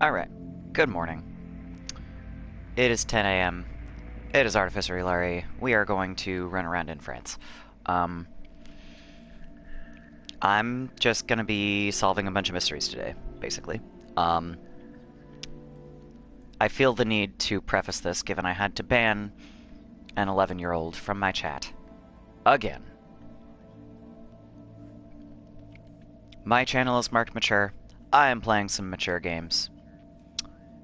Alright, good morning. It is 10 a.m. It is Artificer Larry. We are going to run around in France. Um, I'm just gonna be solving a bunch of mysteries today, basically. Um, I feel the need to preface this given I had to ban an 11-year-old from my chat. Again. My channel is marked mature. I am playing some mature games.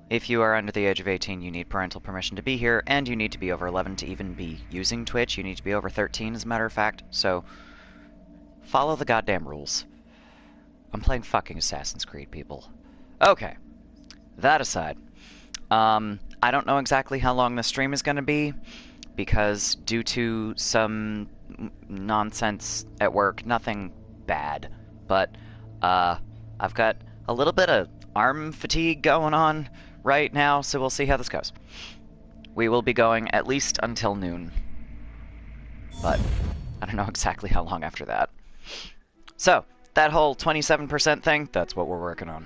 If you are under the age of 18, you need parental permission to be here, and you need to be over 11 to even be using Twitch. You need to be over 13, as a matter of fact, so follow the goddamn rules. I'm playing fucking Assassin's Creed, people. Okay, that aside, I don't know exactly how long the stream is going to be, because due to some nonsense at work, nothing bad, but I've got a little bit of arm fatigue going on right now, so we'll see how this goes. We will be going at least until noon, but I don't know exactly how long after that. So, that whole 27% thing, that's what we're working on.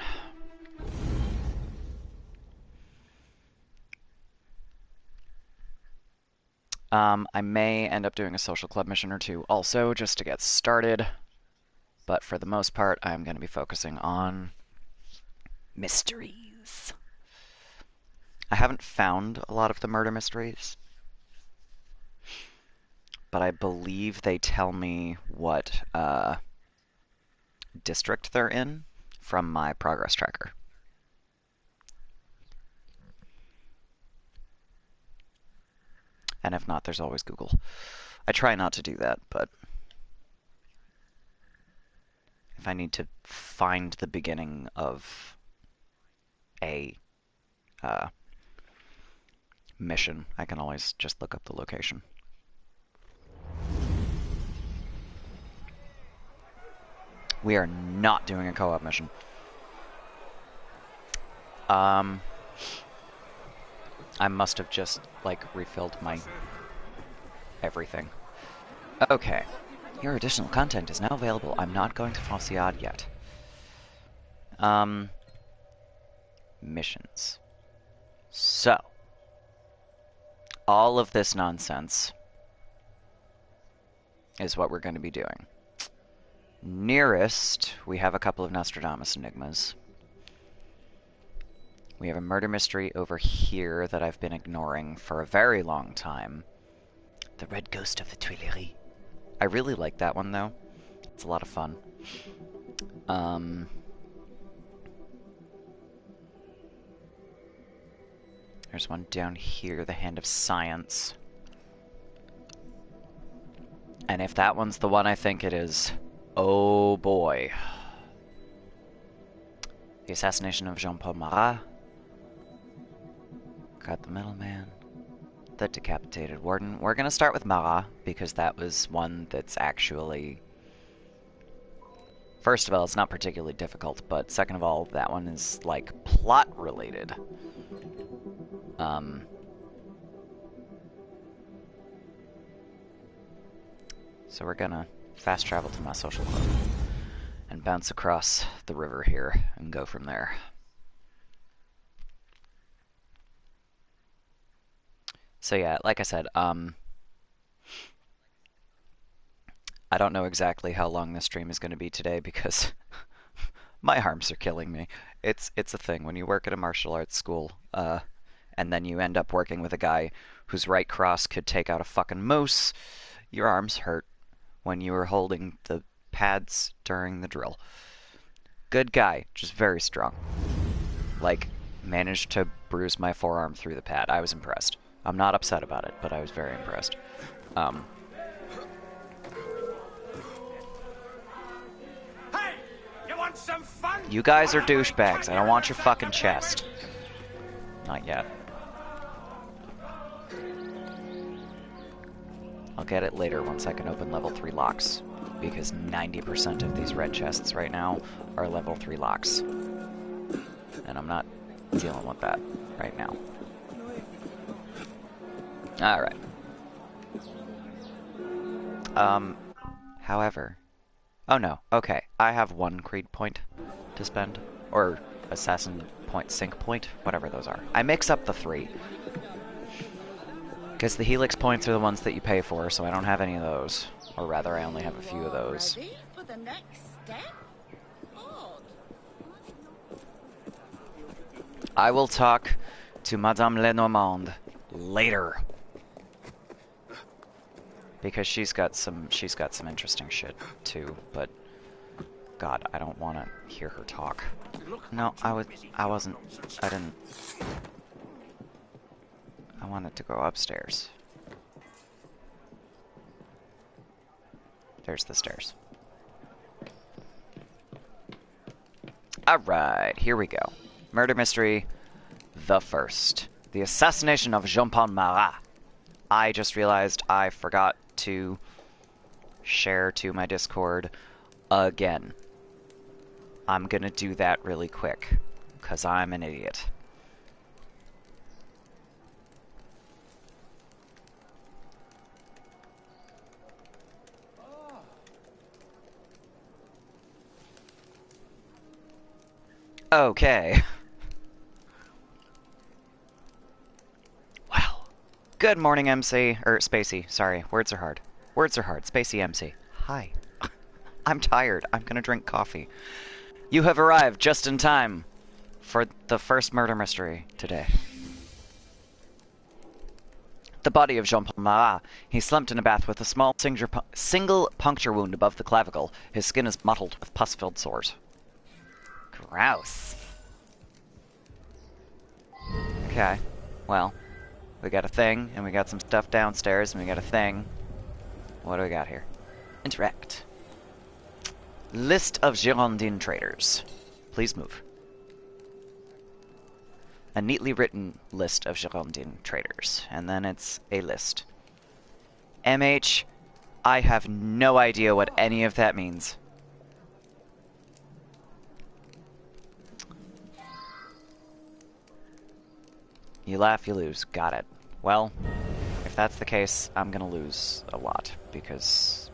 I may end up doing a social club mission or two also, just to get started, but for the most part, I'm going to be focusing on mysteries. I haven't found a lot of the murder mysteries, but I believe they tell me what district they're in from my progress tracker. And if not, there's always Google. I try not to do that, but if I need to find the beginning of a mission, I can always just look up the location. We are not doing a co-op mission. I must have just, like, refilled my everything. Okay. Your additional content is now available. I'm not going to Fauciad yet. Missions. So, all of this nonsense is what we're going to be doing. Nearest, we have a couple of Nostradamus enigmas. We have a murder mystery over here that I've been ignoring for a very long time. The Red Ghost of the Tuileries. I really like that one, though. It's a lot of fun. There's one down here, the Hand of Science. And if that one's the one I think it is, oh boy. The Assassination of Jean-Paul Marat. Got the Middleman. The Decapitated Warden. We're gonna start with Marat, because that was one that's actually... First of all, it's not particularly difficult, but second of all, that one is, like, plot-related. So we're gonna fast travel to my social club and bounce across the river here and go from there. So yeah, like I said, I don't know exactly how long this stream is going to be today because my arms are killing me. It's a thing when you work at a martial arts school, and then you end up working with a guy whose right cross could take out a fucking moose. Your arms hurt when you were holding the pads during the drill. Good guy, just very strong. Like, managed to bruise my forearm through the pad. I was impressed. I'm not upset about it, but I was very impressed. Hey, you want some fun? You guys are douchebags. I don't want your fucking chest. Not yet. I'll get it later once I can open level 3 locks, because 90% of these red chests right now are level 3 locks. And I'm not dealing with that right now. Alright. However... Oh no, okay. I have one creed point to spend. Or assassin point, sync point, whatever those are. I mix up the three. Because the helix points are the ones that you pay for, so I don't have any of those. Or rather, I only have a few of those. Ready for the next step? Odd. I will talk to Madame Lenormand later. Because she's got some interesting shit too, but God, I don't want to hear her talk. No, I wanted to go upstairs. There's the stairs. Alright, here we go. Murder mystery, the first. The assassination of Jean-Paul Marat. I just realized I forgot to share to my Discord again. I'm gonna do that really quick, because I'm an idiot. Okay. Well, good morning, MC. Spacey, sorry. Words are hard. Words are hard. Spacey MC. Hi. I'm tired. I'm gonna drink coffee. You have arrived just in time for the first murder mystery today. The body of Jean-Paul Marat. He slumped in a bath with a small single puncture wound above the clavicle. His skin is mottled with pus-filled sores. Grouse. Okay. Well, we got a thing, and we got some stuff downstairs, and we got a thing. What do we got here? Interact. List of Girondin traders. Please move. A neatly written list of Girondin traders. And then it's a list. MH, I have no idea what any of that means. You laugh, you lose. Got it. Well, if that's the case, I'm gonna lose a lot. Because...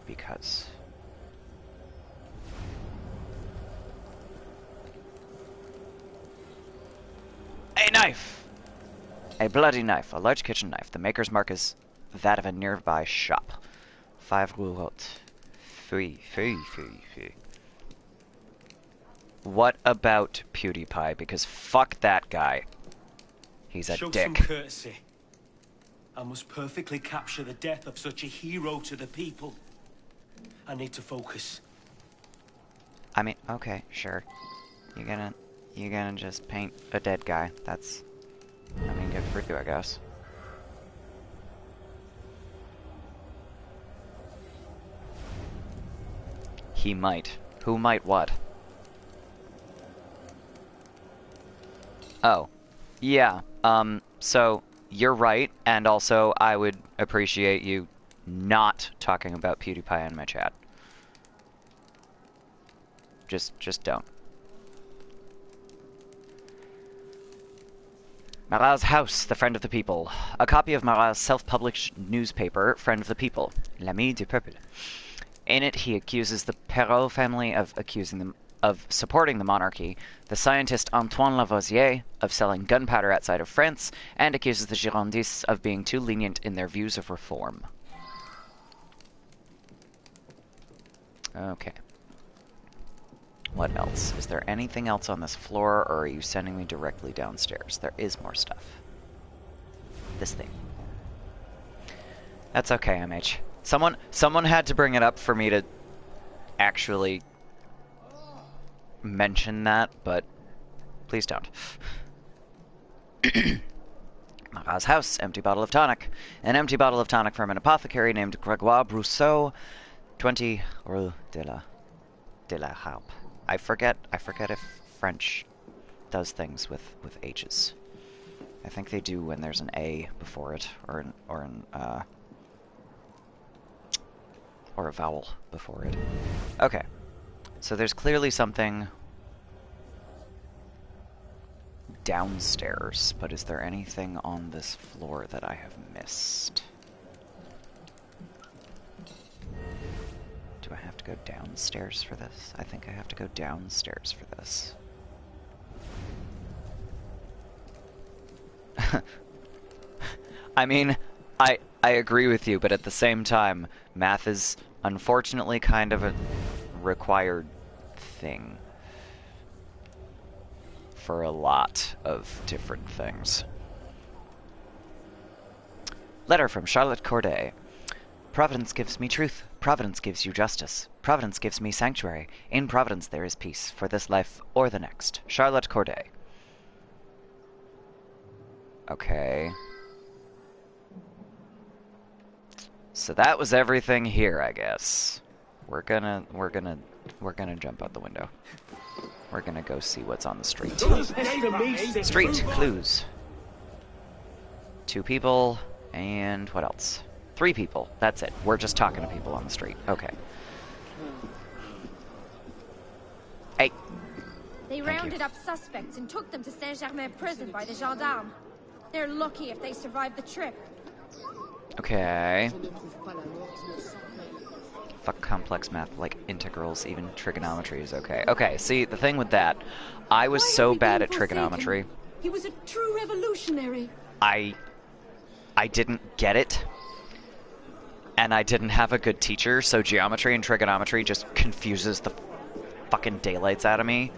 A knife! A bloody knife. A large kitchen knife. The maker's mark is that of a nearby shop. 5 Rue Haute. Fui. What about PewDiePie? Because fuck that guy. He's a Show dick. some courtesy. I must perfectly capture the death of such a hero to the people. I need to focus. I mean, okay, sure. You're gonna just paint a dead guy. That's, I mean, good for you, I guess. He might. Who might what? Oh. Yeah, so you're right, and also I would appreciate you not talking about PewDiePie in my chat. Just don't. Marat's House, the Friend of the People. A copy of Marat's self-published newspaper, Friend of the People, L'Ami du Peuple. In it, he accuses the Perrault family of supporting the monarchy, the scientist Antoine Lavoisier of selling gunpowder outside of France, and accuses the Girondists of being too lenient in their views of reform. Okay. What else? Is there anything else on this floor, or are you sending me directly downstairs? There is more stuff. This thing. That's okay, MH. Someone had to bring it up for me to actually mention that, but please don't. Marat's house, empty bottle of tonic. An empty bottle of tonic from an apothecary named Gregoire Brousseau, 20 Rue de la Harpe. I forget if French does things with H's. I think they do when there's an A before it, or a vowel before it. Okay. So there's clearly something downstairs, but is there anything on this floor that I have missed? Do I have to go downstairs for this? I think I have to go downstairs for this. I mean, I agree with you, but at the same time, math is unfortunately kind of a required thing for a lot of different things. Letter from Charlotte Corday. Providence gives me truth. Providence gives you justice. Providence gives me sanctuary. In Providence there is peace, for this life or the next. Charlotte Corday. Okay. So that was everything here, I guess. We're gonna jump out the window. We're gonna go see what's on the street. Street clues. 2 people, and what else? 3 people. That's it. We're just talking to people on the street. Okay. Hey. They rounded up suspects and took them to Saint-Germain prison by the gendarmes. They're lucky if they survive the trip. Okay. Fuck complex math, like integrals, even trigonometry is okay. Okay, see, the thing with that, I was so bad at trigonometry. He was a true revolutionary. I didn't get it. And I didn't have a good teacher, so geometry and trigonometry just confuses the fucking daylights out of me.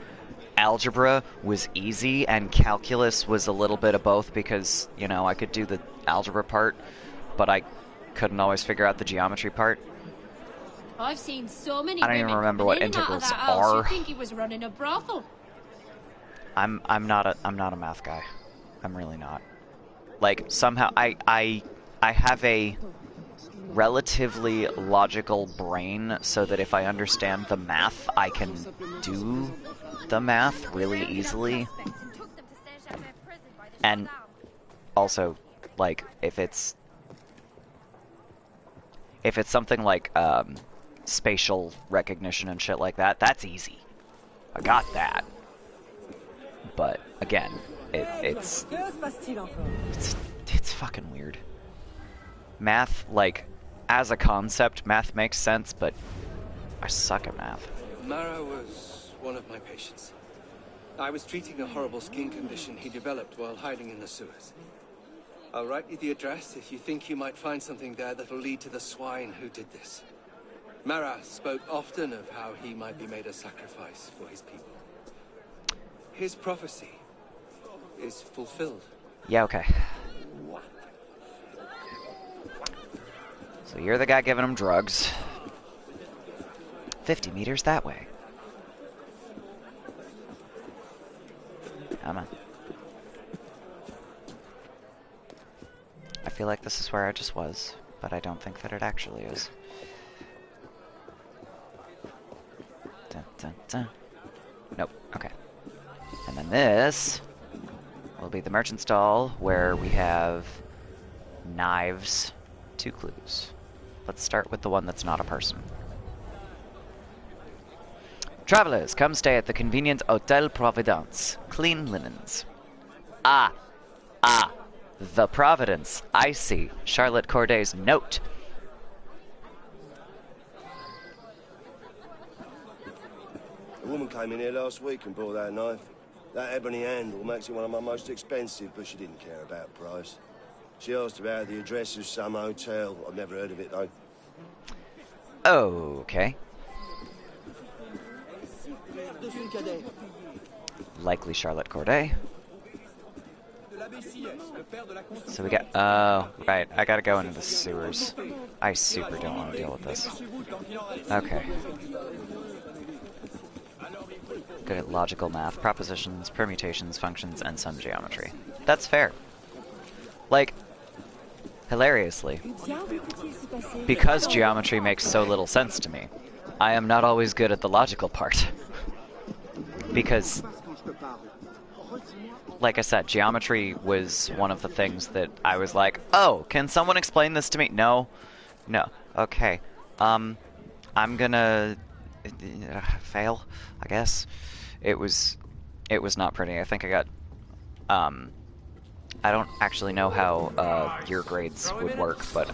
Algebra was easy, and calculus was a little bit of both because, you know, I could do the algebra part, but I couldn't always figure out the geometry part. I've seen so many. I don't even remember what integrals are. You think he was running a brothel? I'm not a math guy. I'm really not. Like, somehow I have a relatively logical brain, so that if I understand the math, I can do the math really easily. And also, like, if it's something like spatial recognition and shit like that, that's easy. I got that. But again, it's fucking weird. Math, like, as a concept, math makes sense, but I suck at math. Mara was one of my patients. I was treating a horrible skin condition he developed while hiding in the sewers. I'll write you the address if you think you might find something there that'll lead to the swine who did this. Mara spoke often of how he might be made a sacrifice for his people. His prophecy is fulfilled. Yeah, okay. So you're the guy giving him drugs. 50 meters that way. Come on. I feel like this is where I just was, but I don't think that it actually is. Dun, dun, dun. Nope, okay. And then this will be the merchant stall, where we have knives. 2 clues. Let's start with the one that's not a person. Travelers, come stay at the convenient Hotel Providence. Clean linens. Ah, the Providence. I see. Charlotte Corday's note. A woman came in here last week and brought that knife. That ebony handle makes it one of my most expensive, but she didn't care about price. She asked about the address of some hotel. I've never heard of it, though. Okay. Likely Charlotte Corday. So we got... Oh, right. I gotta go into the sewers. I super don't want to deal with this. Okay. Good at logical math, propositions, permutations, functions, and some geometry. That's fair. Like, hilariously, because geometry makes so little sense to me, I am not always good at the logical part. Because, like I said, geometry was one of the things that I was like, oh, can someone explain this to me? No. Okay. I'm gonna fail, I guess. It was not pretty. I think I got, I don't actually know how year grades would work, but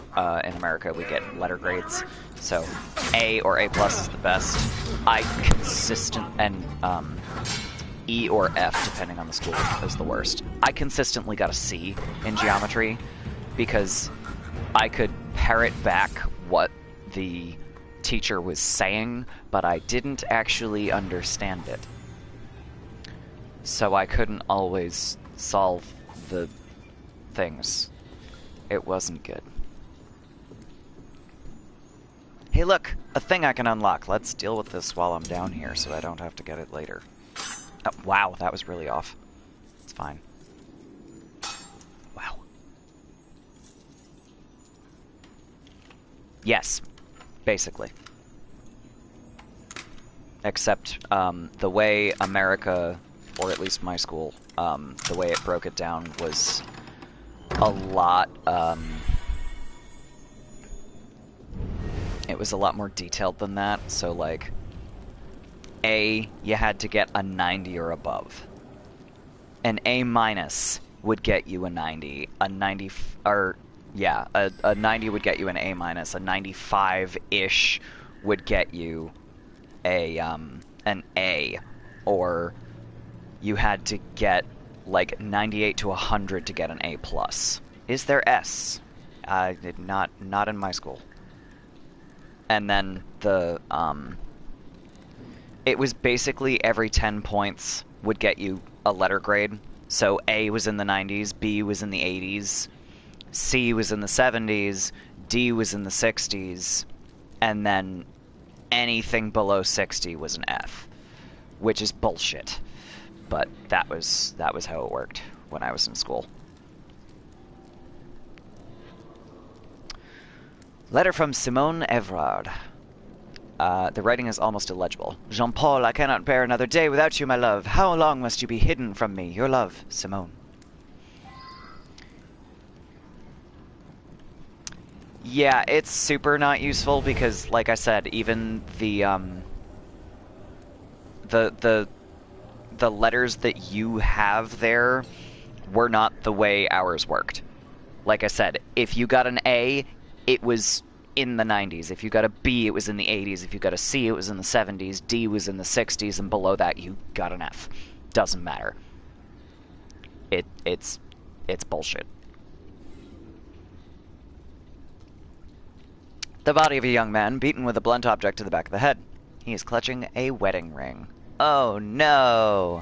in America we get letter grades. So A or A+ is the best. I consistent and E or F, depending on the school, is the worst. I consistently got a C in geometry because I could parrot back what the teacher was saying, but I didn't actually understand it. So I couldn't always solve the things. It wasn't good. Hey look! A thing I can unlock. Let's deal with this while I'm down here so I don't have to get it later. Oh, wow, that was really off. It's fine. Wow. Yes, basically. Except the way America, or at least my school, the way it broke it down was a lot, it was a lot more detailed than that. So, like, A, you had to get a 90 or above. An A minus would get you a 90. A 90, or, yeah, a 90 would get you an A minus. A 95-ish would get you a, an A. Or you had to get, like, 98 to 100 to get an A plus. Is there S? Not in my school. And then the, it was basically every 10 points would get you a letter grade. So A was in the 90s, B was in the 80s, C was in the 70s, D was in the 60s, and then anything below 60 was an F, which is bullshit. But that was how it worked when I was in school. Letter from Simone Evrard. The writing is almost illegible. Jean-Paul, I cannot bear another day without you, my love. How long must you be hidden from me? Your love, Simone. Yeah, it's super not useful because, like I said, even the letters that you have there were not the way ours worked. Like I said, if you got an A, it was in the 90s. If you got a B, it was in the 80s. If you got a C, it was in the 70s. D was in the 60s, and below that, you got an F. Doesn't matter. It's bullshit. The body of a young man beaten with a blunt object to the back of the head. He is clutching a wedding ring. Oh no!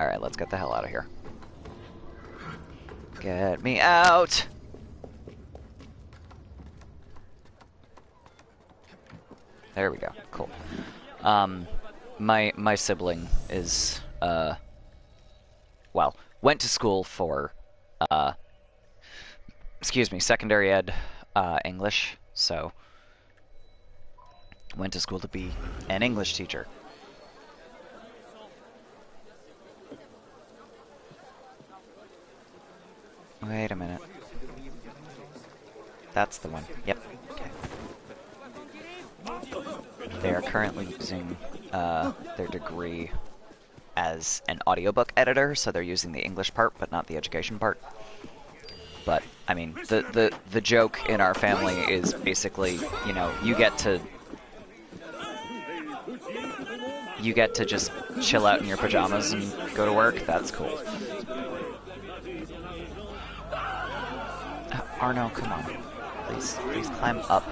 Alright, let's get the hell out of here. Get me out! There we go. Cool. My sibling is, well, went to school for, excuse me, secondary ed, English, so went to school to be an English teacher. Wait a minute. That's the one. Yep. Okay. They are currently using their degree as an audiobook editor, so they're using the English part, but not the education part. But, I mean, the joke in our family is basically, you know, you get to just chill out in your pajamas and go to work. That's cool. Arno, come on. Please climb up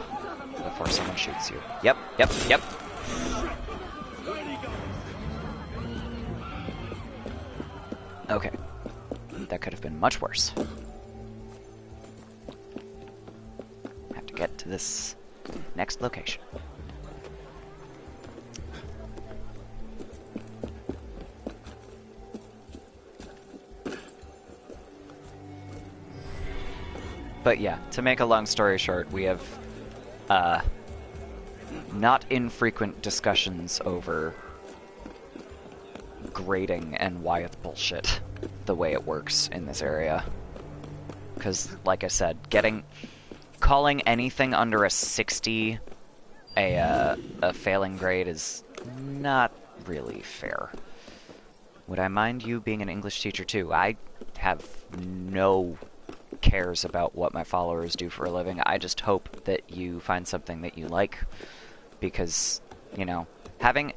before someone shoots you. Yep. Okay. That could have been much worse. I have to get to this next location. But yeah, to make a long story short, we have not infrequent discussions over grading and why it's bullshit the way it works in this area. Because, like I said, calling anything under a 60 a failing grade is not really fair. Would I mind you being an English teacher too? I have no cares about what my followers do for a living. I just hope that you find something that you like because, you know, having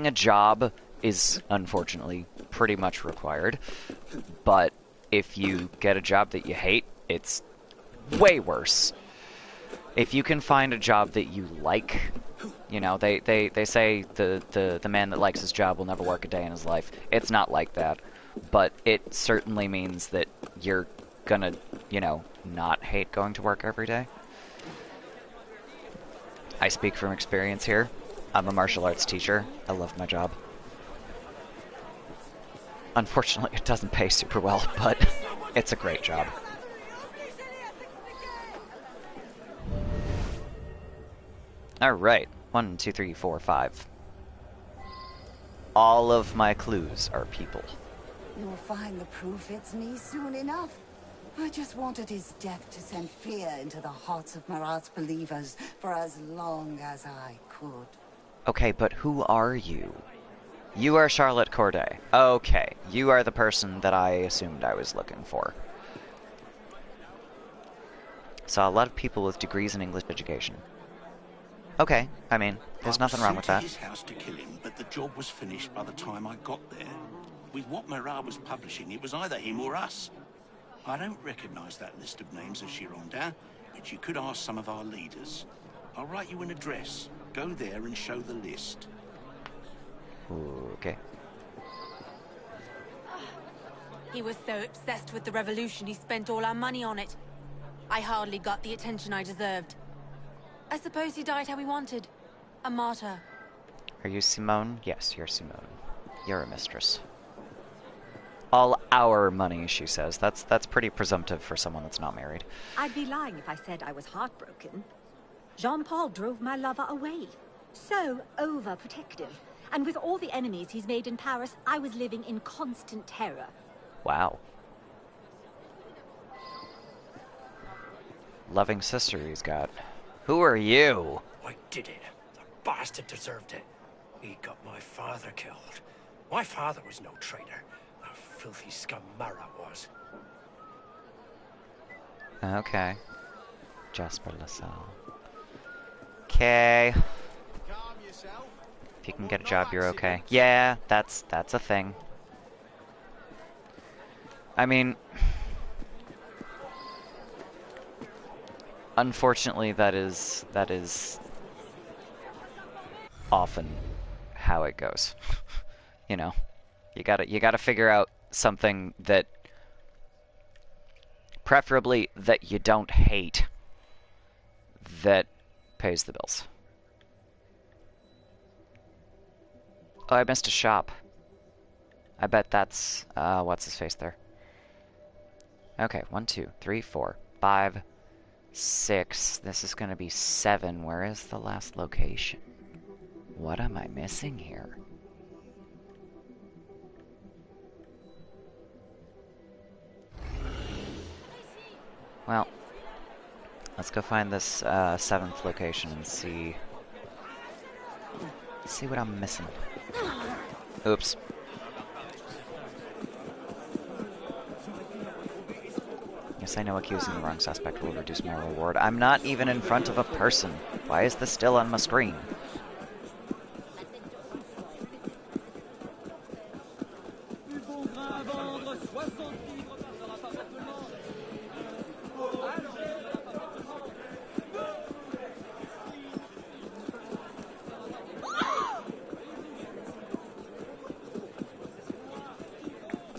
a job is unfortunately pretty much required, but if you get a job that you hate, it's way worse. If you can find a job that you like, you know, they say the man that likes his job will never work a day in his life. It's not like that, but it certainly means that you're gonna, you know, not hate going to work every day. I speak from experience here. I'm a martial arts teacher. I love my job. Unfortunately, it doesn't pay super well, but it's a great job. Alright. 1, 2, 3, 4, 5. All of my clues are people. You'll find the proof it's me soon enough. I just wanted his death to send fear into the hearts of Marat's believers for as long as I could. Okay, but who are you? You are Charlotte Corday. Okay, you are the person that I assumed I was looking for. Saw a lot of people with degrees in English education. Okay, I mean, there's nothing wrong with that. I was sent to his house to kill him, but the job was finished by the time I got there. With what Marat was publishing, it was either him or us. I don't recognize that list of names of Girondins, but you could ask some of our leaders. I'll write you an address. Go there and show the list. Okay. He was so obsessed with the revolution, he spent all our money on it. I hardly got the attention I deserved. I suppose he died how he wanted. A martyr. Are you Simone? Yes, you're Simone. You're a mistress. All our money, she says. That's pretty presumptive for someone that's not married. I'd be lying if I said I was heartbroken. Jean-Paul drove my lover away. So overprotective. And with all the enemies he's made in Paris, I was living in constant terror. Wow. Loving sister he's got. Who are you? I did it. The bastard deserved it. He got my father killed. My father was no traitor. A filthy scum Marat was. Okay. Jasper LaSalle. Okay. If you can get a job, you're okay. Yeah, that's a thing. I mean, unfortunately, that is often how it goes. You know, you gotta figure out something that, preferably that you don't hate, that pays the bills. Oh, I missed a shop. I bet that's, what's his face there? Okay, 1, 2, 3, 4, 5, 6. This is gonna be 7. Where is the last location? What am I missing here? Well, let's go find this 7th location and see what I'm missing. Oops. Yes, I know accusing the wrong suspect will reduce my reward. I'm not even in front of a person. Why is this still on my screen?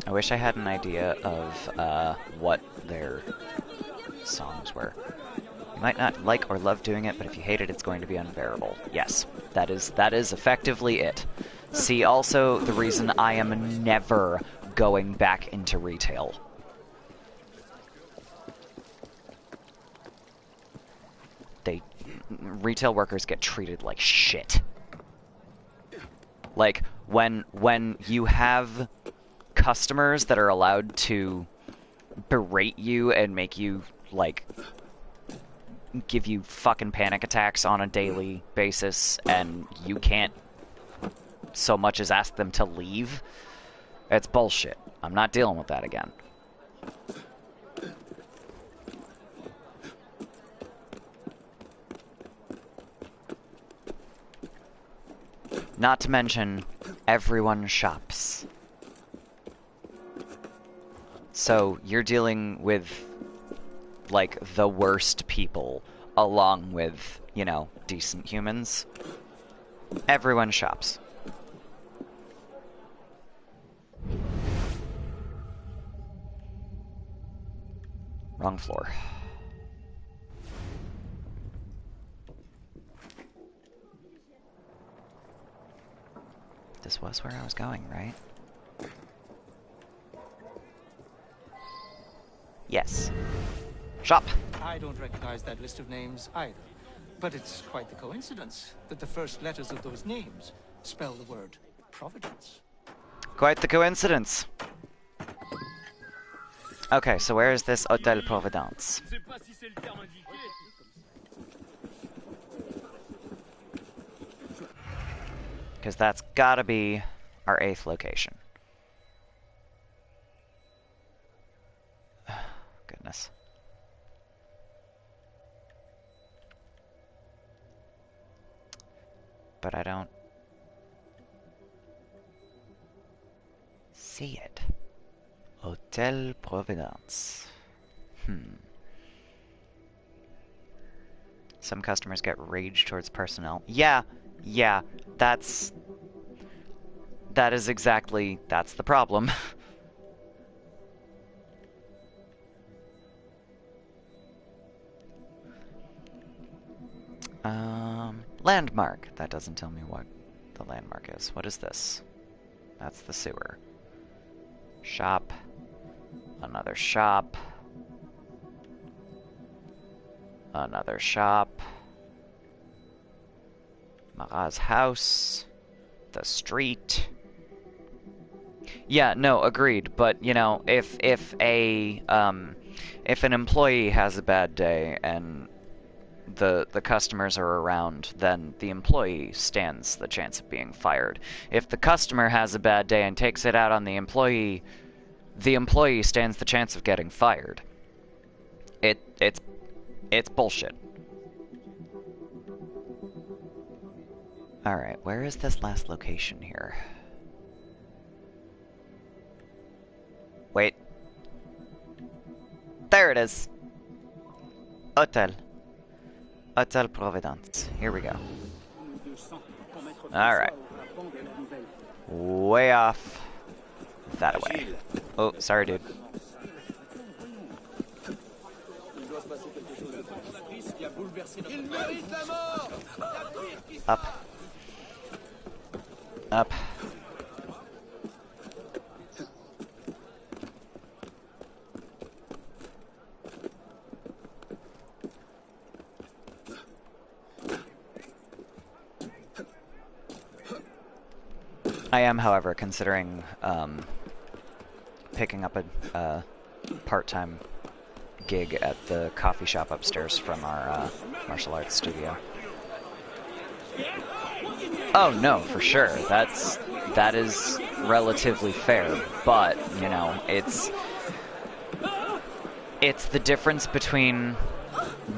I wish I had an idea of what their songs were. You might not like or love doing it, but if you hate it, it's going to be unbearable. Yes, that is effectively it. See, also the reason I am never going back into retail. Retail workers get treated like shit. Like, when you have customers that are allowed to berate you and make you, like, give you fucking panic attacks on a daily basis, and you can't so much as ask them to leave, it's bullshit. I'm not dealing with that again. Not to mention, everyone shops. So you're dealing with, like, the worst people, along with, you know, decent humans. Everyone shops. Wrong floor. This was where I was going, right? Yes. Shop! I don't recognize that list of names either. But it's quite the coincidence that the first letters of those names spell the word Providence. Quite the coincidence. Okay, so where is this Hôtel Providence? Because that's gotta be our 8th location. Goodness. But I don't see it. Hôtel Providence. Some customers get rage towards personnel. Yeah, that is exactly, that's the problem. Landmark. That doesn't tell me what the landmark is. What is this? That's the sewer. Shop. Another shop. Another shop. Marat's house. The street. Yeah, no, agreed. But, you know, if an employee has a bad day and the customers are around, then the employee stands the chance of being fired. If the customer has a bad day and takes it out on the employee stands the chance of getting fired. It's bullshit. Alright, where is this last location here? Wait. There it is. Hôtel Providence. Here we go. Alright. Way off that way. Oh, sorry, dude. Up. Up. I am, however, considering picking up a part-time gig at the coffee shop upstairs from our martial arts studio. Oh no, for sure. That is relatively fair, but you know, it's the difference between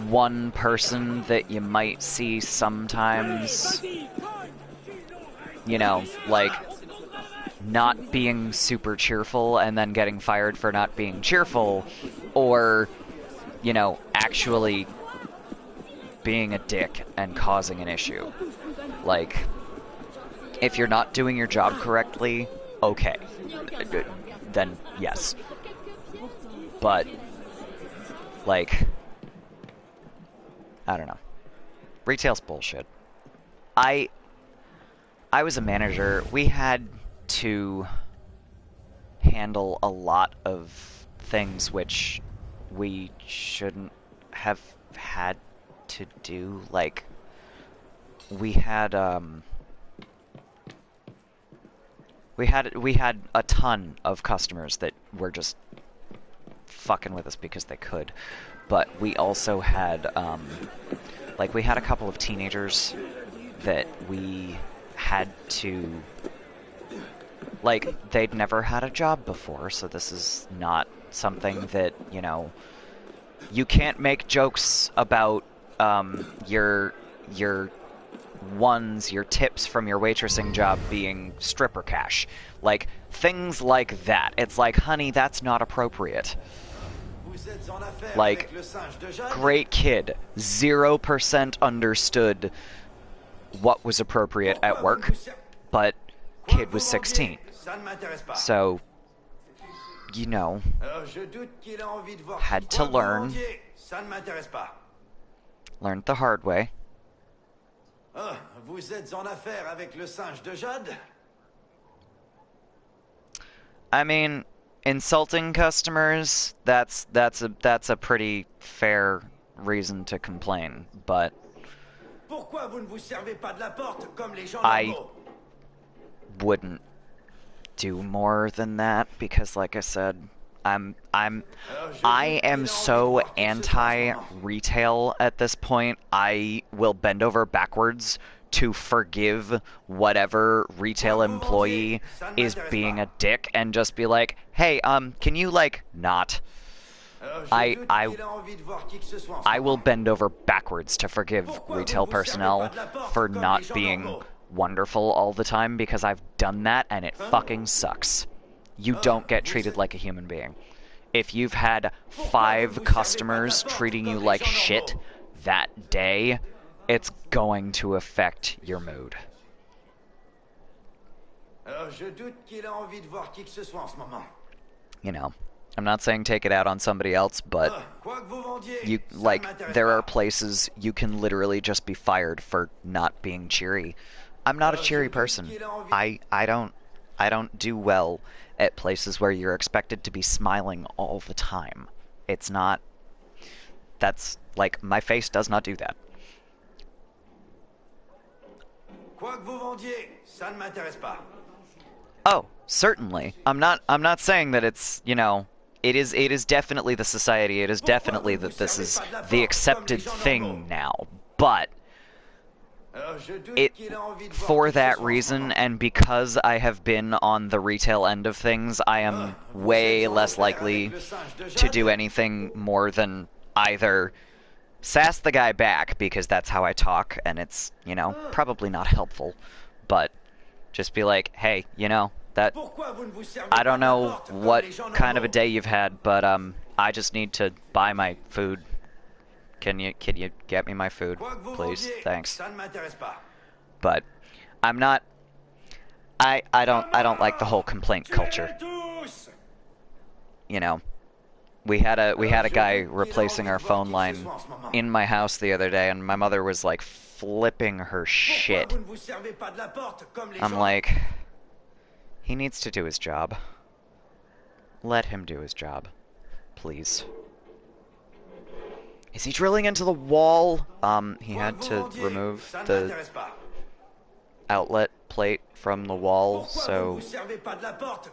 one person that you might see sometimes, you know, like not being super cheerful and then getting fired for not being cheerful, or, you know, actually being a dick and causing an issue. Like, if you're not doing your job correctly, okay, then yes. But, like, I don't know. Retail's bullshit. I was a manager. We had to handle a lot of things which we shouldn't have had to do. Like, we had a ton of customers that were just fucking with us because they could, but we also had like, we had a couple of teenagers that we had to, like, they'd never had a job before, so this is not something that, you know, you can't make jokes about your one's your tips from your waitressing job being stripper cash. Like, things like that. It's like, honey, that's not appropriate. Like, great kid. 0% understood what was appropriate at work, but kid was 16. So, you know, had to learn. Learned the hard way. I mean, insulting customers, that's a pretty fair reason to complain, but I wouldn't do more than that because, like I said, I am so anti-retail at this point. I will bend over backwards to forgive whatever retail employee is being a dick and just be like, hey, can you, like, not? I will bend over backwards to forgive retail personnel for not being wonderful all the time because I've done that and it fucking sucks. You don't get treated like a human being. If you've had 5 customers treating you like shit that day, it's going to affect your mood. You know, I'm not saying take it out on somebody else, but you, like, there are places you can literally just be fired for not being cheery. I'm not a cheery person. I don't do well at places where you're expected to be smiling all the time. It's not... That's, like, my face does not do that. Oh, certainly. I'm not saying that it's, you know, it is definitely the society, it is definitely that this is the accepted thing now, but for that reason, and because I have been on the retail end of things, I am way less likely to do anything more than either sass the guy back, because that's how I talk, and it's, you know, probably not helpful, but just be like, hey, you know, that, I don't know what kind of a day you've had, but, I just need to buy my food. Can you get me my food, please? Thanks. But I'm not. I don't like the whole complaint culture. You know, we had a guy replacing our phone line in my house the other day, and my mother was like flipping her shit. I'm like, he needs to do his job. Let him do his job, please. Is he drilling into the wall? He had to remove the outlet plate from the wall, so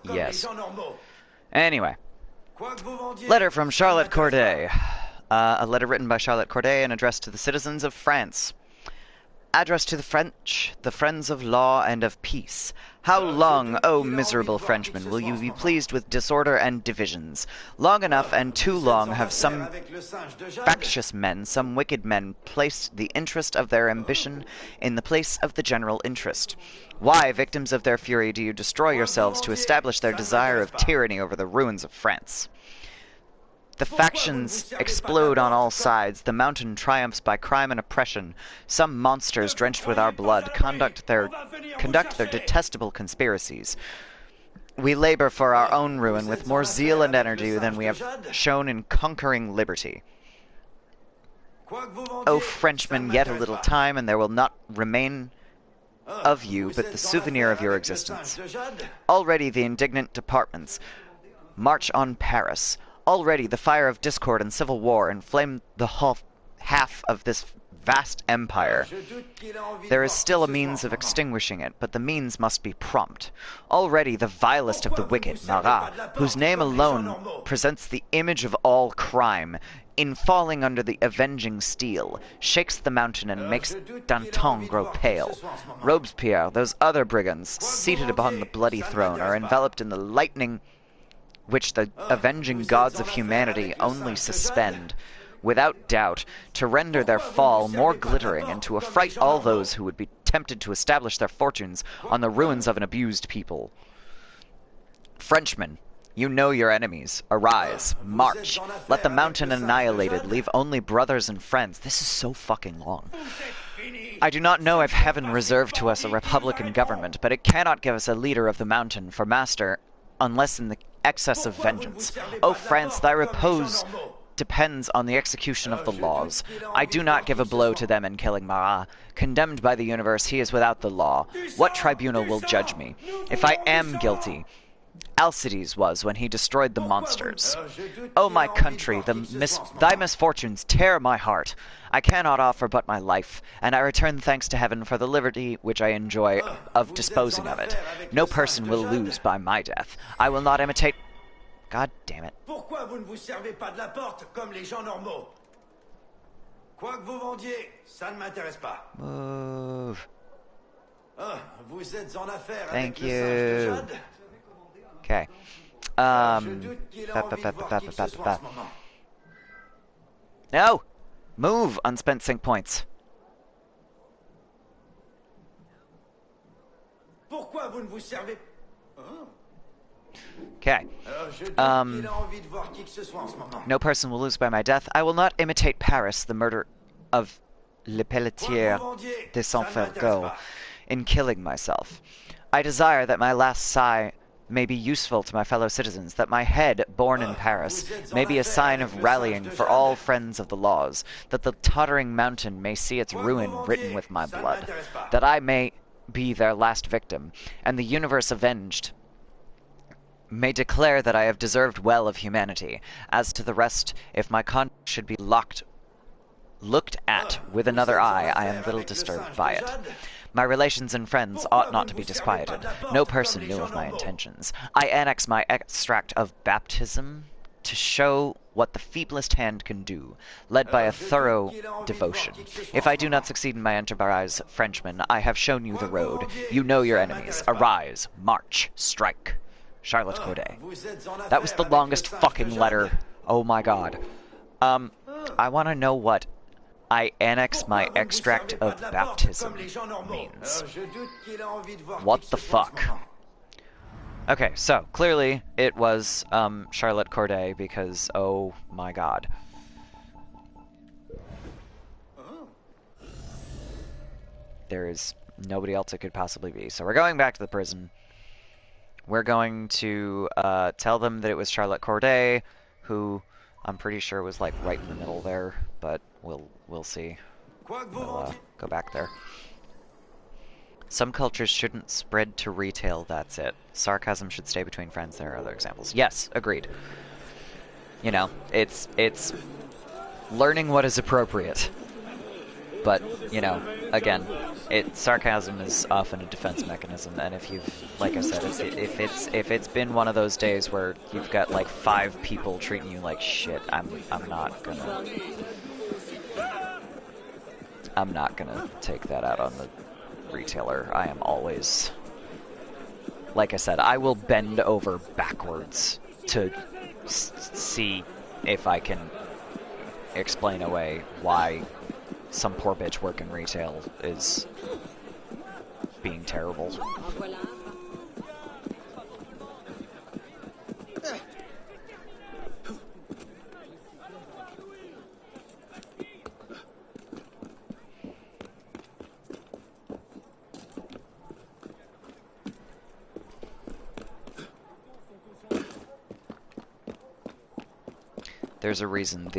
yes. Anyway, letter from Charlotte Corday. A letter written by Charlotte Corday and addressed to the citizens of France. Address to the French, the friends of law and of peace. How long, O miserable Frenchmen, will you be pleased with disorder and divisions? Long enough and too long have some factious men, some wicked men, placed the interest of their ambition in the place of the general interest. Why, victims of their fury, do you destroy yourselves to establish their desire of tyranny over the ruins of France? The factions explode on all sides. The mountain triumphs by crime and oppression. Some monsters, drenched with our blood, conduct their detestable conspiracies. We labor for our own ruin with more zeal and energy than we have shown in conquering liberty. O Frenchmen, yet a little time, and there will not remain of you but the souvenir of your existence. Already the indignant departments march on Paris. Already the fire of discord and civil war inflamed the half of this vast empire. There is still a means of extinguishing it, but the means must be prompt. Already the vilest of the wicked, Marat, whose name alone presents the image of all crime, in falling under the avenging steel, shakes the mountain and makes Danton grow pale. Robespierre, those other brigands, seated upon the bloody throne, are enveloped in the lightning which the avenging gods of humanity only suspend, without doubt, to render their fall more glittering and to affright all those who would be attempted to establish their fortunes on the ruins of an abused people. Frenchmen, you know your enemies. Arise. March. Let the mountain annihilated. Leave only brothers and friends. This is so fucking long. I do not know if heaven reserved to us a republican government, but it cannot give us a leader of the mountain for master unless in the excess of vengeance. O France, thy repose depends on the execution of the laws. I do not give a blow to them in killing Marat. Condemned by the universe, he is without the law. What tribunal will judge me? If I am guilty, Alcides was when he destroyed the monsters. O my country, thy misfortunes tear my heart. I cannot offer but my life, and I return thanks to heaven for the liberty which I enjoy of disposing of it. No person will lose by my death. I will not imitate... God damn it. Pourquoi vous ne vous servez pas de la porte comme les gens normaux? Quoi que vous vendiez, ça ne m'intéresse pas. Move. Ah, vous êtes en affaire Thank avec le singe de you. Jade? Okay. No! Move, unspent sync points. Pourquoi vous ne vous servez... Okay. No person will lose by my death. I will not imitate Paris, the murder of Le Pelletier de Saint-Fergot, in killing myself. I desire that my last sigh may be useful to my fellow citizens, that my head, born in Paris, may be a sign of rallying for all friends of the laws, that the tottering mountain may see its ruin written with my blood, that I may be their last victim, and the universe avenged may declare that I have deserved well of humanity. As to the rest, if my conduct should be looked at with another eye, I am little disturbed by it. My relations and friends ought not to be disquieted. No person knew of my intentions. I annex my extract of baptism to show what the feeblest hand can do, led by a thorough devotion. If I do not succeed in my enterprise, Frenchmen, I have shown you the road. You know your enemies. Arise, march, strike. Charlotte Corday. That was the longest fucking letter. Oh my god. I want to know what I annex my extract of baptism means. What the fuck? Okay, so clearly it was Charlotte Corday because oh my god. There is nobody else it could possibly be. So we're going back to the prison. We're going to tell them that it was Charlotte Corday, who I'm pretty sure was like right in the middle there, but we'll see. We'll go back there. Some cultures shouldn't spread to retail, that's it. Sarcasm should stay between friends, there are other examples. Yes, agreed. You know, it's learning what is appropriate. But, you know, again, sarcasm is often a defense mechanism, and if you've, like I said, if it's been one of those days where you've got like 5 people treating you like shit, I'm not gonna take that out on the retailer. I am always, like I said, I will bend over backwards to see if I can explain away why some poor bitch working retail is being terrible. There's a reason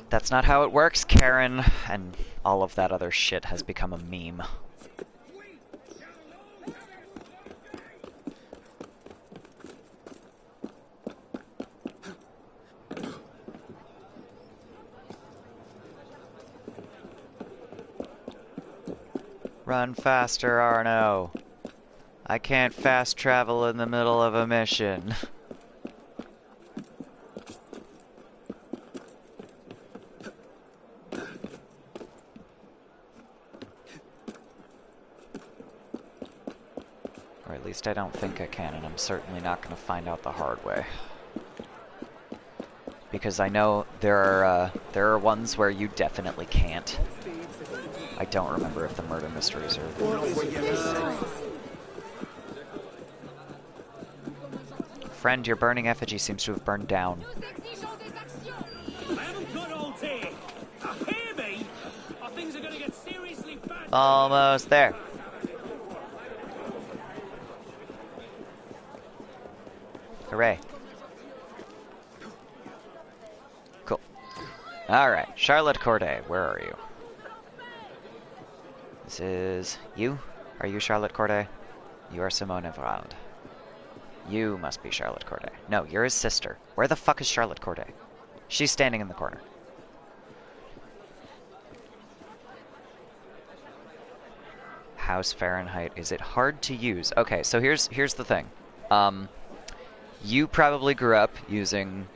that's not how it works, Karen, and all of that other shit has become a meme. Run faster, Arno. I can't fast travel in the middle of a mission. I don't think I can, and I'm certainly not going to find out the hard way. Because I know there are ones where you definitely can't. I don't remember if the murder mysteries are... Friend, your burning effigy seems to have burned down. Almost there. Hooray. Cool. Alright, Charlotte Corday, where are you? This is... you? Are you Charlotte Corday? You are Simone Evrard. You must be Charlotte Corday. No, you're his sister. Where the fuck is Charlotte Corday? She's standing in the corner. House Fahrenheit. Is it hard to use? Okay, so here's the thing. You probably grew up using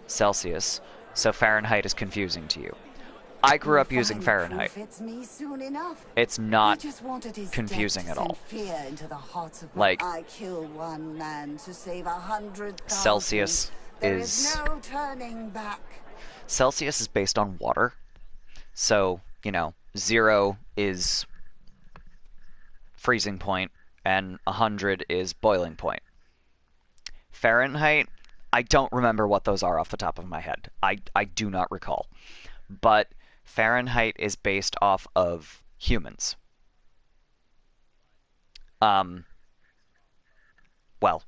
Celsius, so Fahrenheit is confusing to you. I grew up using Fahrenheit. It's not confusing at all. Like, I kill one man to save 100,000. Celsius There is no turning back. Celsius is based on water, so, you know, 0 is freezing point, and 100 is boiling point. Fahrenheit, I don't remember what those are off the top of my head. I do not recall. But Fahrenheit is based off of humans. Well,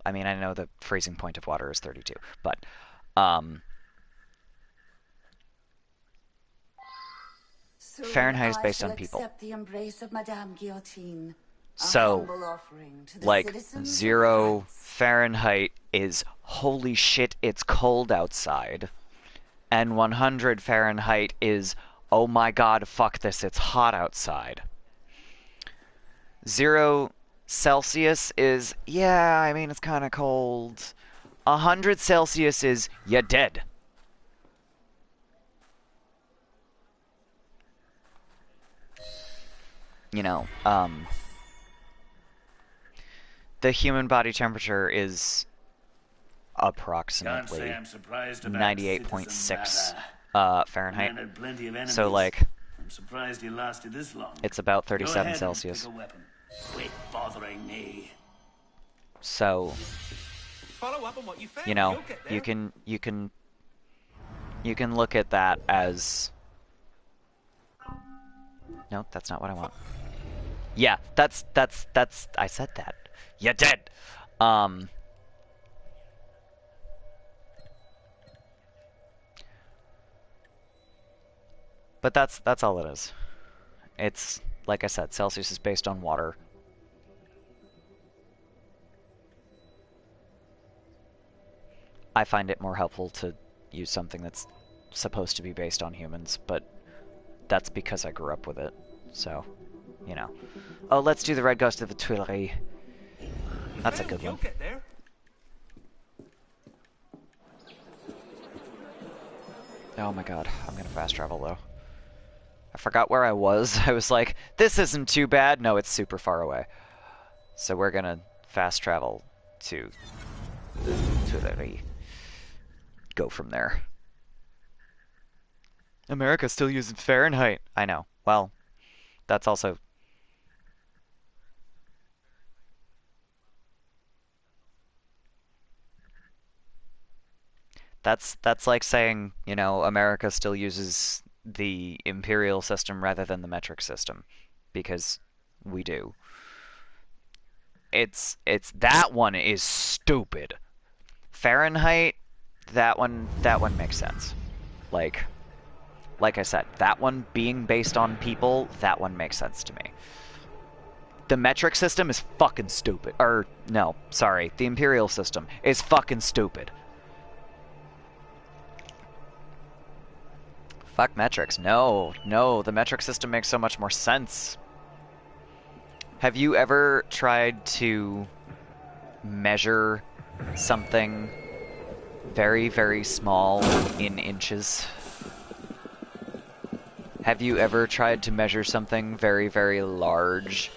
I mean, I know the freezing point of water is 32, but, Fahrenheit is based on people. The embrace of Madame Guillotine. So, like, 0 Fahrenheit is, holy shit, it's cold outside. And 100 Fahrenheit is, oh my god, fuck this, it's hot outside. 0 Celsius is, yeah, I mean, it's kind of cold. 100 Celsius is, you're dead. You know, the human body temperature is approximately 98.6 Fahrenheit. So, like, I'm surprised he lasted this long. It's about 37 Celsius. Quit bothering me. So, Follow up on what you found. you know, You'll get there. you can look at that as... No, that's not what I want. Yeah, that's, I said that. You're dead! But that's all it is. It's, like I said, Celsius is based on water. I find it more helpful to use something that's supposed to be based on humans, but that's because I grew up with it, so, you know. Oh, let's do the Red Ghost of the Tuileries. That's a good one. Get there. Oh my god, I'm gonna fast travel though. I forgot where I was. I was like, this isn't too bad. No, it's super far away. So we're gonna fast travel to the Tuileries. Go from there. America still uses Fahrenheit. I know. Well, that's also... That's like saying, you know, America still uses the imperial system rather than the metric system, because we do. It's that one is stupid. Fahrenheit, that one makes sense. Like I said, that one being based on people, that one makes sense to me. The metric system is fucking stupid. Or, no, sorry, the imperial system is fucking stupid. Fuck metrics. No, the metric system makes so much more sense. Have you ever tried to measure something very, very small in inches? Have you ever tried to measure something very, very large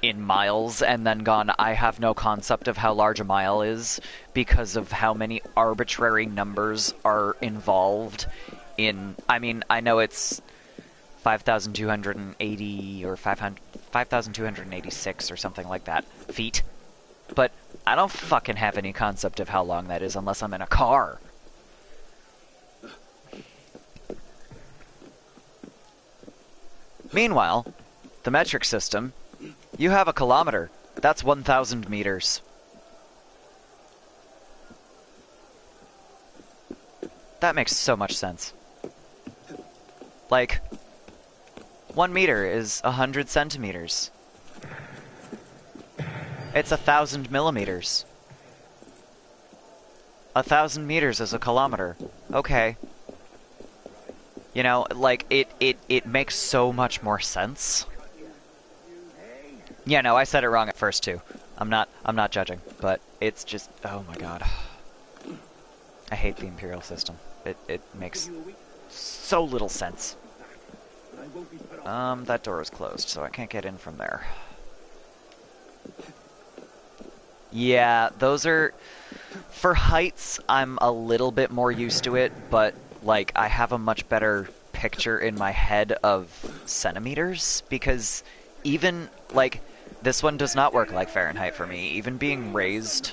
in miles and then gone, I have no concept of how large a mile is because of how many arbitrary numbers are involved in... I mean, I know it's 5,280 or 5,286 or something like that feet. But I don't fucking have any concept of how long that is unless I'm in a car. Meanwhile, the metric system, you have a kilometer. That's 1,000 meters. That makes so much sense. Like, 1 meter is 100 centimeters. It's 1,000 millimeters. 1,000 meters is a kilometer. Okay. You know, like, it makes so much more sense. Yeah, no, I said it wrong at first, too. I'm not judging, but it's just, oh my god. I hate the Imperial system. It makes so little sense. That door is closed, so I can't get in from there. Yeah, those are... For heights, I'm a little bit more used to it, but, like, I have a much better picture in my head of centimeters, because even, like, this one does not work like Fahrenheit for me. Even being raised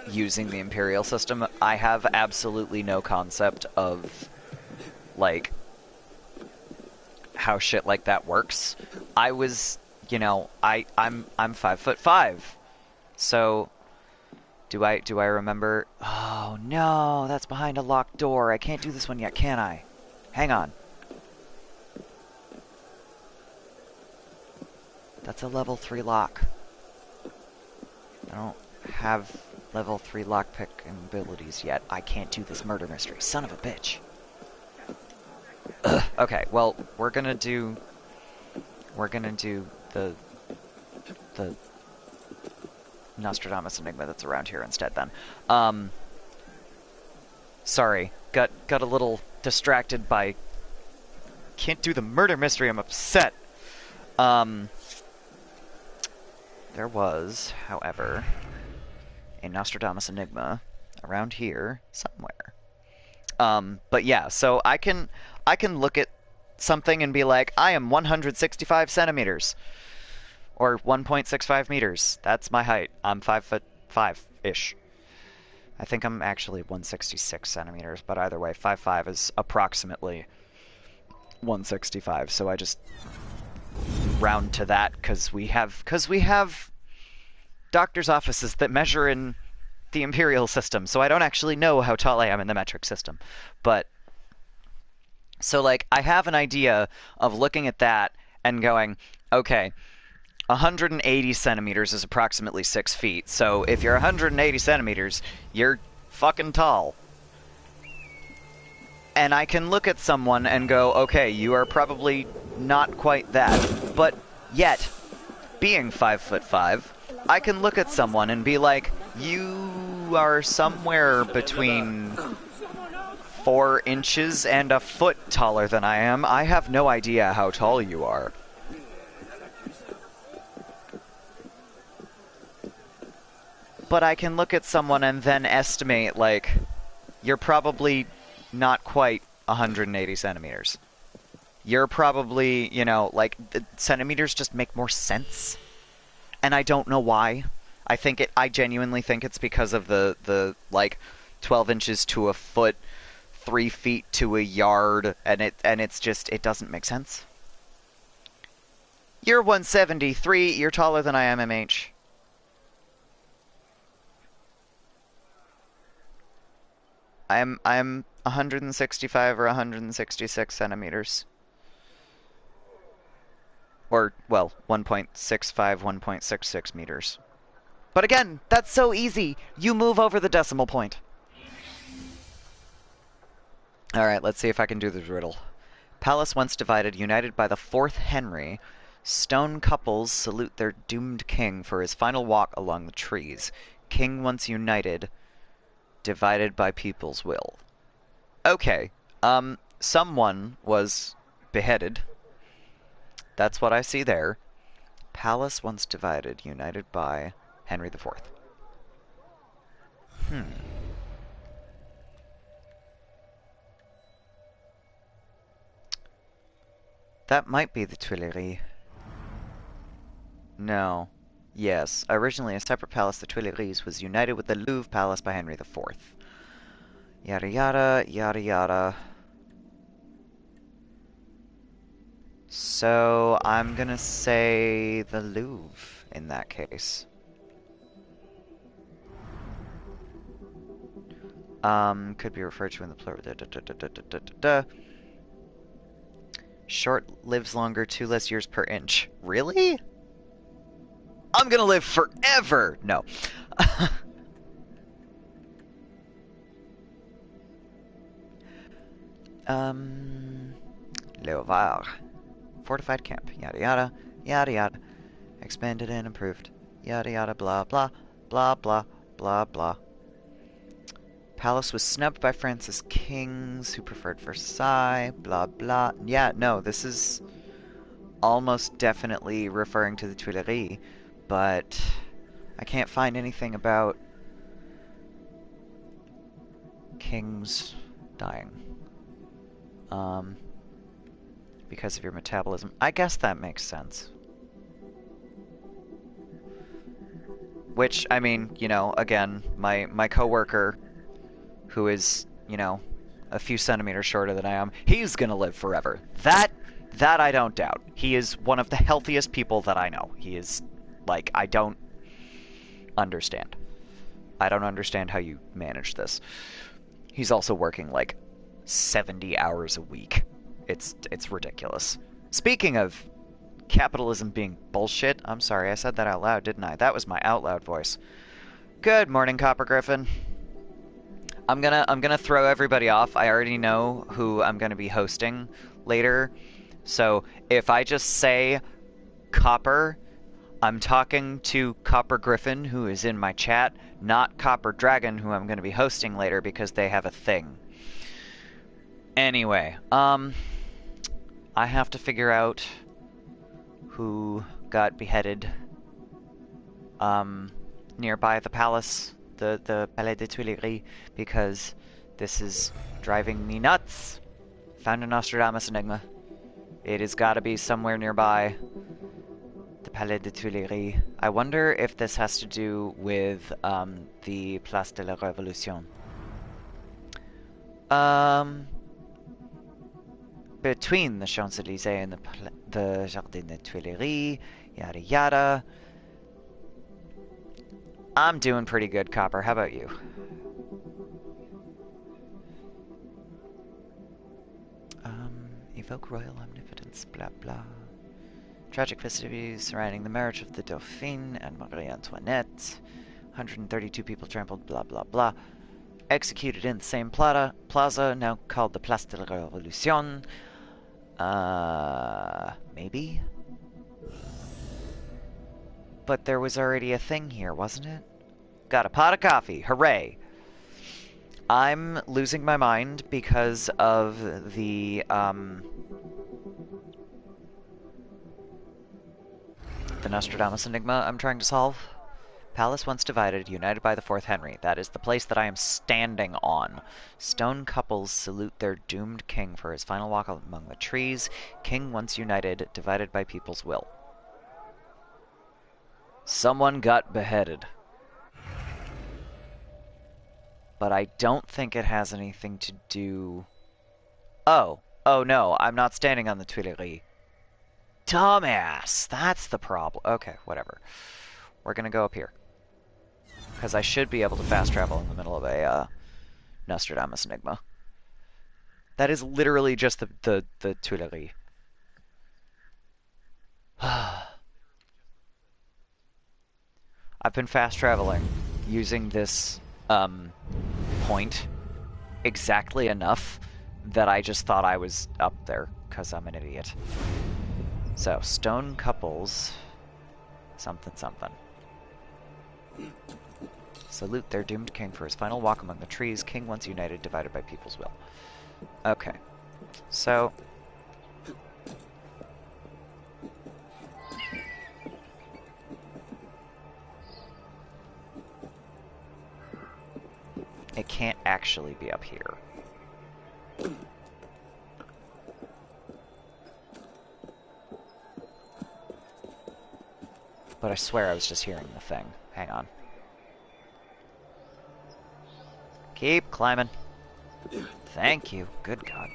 using the Imperial system, I have absolutely no concept of, like, how shit like that works. I was, you know, I'm 5'5". So, do I remember? Oh no, that's behind a locked door. I can't do this one yet, can I? Hang on. That's a level 3 lock. I don't have level 3 lockpick abilities yet. I can't do this murder mystery. Son of a bitch. Ugh. Okay, well, we're gonna do the Nostradamus Enigma that's around here instead then. Sorry, got a little distracted by can't do the murder mystery, I'm upset. There was, however, a Nostradamus Enigma around here somewhere. But yeah, so I can look at something and be like, I am 165 centimeters. Or 1.65 meters. That's my height. I'm 5'5"-ish. I think I'm actually 166 centimeters, but either way, 5'5" is approximately 165, so I just round to that because we have doctor's offices that measure in the Imperial system, so I don't actually know how tall I am in the metric system. But so, like, I have an idea of looking at that and going, okay, 180 centimeters is approximately 6 feet, so if you're 180 centimeters, you're fucking tall. And I can look at someone and go, okay, you are probably not quite that, but yet, being 5'5", I can look at someone and be like, you are somewhere between 4 inches and a foot taller than I am. I have no idea how tall you are. But I can look at someone and then estimate, like, you're probably not quite 180 centimeters. You're probably, you know, like, centimeters just make more sense. And I don't know why. I genuinely think it's because of the like, 12 inches to a foot, 3 feet to a yard, and it's just, it doesn't make sense. You're 173, you're taller than I am, MH. I'm 165 or 166 centimeters. Or, well, 1.65, 1.66 meters. But again, that's so easy. You move over the decimal point. Alright, let's see if I can do this riddle. Palace once divided, united by the 4th Henry. Stone couples salute their doomed king for his final walk along the trees. King once united, divided by people's will. Okay, someone was beheaded. That's what I see there. Palace once divided, united by Henry IV. That might be the Tuileries. No. Yes. Originally a separate palace, the Tuileries was united with the Louvre Palace by Henry IV. Yada yada, yada yada. So, I'm gonna say the Louvre in that case. Could be referred to in the plural. Short lives longer, 2 less years per inch. Really? I'm gonna live forever! No. Leovar. Fortified camp. Yada yada. Yada yada. Expanded and improved. Yada yada blah blah. Blah blah. Blah blah. Palace was snubbed by France's kings, who preferred Versailles. Blah blah. Yeah, no, this is almost definitely referring to the Tuileries, but I can't find anything about kings dying. Because of your metabolism. I guess that makes sense. Which, I mean, you know, again, my coworker, who is, you know, a few centimeters shorter than I am, he's gonna live forever. That I don't doubt. He is one of the healthiest people that I know. He is, like, I don't understand. I don't understand how you manage this. He's also working, like, 70 hours a week. It's ridiculous. Speaking of capitalism being bullshit, I'm sorry, I said that out loud, didn't I? That was my out loud voice. Good morning, Copper Griffin. I'm gonna throw everybody off. I already know who I'm gonna be hosting later. So if I just say Copper, I'm talking to Copper Griffin, who is in my chat, not Copper Dragon, who I'm gonna be hosting later because they have a thing. Anyway, I have to figure out who got beheaded nearby the palace, the Palais des Tuileries, because this is driving me nuts. Found a Nostradamus enigma. It has got to be somewhere nearby the Palais des Tuileries. I wonder if this has to do with the Place de la Révolution. Between the Champs-Élysées and the Jardin des Tuileries, yada yada. I'm doing pretty good, Copper. How about you? Evoke royal omnipotence, blah blah. Tragic festivities surrounding the marriage of the Dauphine and Marie Antoinette. 132 people trampled, blah blah blah. Executed in the same plaza, now called the Place de la Révolution. Maybe? But there was already a thing here, wasn't it? Got a pot of coffee, hooray! I'm losing my mind because of the Nostradamus enigma I'm trying to solve. Palace once divided, united by the 4th Henry. That is the place that I am standing on. Stone couples salute their doomed king for his final walk among the trees. King once united, divided by people's will. Someone got beheaded. But I don't think it has anything to do... Oh no, I'm not standing on the Tuileries. Dumbass! That's the problem. Okay, whatever. We're gonna go up here. Because I should be able to fast travel in the middle of a Nostradamus enigma. That is literally just the Tuileries. I've been fast traveling using this point exactly enough that I just thought I was up there because I'm an idiot. So, stone couples, something something. Salute their doomed king for his final walk among the trees. King once united, divided by people's will. Okay. So... it can't actually be up here. But I swear I was just hearing the thing. Hang on. Keep climbing. Thank you. Good God.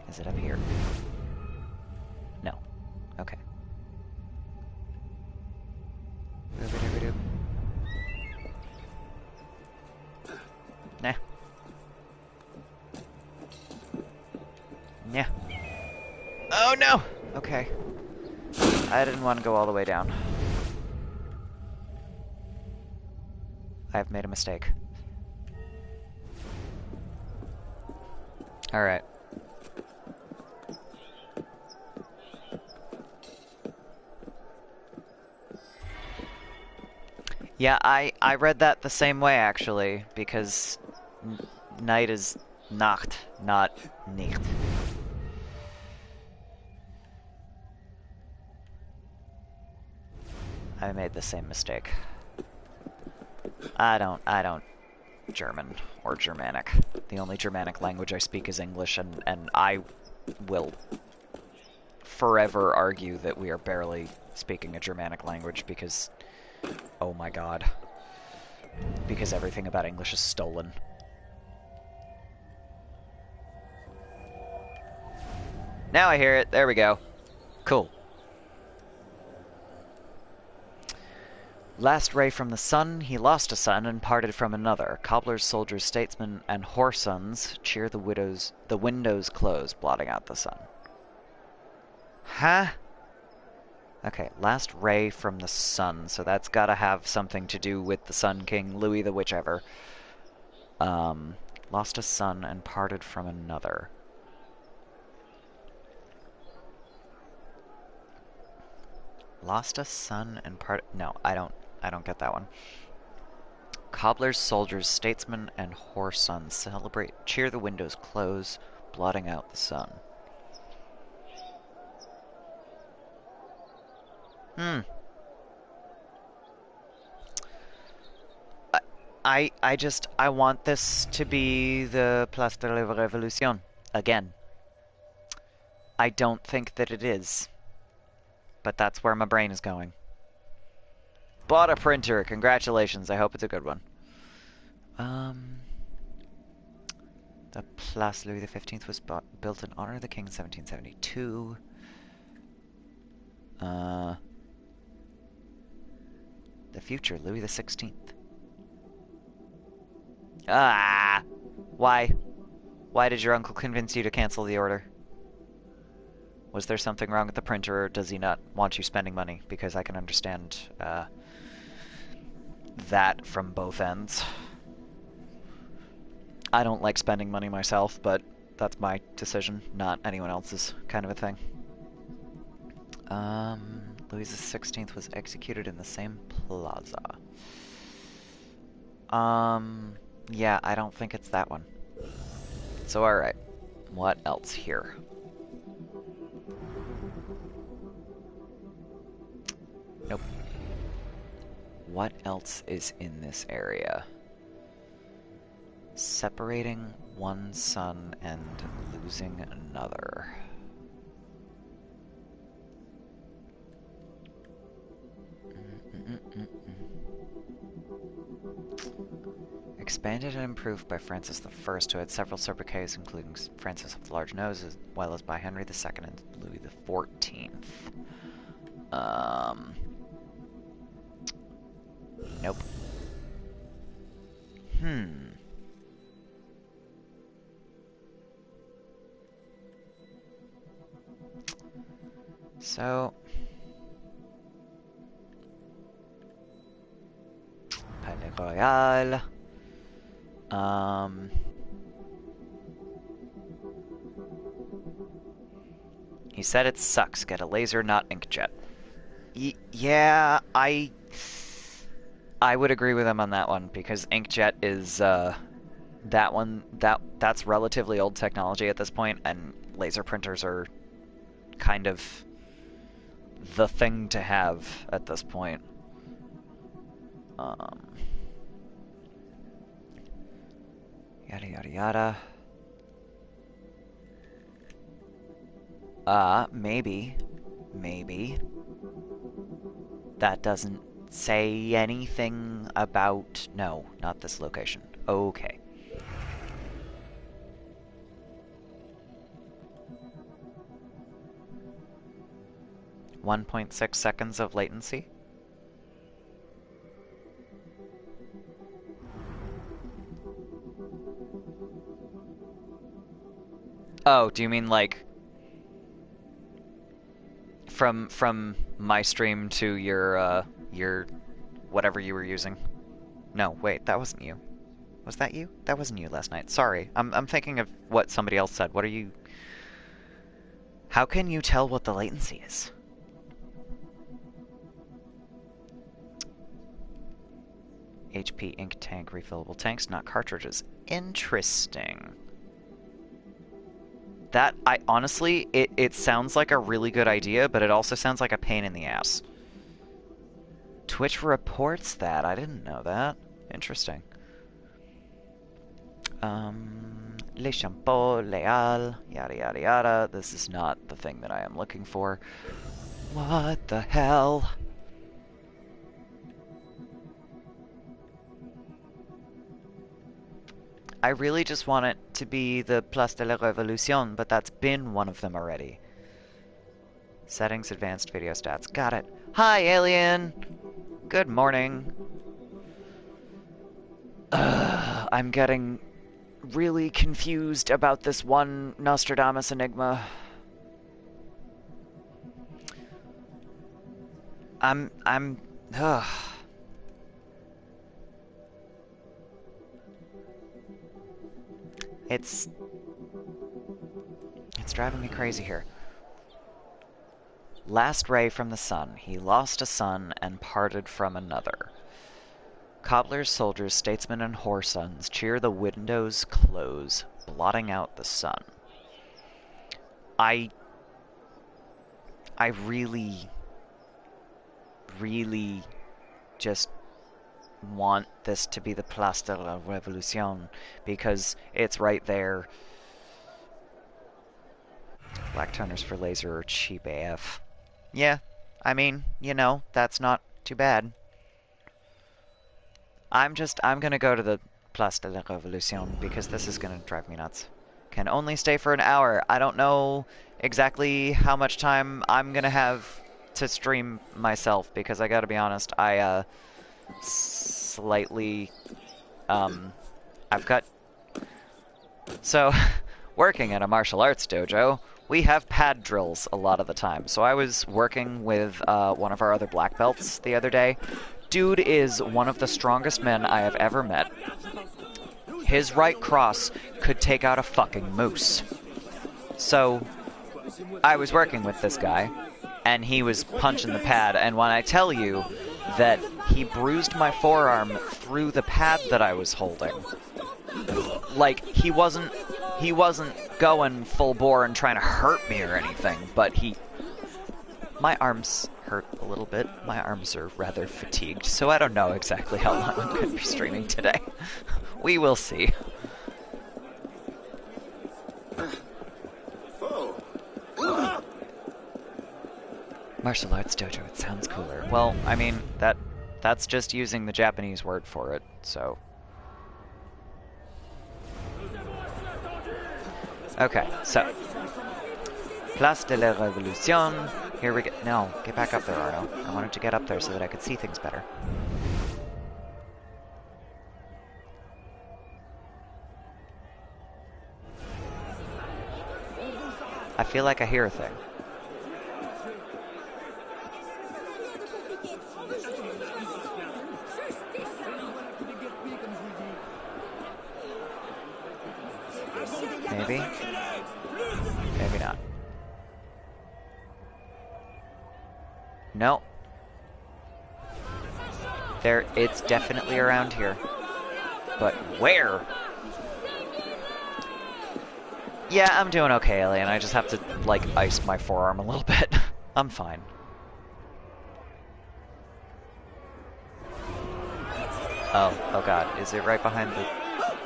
Is it up here? No. Okay. Nah. Yeah. Oh no! Okay. I didn't want to go all the way down. I've made a mistake. Alright. Yeah, I read that the same way, actually, because night is Nacht, not nicht. I made the same mistake. I don't German or Germanic. The only Germanic language I speak is English, and I will forever argue that we are barely speaking a Germanic language because, oh my god, because everything about English is stolen. Now I hear it. There we go. Cool. Last ray from the sun, he lost a son and parted from another. Cobblers, soldiers, statesmen, and whoresons cheer the windows close, blotting out the sun. Huh? Okay, last ray from the sun, so that's gotta have something to do with the Sun King, Louis the whichever. Lost a son and parted from another. Lost a son and no, I don't get that one. Cobblers, soldiers, statesmen, and whoresons celebrate, cheer the windows close, blotting out the sun. I want this to be the Place de la Révolution again. I don't think that it is. But that's where my brain is going. Bought a printer. Congratulations. I hope it's a good one. The Place Louis XV was built in honor of the king in 1772. The future, Louis XVI. Ah! Why? Why did your uncle convince you to cancel the order? Was there something wrong with the printer, or does he not want you spending money? Because I can understand that from both ends. I don't like spending money myself, but that's my decision, not anyone else's kind of a thing. Louis XVI was executed in the same plaza. Yeah, I don't think it's that one. So alright, what else here? Nope. What else is in this area? Separating one son and losing another. Expanded and improved by Francis I, who had several sobriquets, including Francis of the Large Nose, as well as by Henry II and Louis XIV. Nope. So... Palais Royal. He said it sucks. Get a laser, not inkjet. Yeah, I would agree with him on that one, because inkjet is that's relatively old technology at this point, and laser printers are kind of the thing to have at this point. Yada yada yada. Maybe. That doesn't say anything about... No, not this location. Okay. .6 seconds of latency. Oh, do you mean like from my stream to your whatever you were using? No, wait, that wasn't you. Was that you? That wasn't you last night. Sorry. I'm thinking of what somebody else said. What are you... How can you tell what the latency is? HP ink tank, refillable tanks, not cartridges. Interesting. That, honestly, it sounds like a really good idea, but it also sounds like a pain in the ass. Twitch reports that. I didn't know that. Interesting. Le Champeau, Leal, yada yada yada. This is not the thing that I am looking for. What the hell? I really just want it to be the Place de la Révolution, but that's been one of them already. Settings, advanced video stats. Got it. Hi, alien! Good morning. I'm getting really confused about this one Nostradamus enigma. It's driving me crazy here. Last ray from the sun. He lost a son and parted from another. Cobblers, soldiers, statesmen, and whoresons cheer the windows close, blotting out the sun. I really just want this to be the Place de la Révolution because it's right there. Black toners for laser or cheap AF. Yeah, I mean, you know, that's not too bad. I'm gonna go to the Place de la Révolution because this is gonna drive me nuts. Can only stay for an hour. I don't know exactly how much time I'm gonna have to stream myself because I gotta be honest, I slightly I've got working at a martial arts dojo, we have pad drills a lot of the time. So I was working with one of our other black belts the other day. Dude is one of the strongest men I have ever met. His right cross could take out a fucking moose. So I was working with this guy and he was punching the pad, and when I tell you that he bruised my forearm through the pad that I was holding, like, he wasn't going full bore and trying to hurt me or anything, but my arms hurt a little bit. My arms are rather fatigued, so I don't know exactly how long I'm going to be streaming today. We will see. Martial arts dojo, it sounds cooler. Well, I mean, that's just using the Japanese word for it, so... Okay, so... Place de la Révolution. Here we go. No, get back up there, Arno. I wanted to get up there so that I could see things better. I feel like I hear a thing. Maybe? Maybe not. No. It's definitely around here. But where? Yeah, I'm doing okay, Alien. I just have to, like, ice my forearm a little bit. I'm fine. Oh god. Is it right behind the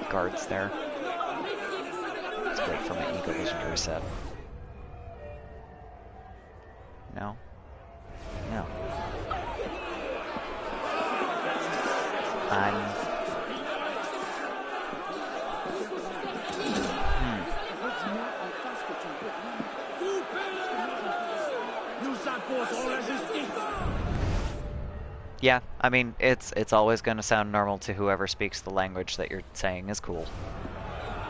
guards there? wait for my Eagle Vision to reset. No? No. Yeah, I mean, it's always going to sound normal to whoever speaks the language that you're saying is cool.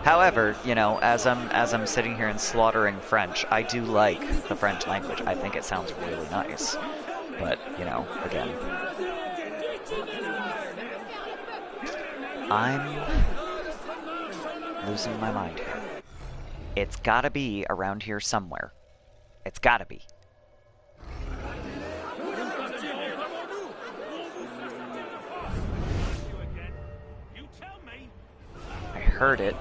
However, you know, as I'm sitting here and slaughtering French, I do like the French language. I think it sounds really nice. But, you know, again, I'm losing my mind here. It's gotta be around here somewhere. It's gotta be. I heard it.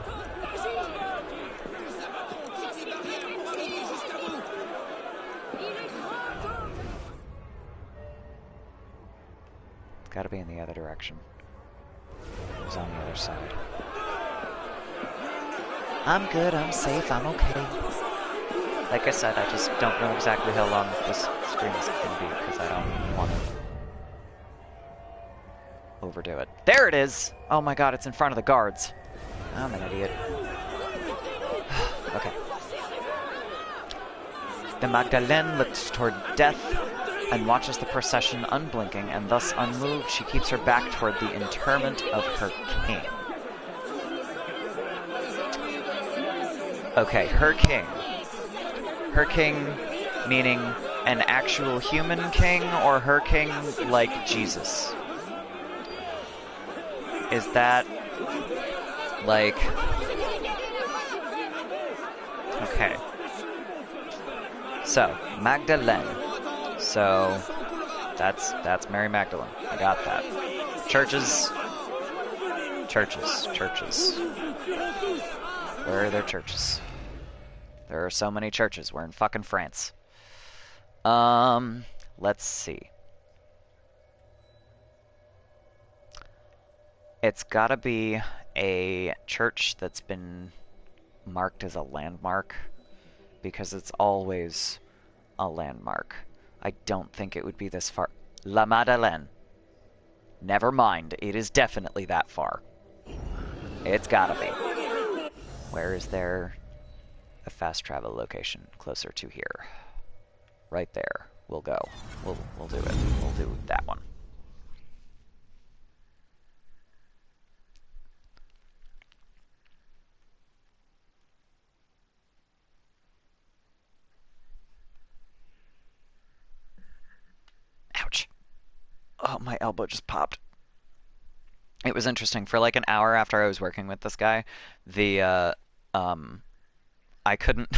It's gotta be in the other direction. It was on the other side. I'm good, I'm safe, I'm okay. Like I said, I just don't know exactly how long this stream is going to be because I don't want to overdo it. There it is! Oh my god, it's in front of the guards. I'm an idiot. Okay. The Magdalene looks toward death and watches the procession unblinking, and thus unmoved she keeps her back toward the interment of her king. Okay, her king. Her king meaning an actual human king, or her king like Jesus? Is that like... Okay. So, Magdalene. So, that's Mary Magdalene. I got that. Churches. Churches. Churches. Where are their churches? There are so many churches. We're in fucking France. Let's see. It's gotta be a church that's been marked as a landmark, because it's always a landmark. I don't think it would be this far. La Madeleine. Never mind, it is definitely that far. It's gotta be. Where is there a fast travel location closer to here? Right there. We'll go. We'll do it. We'll do that one. Ouch. Oh, my elbow just popped. It was interesting. For like an hour after I was working with this guy, I couldn't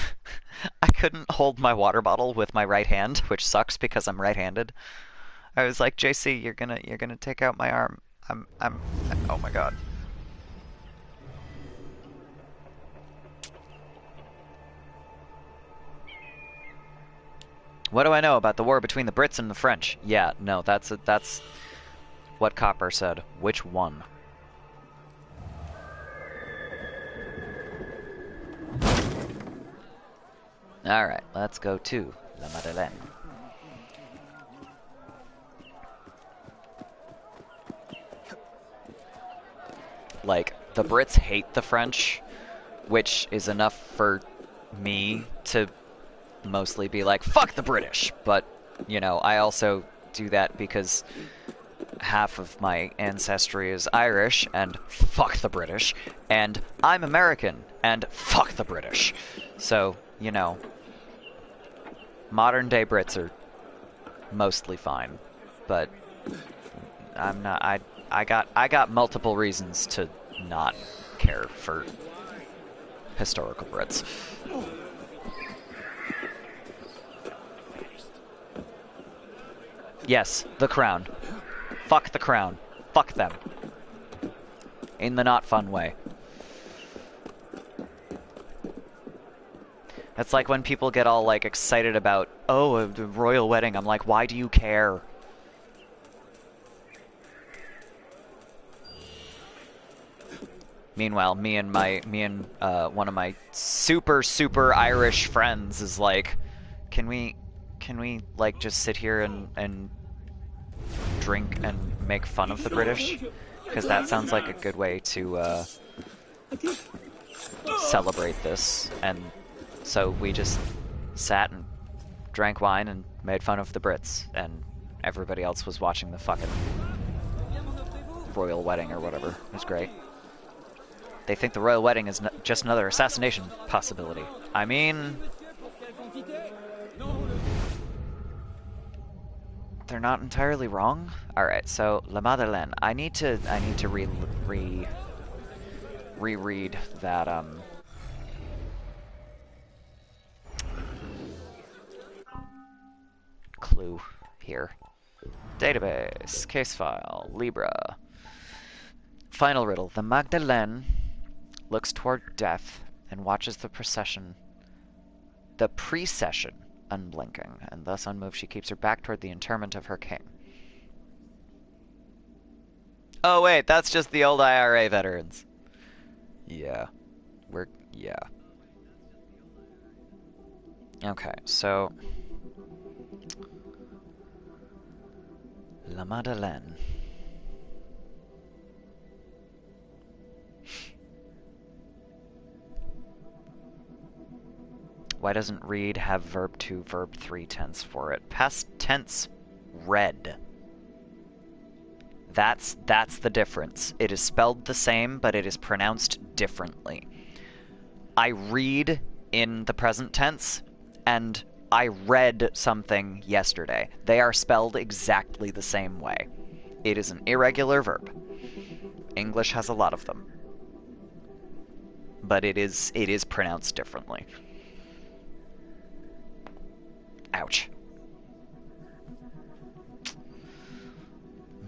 I couldn't hold my water bottle with my right hand, which sucks because I'm right-handed. I was like, JC, you're gonna take out my arm. Oh my god. What do I know about the war between the Brits and the French? Yeah, no, that's what Copper said. Which one? Alright, let's go to La Madeleine. Like, the Brits hate the French, which is enough for me to mostly be like, fuck the British! But, you know, I also do that because half of my ancestry is Irish, and fuck the British, and I'm American, and fuck the British. So, you know, modern day Brits are mostly fine, but I'm not. I got multiple reasons to not care for historical Brits. Yes, the Crown. Fuck the Crown. Fuck them. In the not fun way. It's like when people get all like excited about, oh, a royal wedding. I'm like, why do you care? Meanwhile, me and one of my super Irish friends is like, can we like just sit here and drink and make fun of the British? Because that sounds like a good way to celebrate this. And so we just sat and drank wine and made fun of the Brits, and everybody else was watching the fucking royal wedding or whatever. It was great. They think the royal wedding is just another assassination possibility. I mean, they're not entirely wrong. All right, so La Madeleine. I need to reread that clue here. Database, case file, Libra. Final riddle. The Magdalene looks toward death and watches the precession, unblinking, and thus unmoved she keeps her back toward the interment of her king. Oh wait, that's just the old IRA veterans. Yeah. Yeah. Okay, so... La Madeleine. Why doesn't read have verb 2, verb 3 tense for it? Past tense read. That's the difference. It is spelled the same, but it is pronounced differently. I read in the present tense, and I read something yesterday. They are spelled exactly the same way. It is an irregular verb. English has a lot of them. But it is pronounced differently. Ouch.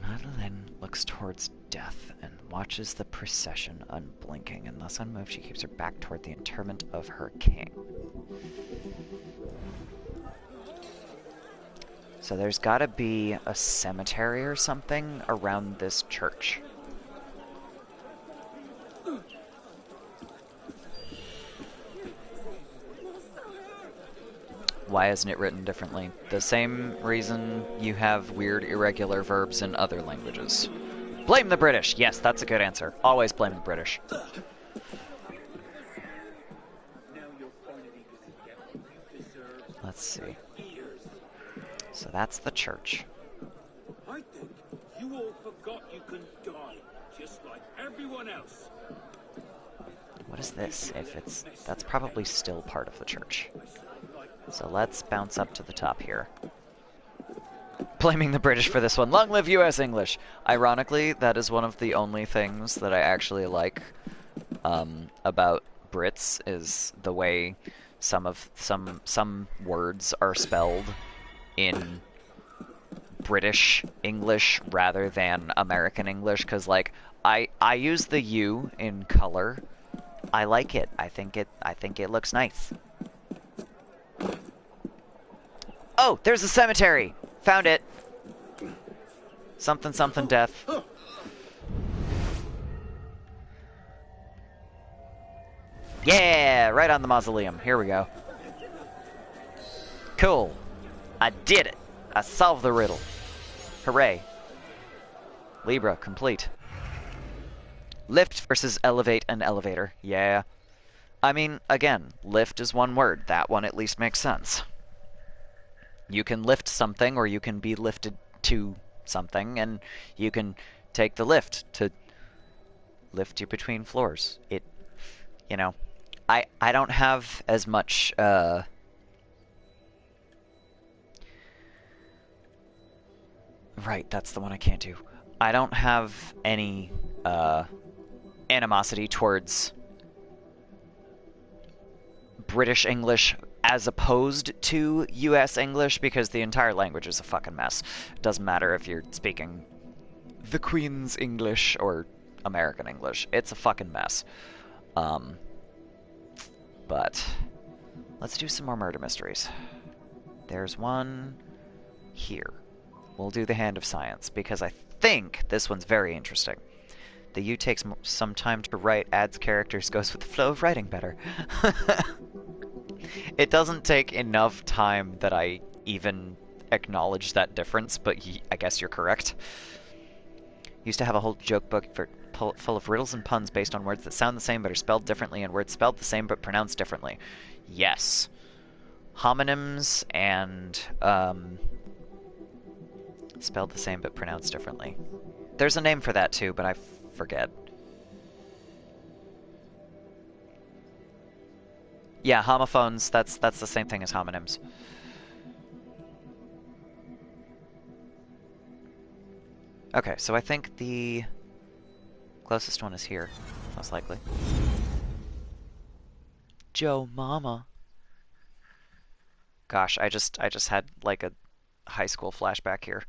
Madeleine looks towards death and watches the procession unblinking, and thus unmoved she keeps her back toward the interment of her king. So there's gotta be a cemetery or something around this church. Why isn't it written differently? The same reason you have weird, irregular verbs in other languages. Blame the British! Yes, that's a good answer. Always blame the British. Let's see. So that's the church. I think you all forgot you can die, just like everyone else. What is this? That's probably still part of the church. So let's bounce up to the top here. Blaming the British for this one. Long live US English! Ironically, that is one of the only things that I actually like about Brits, is the way some words are spelled in British English rather than American English, because like I use the U in color. I like it. I think it looks nice. Oh, there's a cemetery! Found it! Something something death. Yeah! Right on the mausoleum. Here we go. Cool. I did it! I solved the riddle. Hooray. Libra, complete. Lift versus elevate and elevator. Yeah. I mean, again, lift is one word. That one at least makes sense. You can lift something, or you can be lifted to something, and you can take the lift to lift you between floors. You know, I don't have as much, Right, that's the one I can't do. I don't have any, animosity towards British English as opposed to US English, because the entire language is a fucking mess. It doesn't matter if you're speaking the Queen's English or American English. It's a fucking mess. But let's do some more murder mysteries. There's one here. We'll do the Hand of Science, because I think this one's very interesting. The U takes some time to write, adds characters, goes with the flow of writing better. It doesn't take enough time that I even acknowledge that difference, but I guess you're correct. Used to have a whole joke book full of riddles and puns based on words that sound the same but are spelled differently, and words spelled the same but pronounced differently. Yes. Homonyms and spelled the same but pronounced differently. There's a name for that too, but I forget. Yeah, homophones, that's the same thing as homonyms. Okay, so I think the closest one is here, most likely. Joe Mama. Gosh, I just had like a high school flashback here.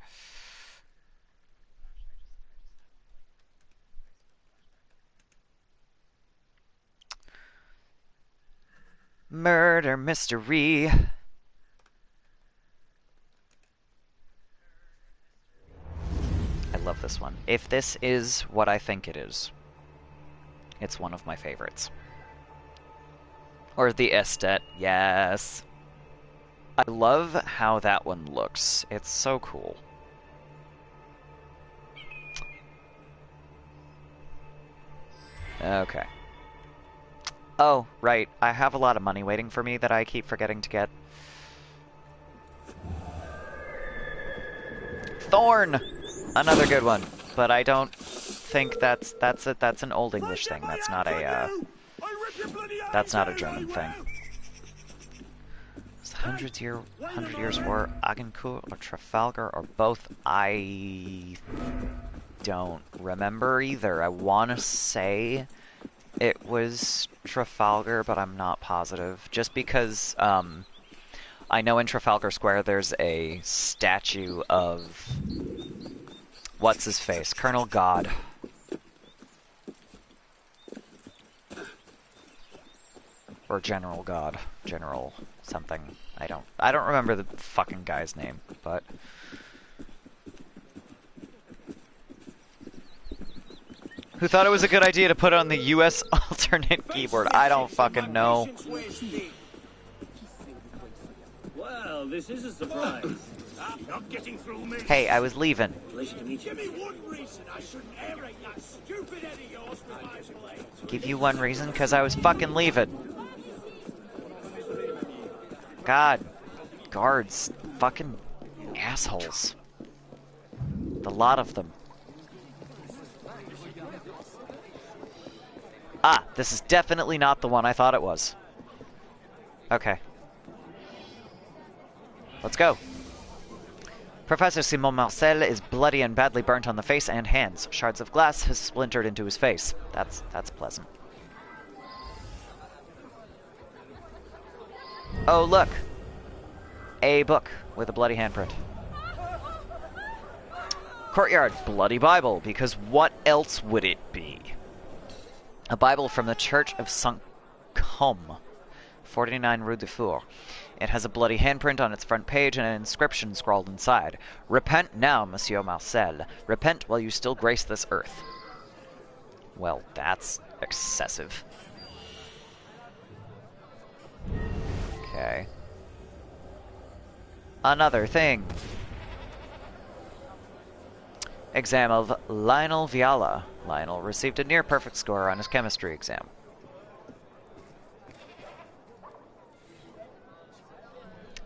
Murder mystery. I love this one. If this is what I think it is, it's one of my favorites. Or the Estet, yes. I love how that one looks. It's so cool. Okay. Oh, right. I have a lot of money waiting for me that I keep forgetting to get. Thorn! Another good one. But I don't think that's an Old English thing. That's not a German thing. It's 100 Years' War, Agincourt or Trafalgar or both. I don't remember either. I want to say it was Trafalgar, but I'm not positive. Just because I know in Trafalgar Square there's a statue of what's his face? Colonel God. Or General God. General something. I don't remember the fucking guy's name, but who thought it was a good idea to put on the US alternate keyboard? I don't fucking know. Well, this is a surprise. Not getting through me. Hey, I was leaving. Give me one reason I shouldn't aerate that stupid head of yours with my blade. Give you one reason? Because I was fucking leaving. God. Guards. Fucking assholes. The lot of them. Ah, this is definitely not the one I thought it was. Okay. Let's go. Professor Simon Marcel is bloody and badly burnt on the face and hands. Shards of glass has splintered into his face. That's pleasant. Oh, look. A book with a bloody handprint. Courtyard, bloody Bible, because what else would it be? A Bible from the Church of Saint Côme, 49 Rue de Four. It has a bloody handprint on its front page and an inscription scrawled inside. Repent now, Monsieur Marcel. Repent while you still grace this earth. Well, that's excessive. Okay. Another thing. Exam of Lionel Viala. Lionel received a near-perfect score on his chemistry exam.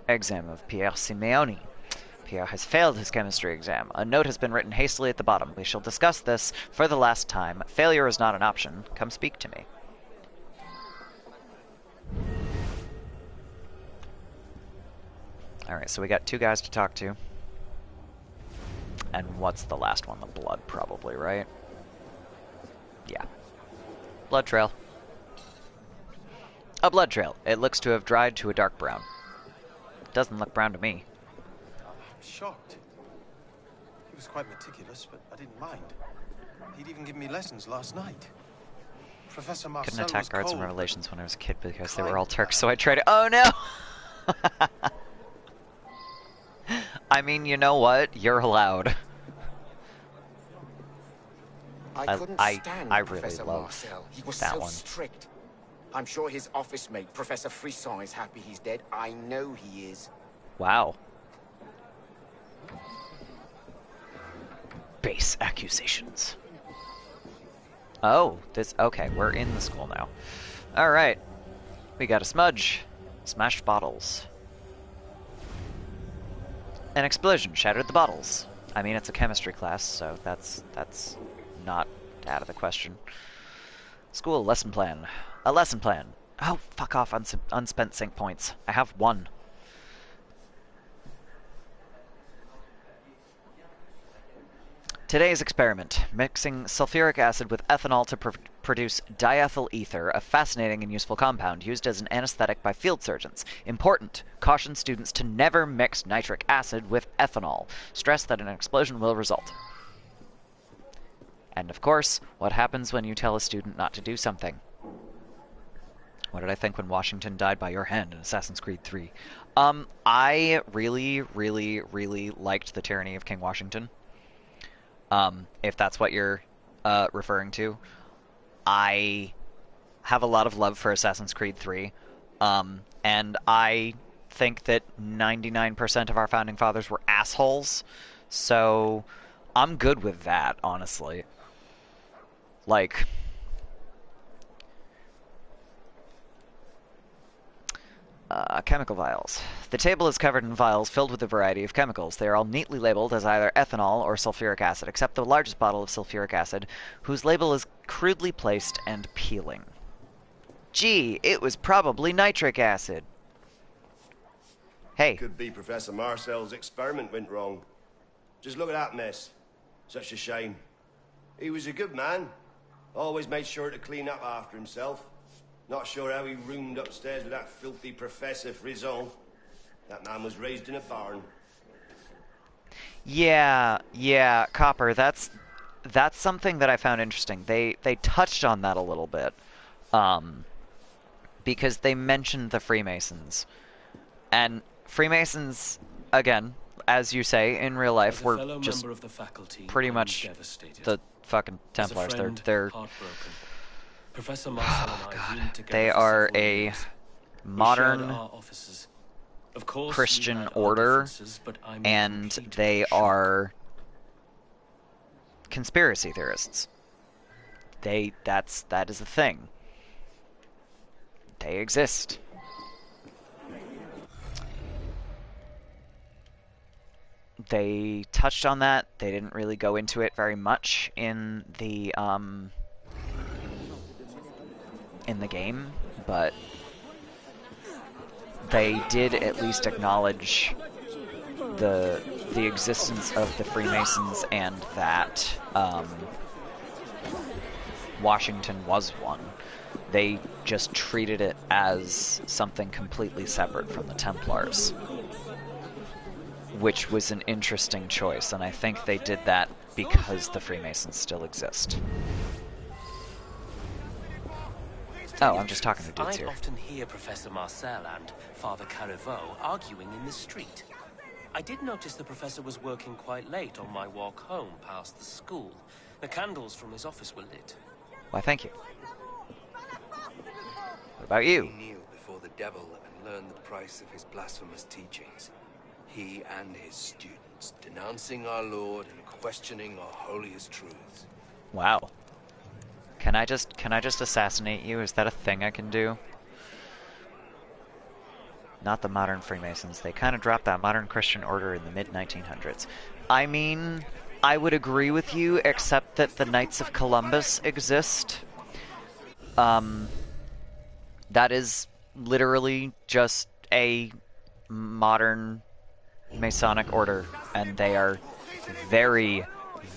Exam of Pierre Simeoni. Pierre has failed his chemistry exam. A note has been written hastily at the bottom. We shall discuss this for the last time. Failure is not an option. Come speak to me. Alright, so we got two guys to talk to. And what's the last one? The blood, probably, right? Yeah. Blood trail. A blood trail. It looks to have dried to a dark brown. Doesn't look brown to me. I'm shocked. He was quite meticulous, but I didn't mind. He'd even given me lessons last night. Professor Marcel couldn't attack guards cold, in Revelations when I was a kid because they were all Turks, so I tried to— Oh no! I mean, you know what? You're allowed. I couldn't stand I really Professor love Marcel. He was that so one. strict. I'm sure his office mate, Professor Frisson, is happy he's dead. I know he is. Wow. Base accusations. Oh, okay, we're in the school now. Alright. We got a smudge. Smashed bottles. An explosion shattered the bottles. I mean, it's a chemistry class, so that's not out of the question. School lesson plan. A lesson plan. Oh, fuck off, unspent sync points. I have one. Today's experiment, mixing sulfuric acid with ethanol to produce diethyl ether, a fascinating and useful compound used as an anesthetic by field surgeons. Important, caution students to never mix nitric acid with ethanol. Stress that an explosion will result. And of course, what happens when you tell a student not to do something? What did I think when Washington died by your hand in Assassin's Creed 3? I really, really, really liked the Tyranny of King Washington. If that's what you're referring to. I have a lot of love for Assassin's Creed 3, and I think that 99% of our founding fathers were assholes, so I'm good with that, honestly. Like, chemical vials. The table is covered in vials filled with a variety of chemicals. They are all neatly labeled as either ethanol or sulfuric acid, except the largest bottle of sulfuric acid, whose label is crudely placed and peeling. Gee, it was probably nitric acid. Hey. Could be Professor Marcel's experiment went wrong. Just look at that mess. Such a shame. He was a good man. Always made sure to clean up after himself. Not sure how he roomed upstairs with that filthy Professor Frisson. That man was raised in a barn. Yeah, Copper, that's something that I found interesting. They touched on that a little bit. Because they mentioned the Freemasons. And Freemasons, again, as you say, in real life, were just pretty much the fucking Templars. They're Professor Marcel and I roomed together they for are several a years. modern Of course, Christian order, and they are conspiracy theorists. That is a thing. They exist. They touched on that. They didn't really go into it very much in the game, but they did at least acknowledge the existence of the Freemasons and that Washington was one. They just treated it as something completely separate from the Templars, which was an interesting choice, and I think they did that because the Freemasons still exist. Oh, I'm just talking to dudes here. I often hear Professor Marcel and Father Carreveau arguing in the street. I did notice the professor was working quite late on my walk home past the school. The candles from his office were lit. Why, thank you. What about you? He kneeled before the devil and learned the price of his blasphemous teachings. He and his students, denouncing our Lord and questioning our holiest truths. Wow. Can I just assassinate you? Is that a thing I can do? Not the modern Freemasons. They kind of dropped that modern Christian order in the mid-1900s. I mean, I would agree with you, except that the Knights of Columbus exist. That is literally just a modern Masonic order, and they are very,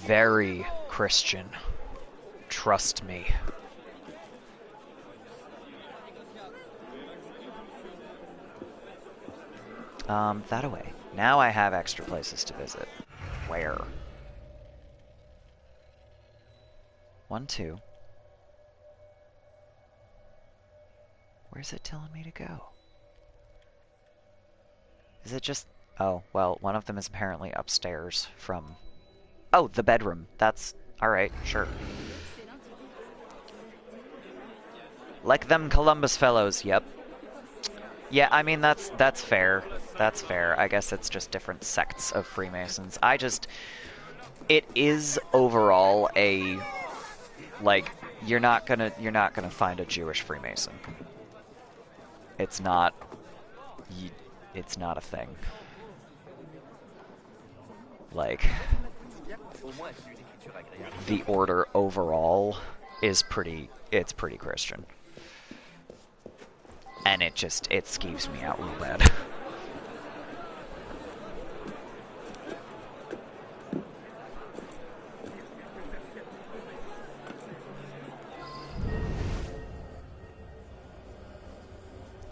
very Christian. Trust me. That away. Now I have extra places to visit. Where? 1, 2. Where's it telling me to go? Is it just... Oh, well, one of them is apparently upstairs from... Oh, the bedroom. That's... Alright, sure. Like them Columbus fellows, yep. Yeah, I mean, that's fair. That's fair. I guess it's just different sects of Freemasons. It is overall a, like, you're not gonna find a Jewish Freemason. It's not a thing. Like, the order overall is pretty Christian. And it skeeves me out real bad.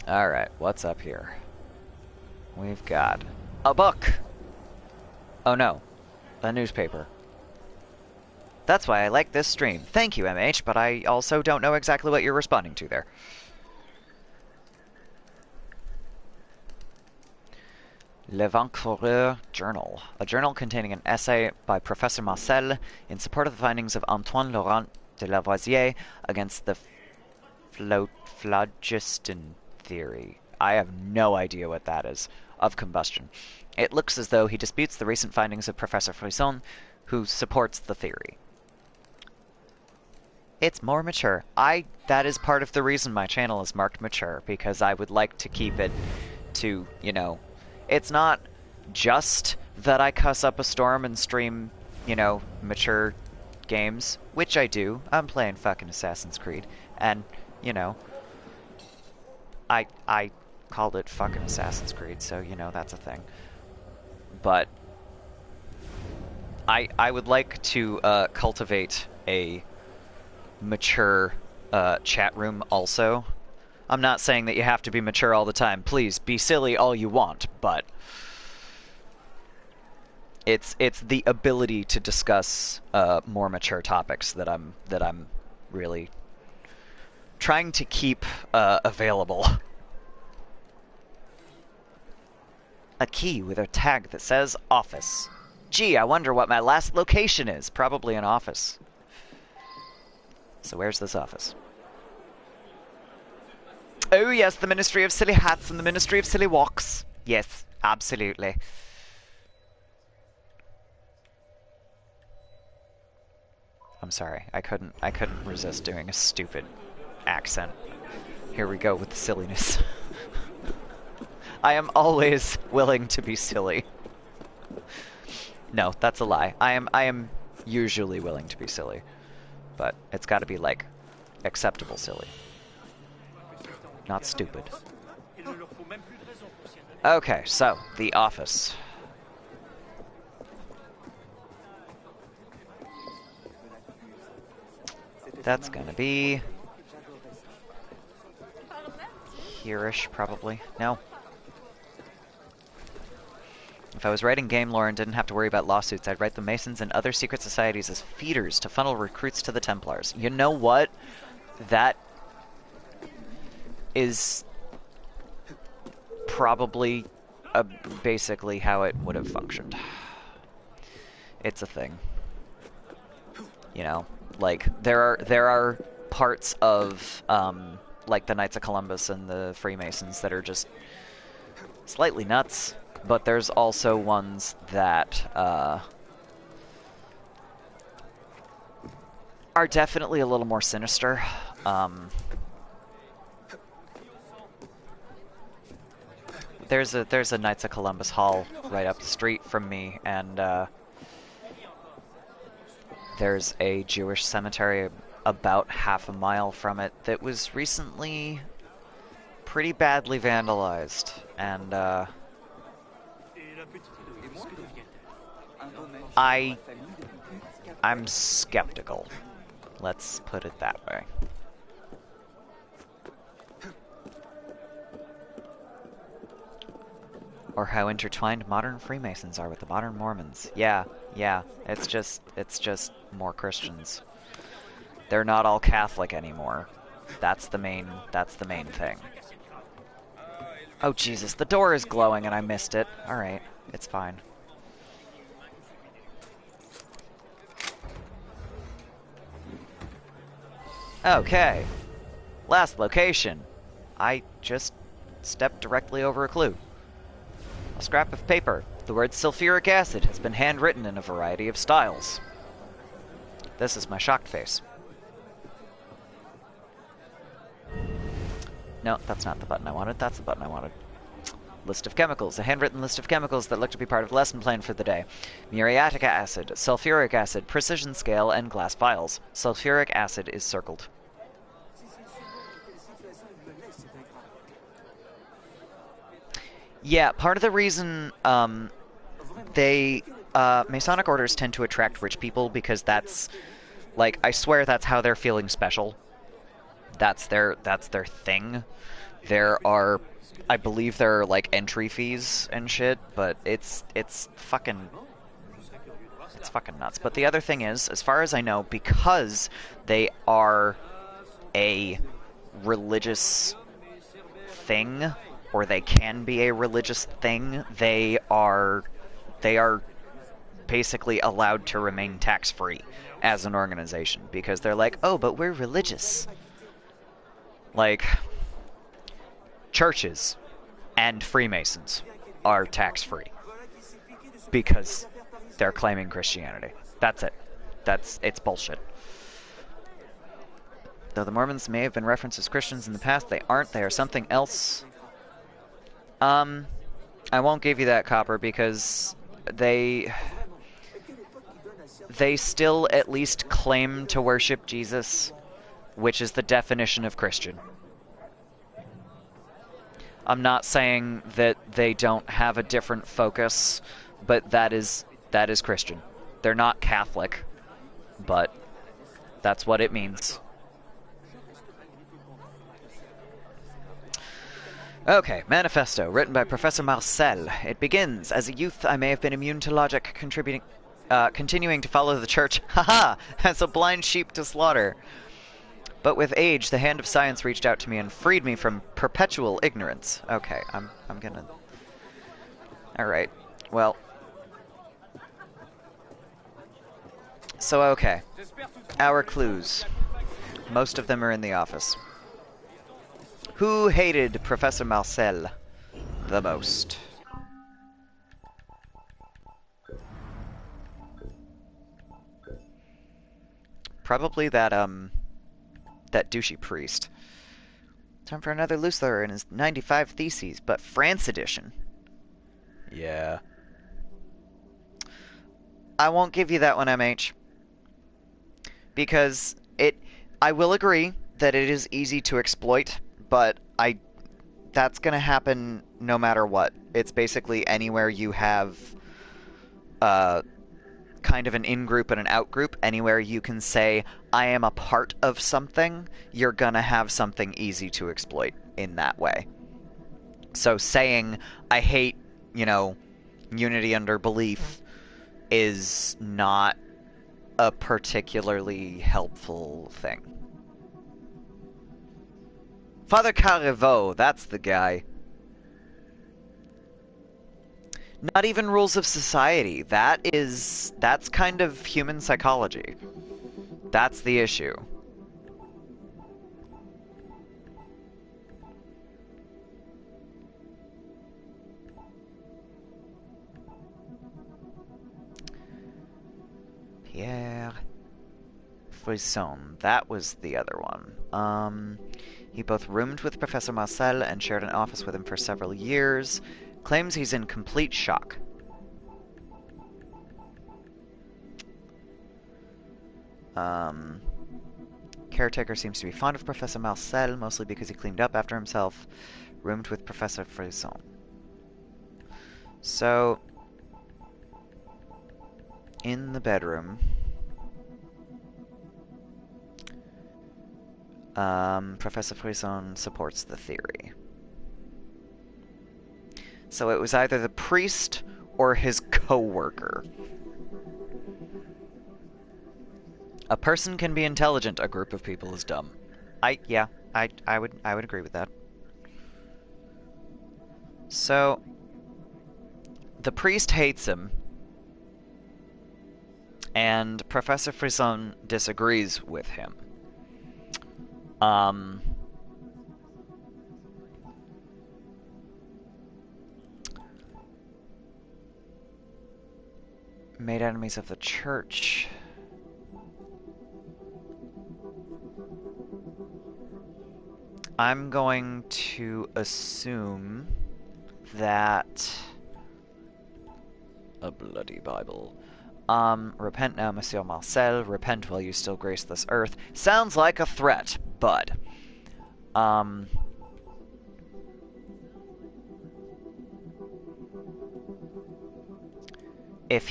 Alright, what's up here? We've got a book! Oh no, a newspaper. That's why I like this stream. Thank you, MH, but I also don't know exactly what you're responding to there. L'Aventurier Journal, a journal containing an essay by Professor Marcel in support of the findings of Antoine Laurent de Lavoisier against the phlogiston theory. I have no idea what that is. Of combustion. It looks as though he disputes the recent findings of Professor Frisson, who supports the theory. It's more mature. That is part of the reason my channel is marked mature, because I would like to keep it to, you know, it's not just that I cuss up a storm and stream, you know, mature games, which I do. I'm playing fucking Assassin's Creed, and, you know, I called it fucking Assassin's Creed, so, you know, that's a thing. But I would like to cultivate a mature chat room also. I'm not saying that you have to be mature all the time. Please, be silly all you want, but it's the ability to discuss more mature topics that I'm really trying to keep available. A key with a tag that says office. Gee, I wonder what my last location is. Probably an office. So where's this office? Oh yes, the Ministry of Silly Hats and the Ministry of Silly Walks. Yes, absolutely. I'm sorry, I couldn't resist doing a stupid accent. Here we go with the silliness. I am always willing to be silly. No, that's a lie. I am usually willing to be silly. But it's got to be, like, acceptable silly. Not stupid. Okay, so, the office. That's gonna be here-ish, probably. No. If I was writing game lore and didn't have to worry about lawsuits, I'd write the Masons and other secret societies as feeders to funnel recruits to the Templars. You know what? That is probably basically how it would have functioned. It's a thing. You know, like there are parts of like the Knights of Columbus and the Freemasons that are just slightly nuts. But there's also ones that are definitely a little more sinister. There's a Knights of Columbus Hall right up the street from me, and there's a Jewish cemetery about half a mile from it that was recently pretty badly vandalized, and I'm skeptical. Let's put it that way. Or how intertwined modern Freemasons are with the modern Mormons. Yeah, it's just more Christians. They're not all Catholic anymore. That's the main thing. Oh Jesus, the door is glowing and I missed it. Alright, it's fine. Okay. Last location. I just stepped directly over a clue. A scrap of paper. The word sulfuric acid has been handwritten in a variety of styles. This is my shocked face. No, that's not the button I wanted. That's the button I wanted. List of chemicals. A handwritten list of chemicals that look to be part of the lesson plan for the day. Muriatic acid, sulfuric acid, precision scale, and glass vials. Sulfuric acid is circled. Yeah, part of the reason Masonic orders tend to attract rich people because that's, like, I swear that's how they're feeling special. That's their thing. There are, I believe there are, like, entry fees and shit, but it's fucking nuts. But the other thing is, as far as I know, because they are a religious thing, or they can be a religious thing, they are basically allowed to remain tax-free as an organization, because they're like, oh, but we're religious. Like, churches and Freemasons are tax-free because they're claiming Christianity. That's it. It's bullshit. Though the Mormons may have been referenced as Christians in the past, they aren't. They are something else. I won't give you that, Copper, because they still at least claim to worship Jesus, which is the definition of Christian. I'm not saying that they don't have a different focus, but that is Christian. They're not Catholic, but that's what it means. Okay, Manifesto, written by Professor Marcel. It begins, as a youth I may have been immune to logic, continuing to follow the church, haha, as a blind sheep to slaughter. But with age, the hand of science reached out to me and freed me from perpetual ignorance. Okay, I'm gonna... Alright, well... So, okay. Our clues. Most of them are in the office. Who hated Professor Marcel the most? Probably that douchey priest. Time for another Lucifer and his 95 Theses, but France edition. Yeah. I won't give you that one, MH. Because I will agree that it is easy to exploit, but that's gonna happen no matter what. It's basically anywhere you have kind of an in-group and an out-group, anywhere you can say, I am a part of something, you're gonna have something easy to exploit in that way. So saying, I hate, unity under belief is not a particularly helpful thing. Father Carreveau, that's the guy. Not even rules of society. That's kind of human psychology. That's the issue. Pierre Frisson, that was the other one. He both roomed with Professor Marcel and shared an office with him for several years. Claims he's in complete shock. Caretaker seems to be fond of Professor Marcel, mostly because he cleaned up after himself. Roomed with Professor Frisson. So, in the bedroom, Professor Frisson supports the theory. So it was either the priest or his co-worker. A person can be intelligent, a group of people is dumb. I would agree with that. So the priest hates him, and Professor Frisson disagrees with him. Made enemies of the church. I'm going to assume that a bloody Bible. Repent now, Monsieur Marcel. Repent while you still grace this earth. Sounds like a threat, bud. If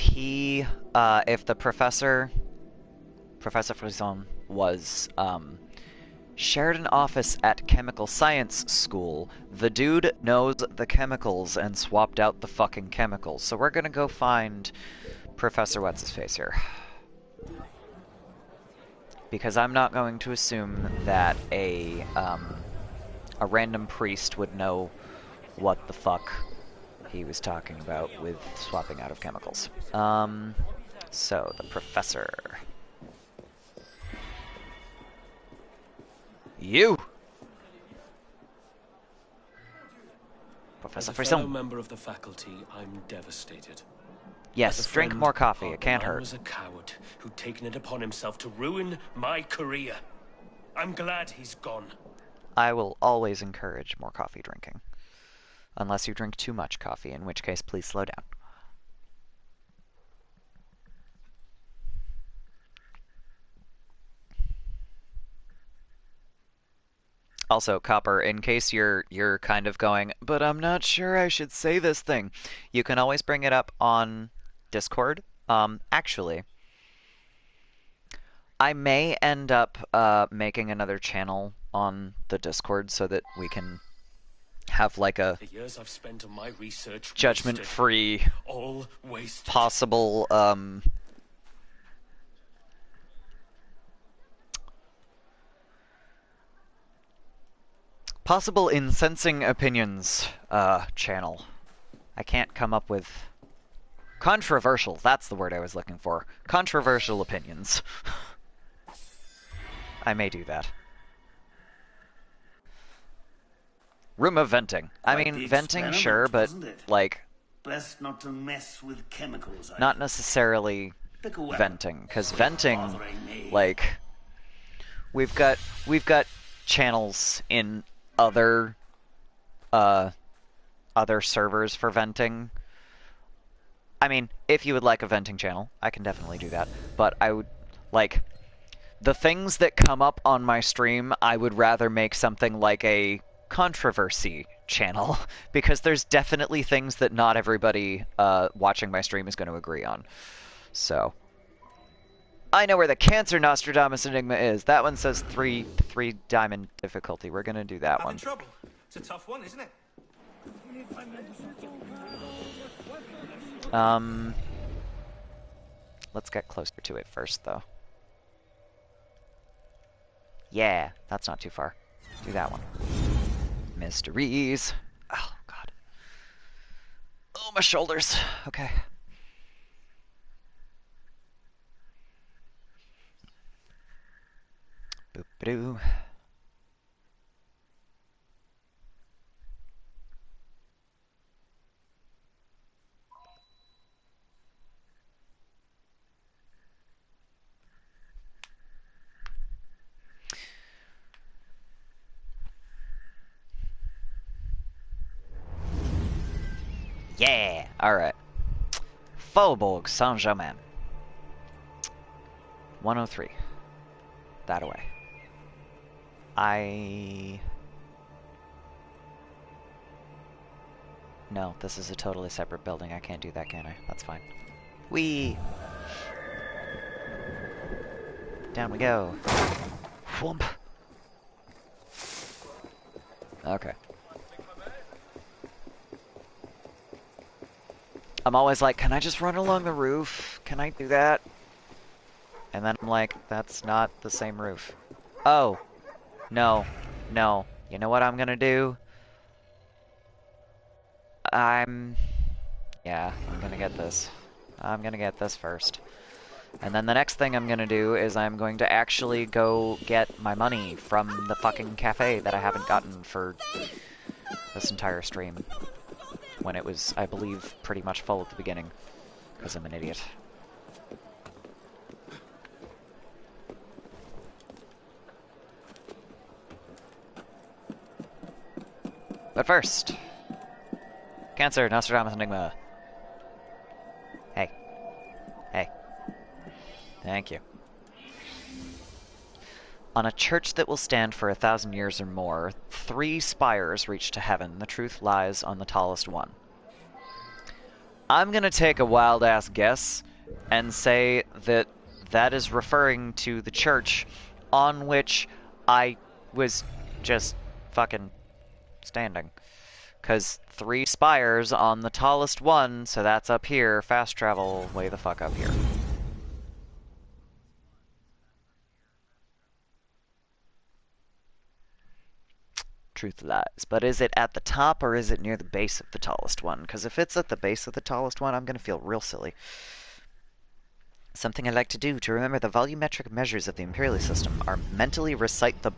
the Professor Frisson was, shared an office at Chemical Science School, the dude knows the chemicals and swapped out the fucking chemicals. So we're gonna go find Professor What's-His-Face here. Because I'm not going to assume that a random priest would know what the fuck he was talking about with swapping out of chemicals. So, the Professor. You! Professor Frisson. As a fellow member of the faculty, I'm devastated. Yes, drink more coffee. It can't hurt. I was a coward who'd taken it upon himself to ruin my career. I'm glad he's gone. I will always encourage more coffee drinking. Unless you drink too much coffee, in which case, please slow down. Also, Copper, in case you're kind of going, but I'm not sure I should say this thing, you can always bring it up on Discord. Actually, I may end up making another channel on the Discord so that we can have like a the years I've spent on my research judgment-free, all wasted. Possible possible incensing opinions channel. I can't come up with controversial. That's the word I was looking for. Controversial opinions. I may do that. Room of venting. I mean, venting, sure, but like, best not to mess with chemicals. Not necessarily venting, because venting, like, we've got channels in other servers for venting. I mean, if you would like a venting channel, I can definitely do that. But I would, like, the things that come up on my stream, I would rather make something like a controversy channel, because there's definitely things that not everybody watching my stream is going to agree on. So, I know where the Cancer Nostradamus Enigma is. That one says three diamond difficulty. We're going to do that one. Trouble. It's a tough one, isn't it? Let's get closer to it first, though. Yeah, that's not too far. Do that one. Mysteries. Oh, God. Oh, my shoulders. Okay. Boop-a-doo. Yeah! Alright. Faubourg Saint-Germain. 103. That away. No, this is a totally separate building. I can't do that, can I? That's fine. Whee! Down we go. Whoomp. Okay. I'm always like, can I just run along the roof? Can I do that? And then I'm like, that's not the same roof. Oh. No. No. You know what I'm gonna do? Yeah, I'm gonna get this. I'm gonna get this first. And then the next thing I'm gonna do is I'm going to actually go get my money from the fucking cafe that I haven't gotten for this entire stream. When it was, I believe, pretty much full at the beginning. Because I'm an idiot. But first, Cancer, Nostradamus Enigma. Hey. Hey. Thank you. On a church that will stand for 1,000 years or more, 3 spires reach to heaven. The truth lies on the tallest one. I'm gonna take a wild-ass guess and say that that is referring to the church on which I was just fucking standing. Because 3 spires on the tallest one, so that's up here. Fast travel way the fuck up here. Truth lies. But is it at the top or is it near the base of the tallest one? Because if it's at the base of the tallest one, I'm going to feel real silly. Something I like to do to remember the volumetric measures of the Imperial system are mentally recite the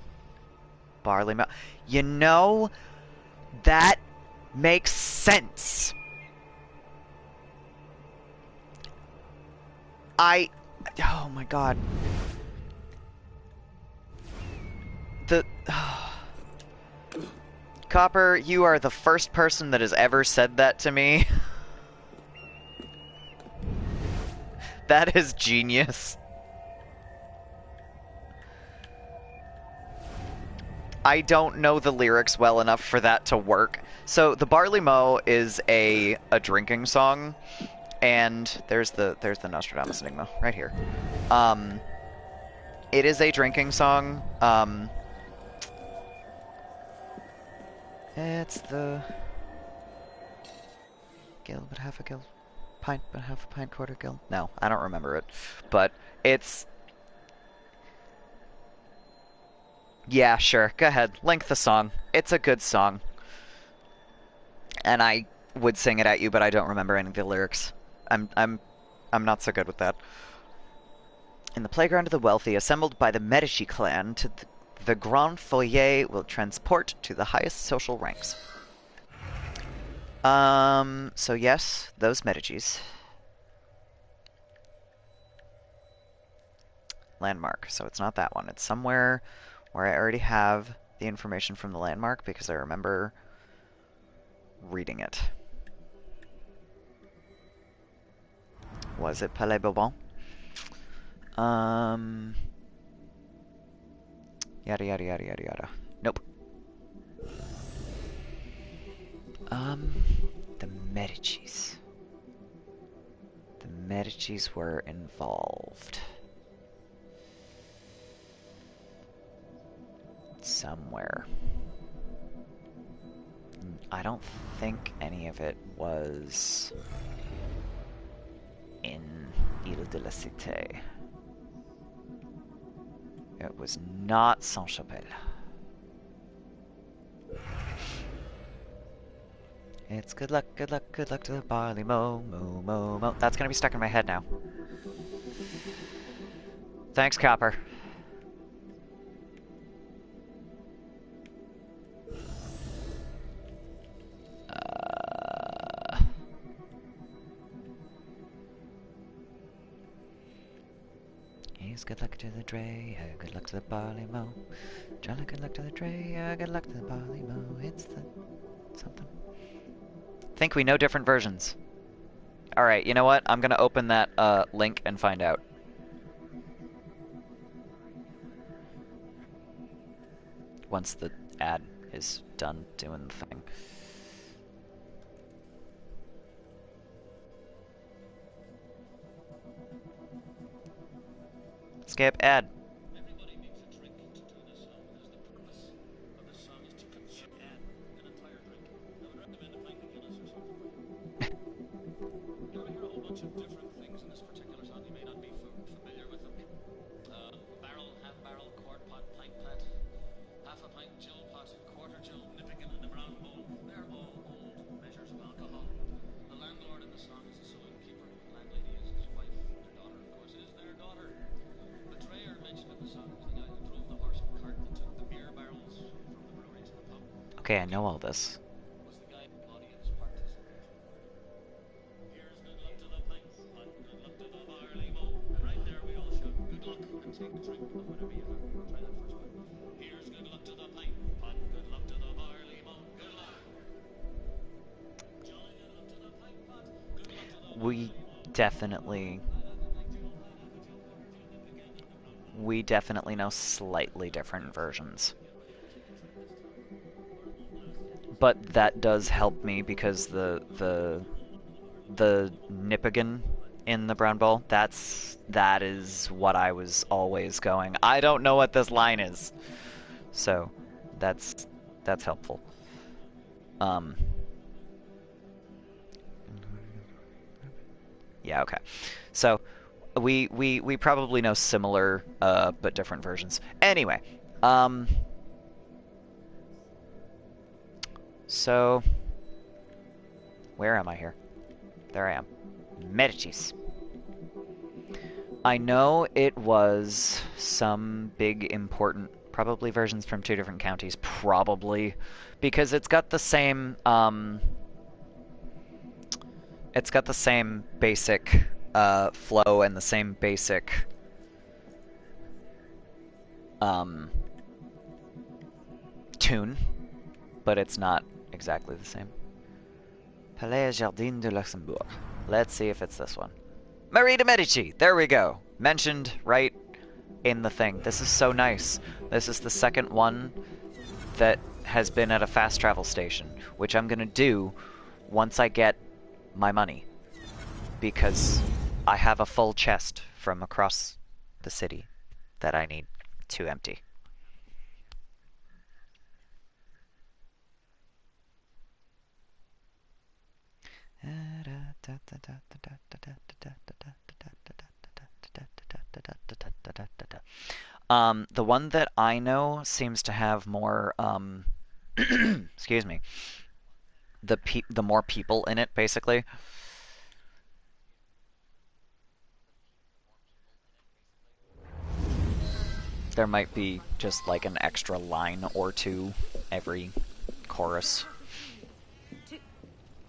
barley mount. You know, that makes sense. Oh my god. Copper, you are the first person that has ever said that to me. That is genius. I don't know the lyrics well enough for that to work. So the Barley Mow is a drinking song, and there's the Nostradamus Enigma right here. It is a drinking song. It's the gill but half a gill, pint but half a pint, quarter gill. No, I don't remember it, but it's. Yeah, sure. Go ahead. Link the song. It's a good song. And I would sing it at you, but I don't remember any of the lyrics. I'm not so good with that. In the playground of the wealthy, assembled by the Medici clan, to the Grand Foyer will transport to the highest social ranks. So yes, those Medicis. Landmark. So it's not that one. It's somewhere where I already have the information from the landmark because I remember reading it. Was it Palais Bourbon? Yada yada yada yada yada. Nope. The Medicis. The Medicis were involved. Somewhere. I don't think any of it was in Ile de la Cité. It was not Saint-Chapelle. It's good luck, good luck, good luck to the barley mow, mow, mow, mow. That's gonna be stuck in my head now. Thanks, Copper. Good luck to the Dre, good luck to the barley mow. Jolly good luck to the Dre, good luck to the barley mow. It's the something. Think we know different versions. Alright, you know what? I'm gonna open that link and find out. Once the ad is done doing the thing. Skip ad. Okay, I know all this. We definitely know slightly different versions. But that does help me because the Nippigan in the Brown Bowl, that is what I was always going. I don't know what this line is. So that's helpful. Yeah, okay. So we probably know similar but different versions. Anyway, so where am I here? There I am. Medicis. I know it was some big important, probably versions from 2 different counties, probably, because it's got the same basic flow and the same basic tune, but it's not exactly the same. Palais Jardin de Luxembourg. Let's see if it's this one. Marie de Medici! There we go! Mentioned right in the thing. This is so nice. This is the second one that has been at a fast travel station, which I'm gonna do once I get my money, because I have a full chest from across the city that I need to empty. The one that I know seems to have more excuse me, the more people in it, basically. There might be just like an extra line or two every chorus.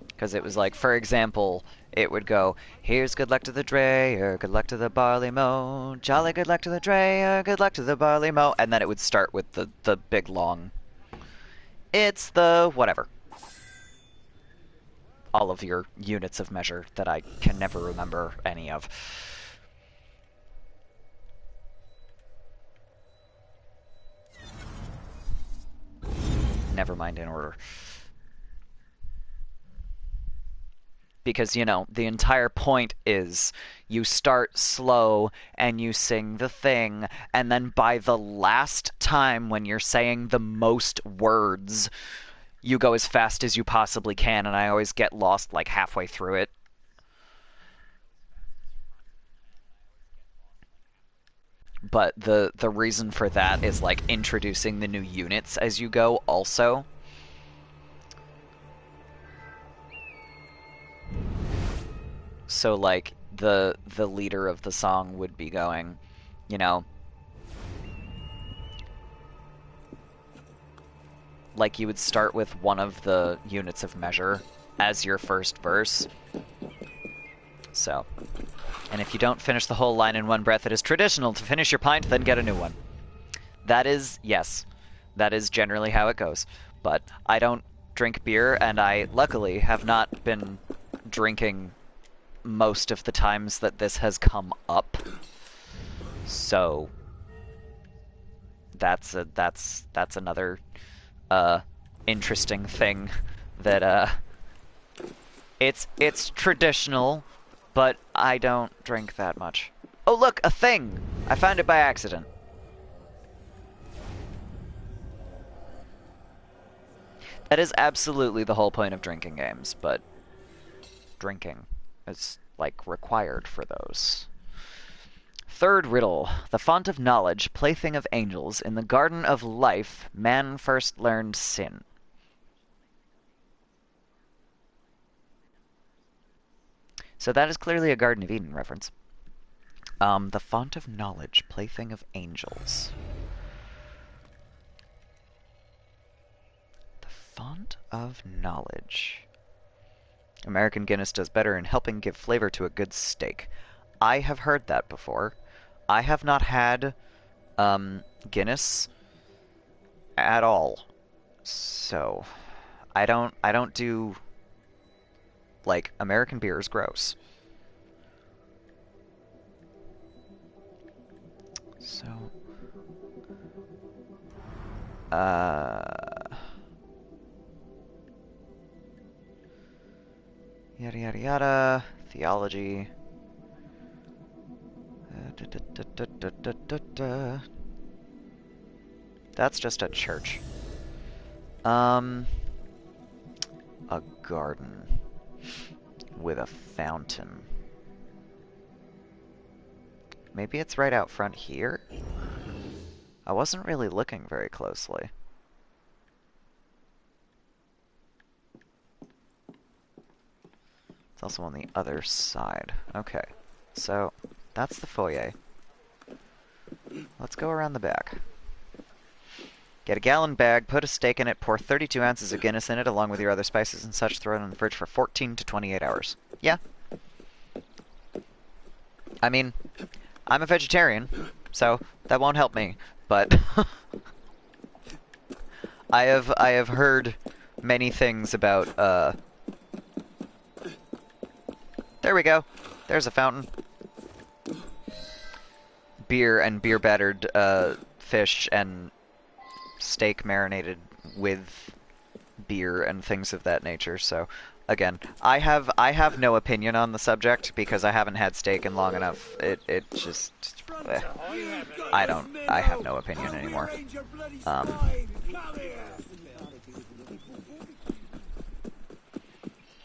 Because it was like, for example, it would go, here's good luck to the drayer, good luck to the barley mow, jolly good luck to the drayer, good luck to the barley mow, and then it would start with the big long, it's the whatever. All of your units of measure that I can never remember any of. Never mind in order. Because, you know, the entire point is you start slow and you sing the thing, and then by the last time when you're saying the most words, you go as fast as you possibly can, and I always get lost like halfway through it. But the reason for that is like introducing the new units as you go also. So like the leader of the song would be going, you know, like you would start with one of the units of measure as your first verse. So, and if you don't finish the whole line in one breath, it is traditional to finish your pint, then get a new one. That is, yes, that is generally how it goes. But I don't drink beer, and I luckily have not been drinking most of the times that this has come up. So that's another interesting thing that it's traditional, but I don't drink that much. Oh look, a thing! I found it by accident. That is absolutely the whole point of drinking games, but drinking is like required for those. Third riddle. The font of knowledge, plaything of angels, in the garden of life, man first learned sin. So that is clearly a Garden of Eden reference. The font of knowledge, plaything of angels. The font of knowledge. American Guinness does better in helping give flavor to a good steak. I have heard that before. I have not had Guinness at all. So I don't do, like, American beer is gross. So yada yada yada, theology. That's just a church. A garden with a fountain. Maybe it's right out front here? I wasn't really looking very closely. It's also on the other side. Okay, so that's the foyer. Let's go around the back. Get a gallon bag, put a steak in it, pour 32 ounces of Guinness in it along with your other spices and such, throw it in the fridge for 14 to 28 hours. Yeah. I mean, I'm a vegetarian, so that won't help me, but I have heard many things about, there we go. There's a fountain. Beer and beer-battered, fish and steak marinated with beer and things of that nature. So, again, I have no opinion on the subject because I haven't had steak in long enough. It just, I have no opinion anymore.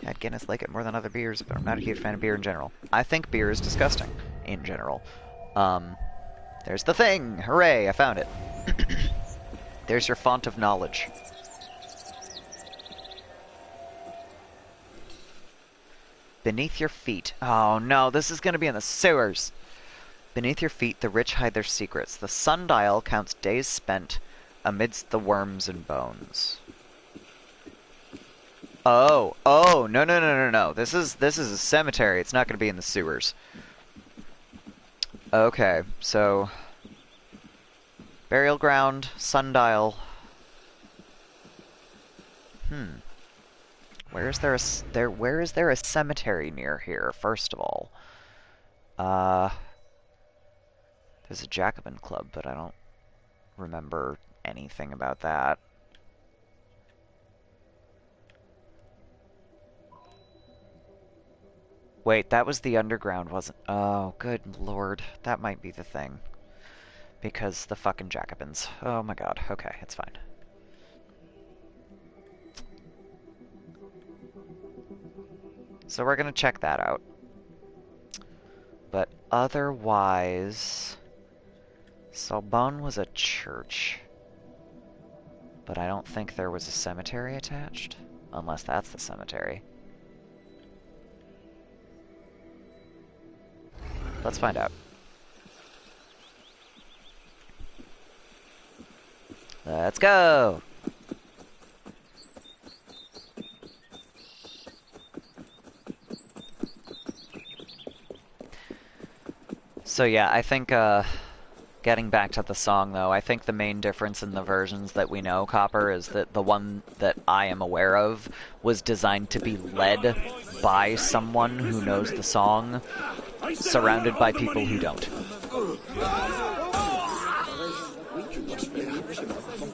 Had Guinness, like it more than other beers, but I'm not a huge fan of beer in general. I think beer is disgusting in general. There's the thing! Hooray, I found it. There's your font of knowledge. Beneath your feet. Oh no, this is gonna be in the sewers. Beneath your feet, the rich hide their secrets. The sundial counts days spent amidst the worms and bones. Oh, no. This is a cemetery. It's not gonna be in the sewers. Okay, so burial ground, sundial. Where is there a cemetery near here, first of all? There's a Jacobin club, but I don't remember anything about that. Wait, that was the underground, wasn't... Oh, good lord. That might be the thing. Because the fucking Jacobins. Oh my god. Okay, it's fine. So we're gonna check that out. But otherwise... Sorbonne was a church. But I don't think there was a cemetery attached. Unless that's the cemetery. Let's find out. Let's go! So yeah, I think, getting back to the song though, I think the main difference in the versions that we know, Copper, is that the one that I am aware of was designed to be led by someone who knows the song, surrounded by people who don't.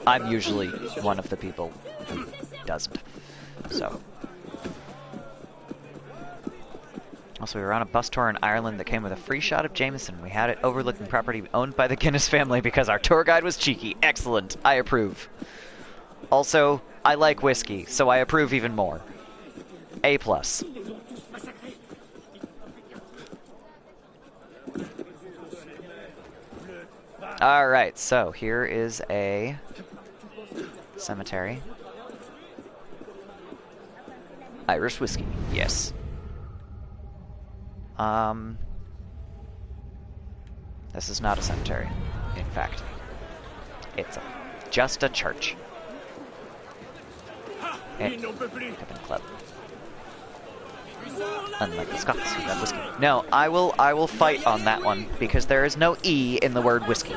I'm usually one of the people who doesn't. So. Also, we were on a bus tour in Ireland that came with a free shot of Jameson. We had it overlooking property owned by the Guinness family because our tour guide was cheeky. Excellent. I approve. Also, I like whiskey, so I approve even more. A+. Alright, so here is a cemetery. Irish whiskey, yes. This is not a cemetery, in fact. It's just a church. And Club. Unlike the Scots who got whiskey. No, I will fight on that one, because there is no E in the word whiskey.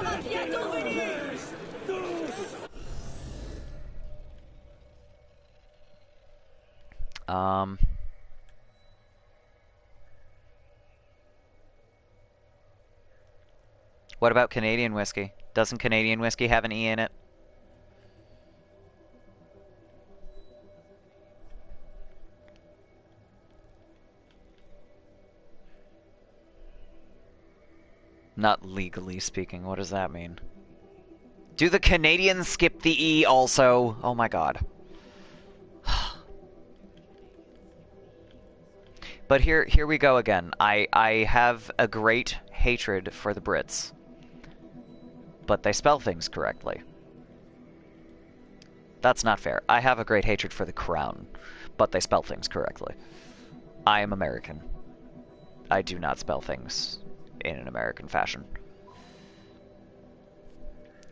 What about Canadian whiskey? Doesn't Canadian whiskey have an E in it? Not legally speaking, what does that mean? Do the Canadians skip the E also? Oh my god. But here we go again. I have a great hatred for the Brits. But they spell things correctly. That's not fair. I have a great hatred for the Crown, but they spell things correctly. I am American. I do not spell things in an American fashion.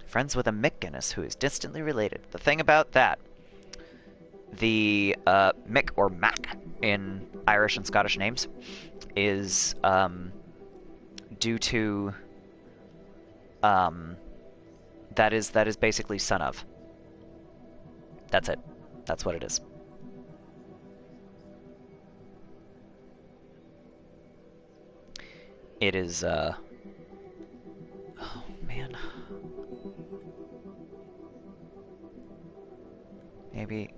Friends with a McGinnis who is distantly related. The thing about that, the Mick or Mac in Irish and Scottish names is due to that is basically son of. That's it. That's what it is. It is oh man. Maybe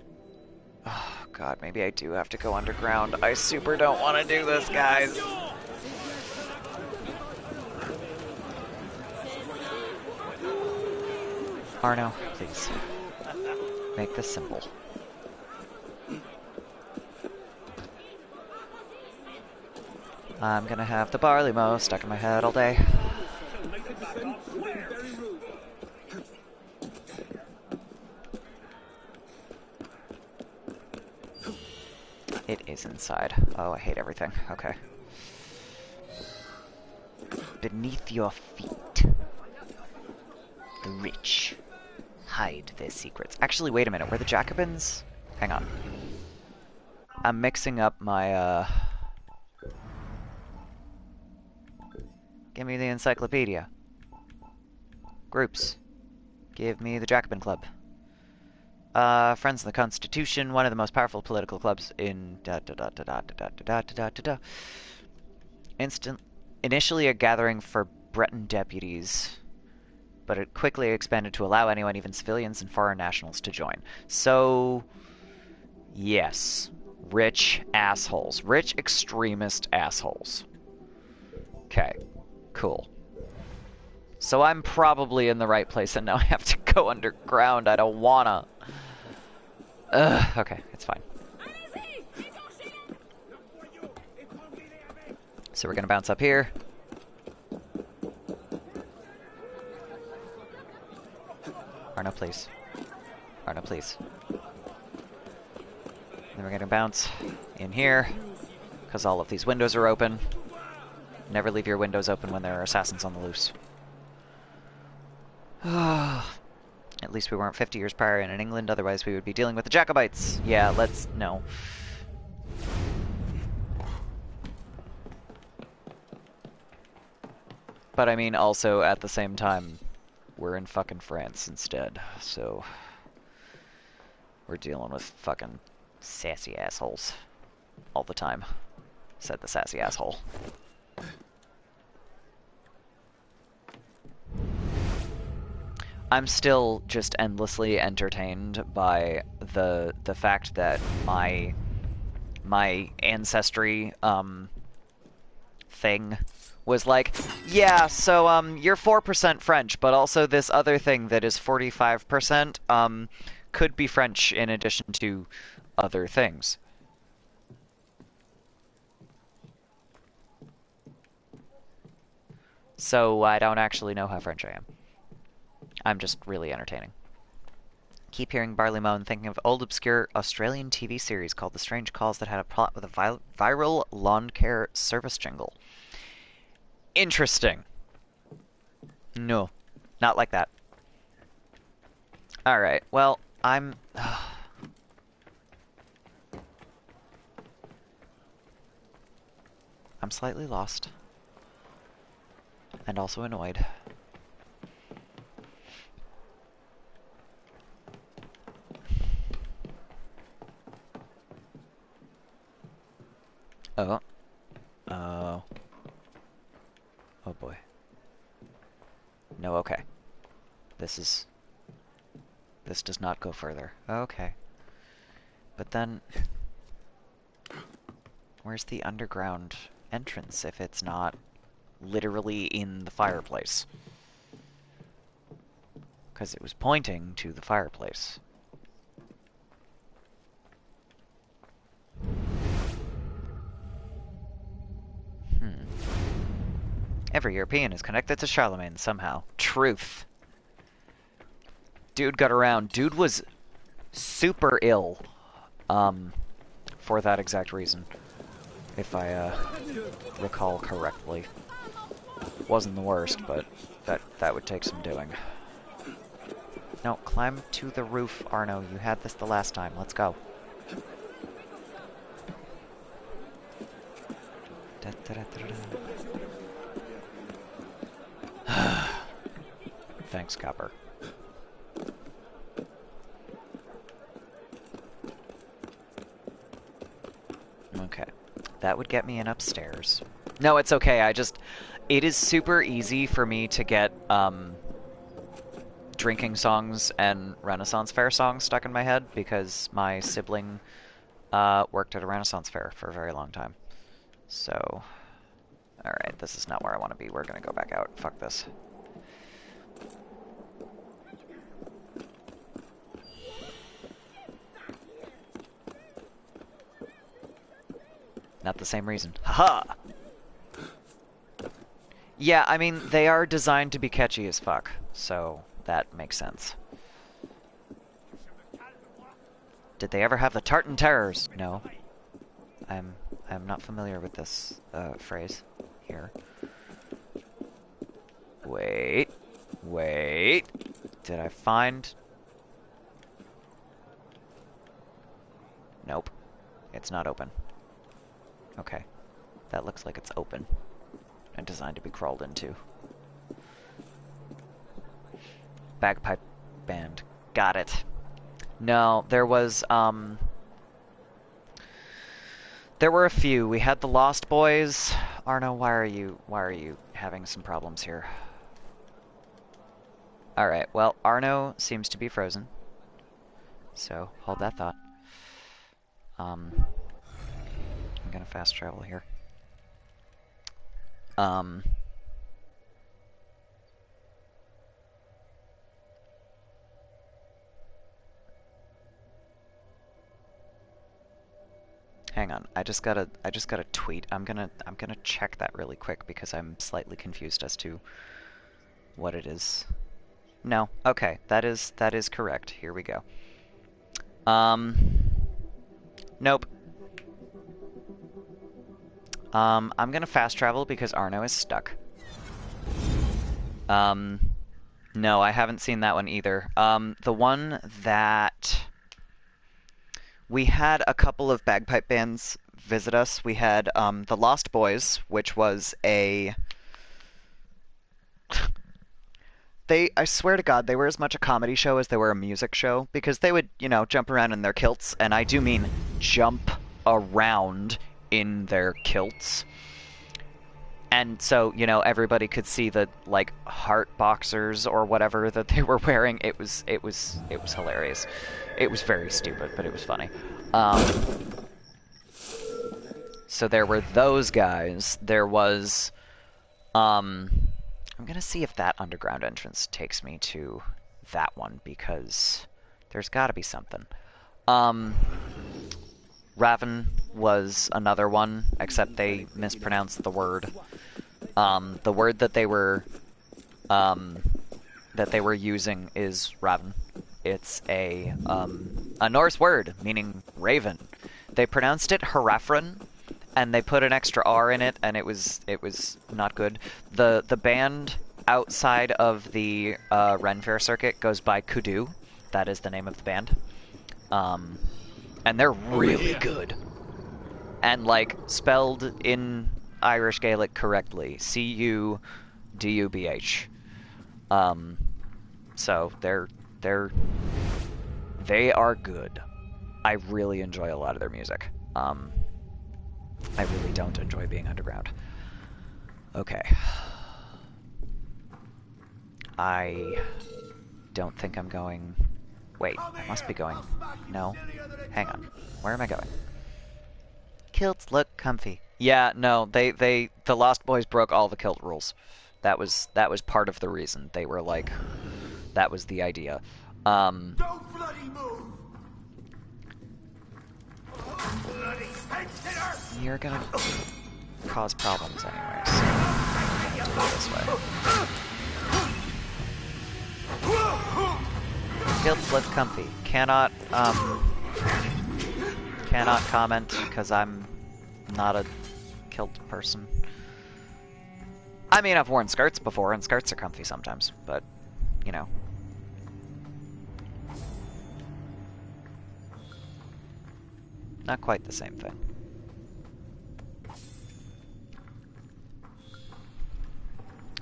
oh god, maybe I do have to go underground. I super don't want to do this, guys. Arno, please. Make this simple. I'm gonna have the barley mow stuck in my head all day. It is inside. Oh, I hate everything. Okay. Beneath your feet. The rich hide their secrets. Actually, wait a minute. Were the Jacobins? Hang on. I'm mixing up my, Give me the encyclopedia. Groups. Give me the Jacobin Club. Friends of the Constitution, one of the most powerful political clubs in initially a gathering for Breton deputies, but it quickly expanded to allow anyone, even civilians and foreign nationals, to join. So, yes. Rich assholes. Rich extremist assholes. Okay. Cool. So I'm probably in the right place, and now I have to go underground. I don't wanna. Okay, it's fine. So we're gonna bounce up here. Arno, please. Arno, please. Then we're gonna bounce in here, because all of these windows are open. Never leave your windows open when there are assassins on the loose. At least we weren't 50 years prior in England, otherwise we would be dealing with the Jacobites. Yeah, let's... no. But I mean, also, at the same time, we're in fucking France instead, so... we're dealing with fucking sassy assholes. All the time. Said the sassy asshole. I'm still just endlessly entertained by the fact that my ancestry thing was like, yeah, so you're 4% French, but also this other thing that is 45% could be French in addition to other things. So I don't actually know how French I am. I'm just really entertaining. Keep hearing barley mow and thinking of old obscure Australian TV series called The Strange Calls that had a plot with a viral lawn care service jingle. Interesting. No, not like that. Alright, well, I'm... I'm slightly lost. And also annoyed. Oh. Oh. Oh boy. No, okay. This does not go further. Okay. But then... where's the underground entrance if it's not literally in the fireplace? Because it was pointing to the fireplace. Every European is connected to Charlemagne somehow. Truth. Dude got around. Dude was super ill. For that exact reason. If I, recall correctly. Wasn't the worst, but that would take some doing. No, climb to the roof, Arno. You had this the last time. Let's go. Thanks, Copper. Okay. That would get me in upstairs. No, it's okay. It is super easy for me to get, drinking songs and Renaissance Fair songs stuck in my head because my sibling, worked at a Renaissance Fair for a very long time. So, alright, this is not where I want to be. We're gonna go back out. Fuck this. Not the same reason. Haha! Yeah, I mean, they are designed to be catchy as fuck, so that makes sense. Did they ever have the Tartan Terrors? No. I'm not familiar with this phrase here. Wait. Did I find... Nope. It's not open. Okay. That looks like it's open. And designed to be crawled into. Bagpipe band. Got it. No, there was, there were a few. We had the Lost Boys. Arno, why are you having some problems here? Alright, well, Arno seems to be frozen. So, hold that thought. I'm gonna fast travel here. Hang on, I just got a tweet. I'm gonna check that really quick because I'm slightly confused as to what it is. No, okay, that is correct. Here we go. Nope. I'm gonna fast travel because Arno is stuck. No, I haven't seen that one either. The one that... We had a couple of bagpipe bands visit us. We had the Lost Boys, which was a... I swear to God, they were as much a comedy show as they were a music show, because they would, you know, jump around in their kilts, and I do mean jump around in their kilts. And so, you know, everybody could see the, like, heart boxers or whatever that they were wearing. It was hilarious. It was very stupid, but it was funny. So there were those guys. There was, I'm gonna see if that underground entrance takes me to that one, because there's gotta be something. Raven was another one, except they mispronounced the word. The word that they were using is Raven. It's a Norse word meaning raven. They pronounced it Harafran, and they put an extra R in it, and it was not good. The band outside of the Ren Fair circuit goes by Kudu. That is the name of the band. And they're really good. And, like, spelled in Irish Gaelic correctly. C-U-D-U-B-H. So they are good. I really enjoy a lot of their music. I really don't enjoy being underground. Okay. I don't think I'm going... Wait, I must be going... No. Hang on. Where am I going? Kilts look comfy. Yeah, no, the Lost Boys broke all the kilt rules. That was part of the reason. They were like... That was the idea. Don't bloody move! Bloody fence-sitter! You're gonna cause problems anyways. Go this way. Kilts look comfy. Cannot comment because I'm not a kilt person. I mean, I've worn skirts before, and skirts are comfy sometimes, but, you know. Not quite the same thing.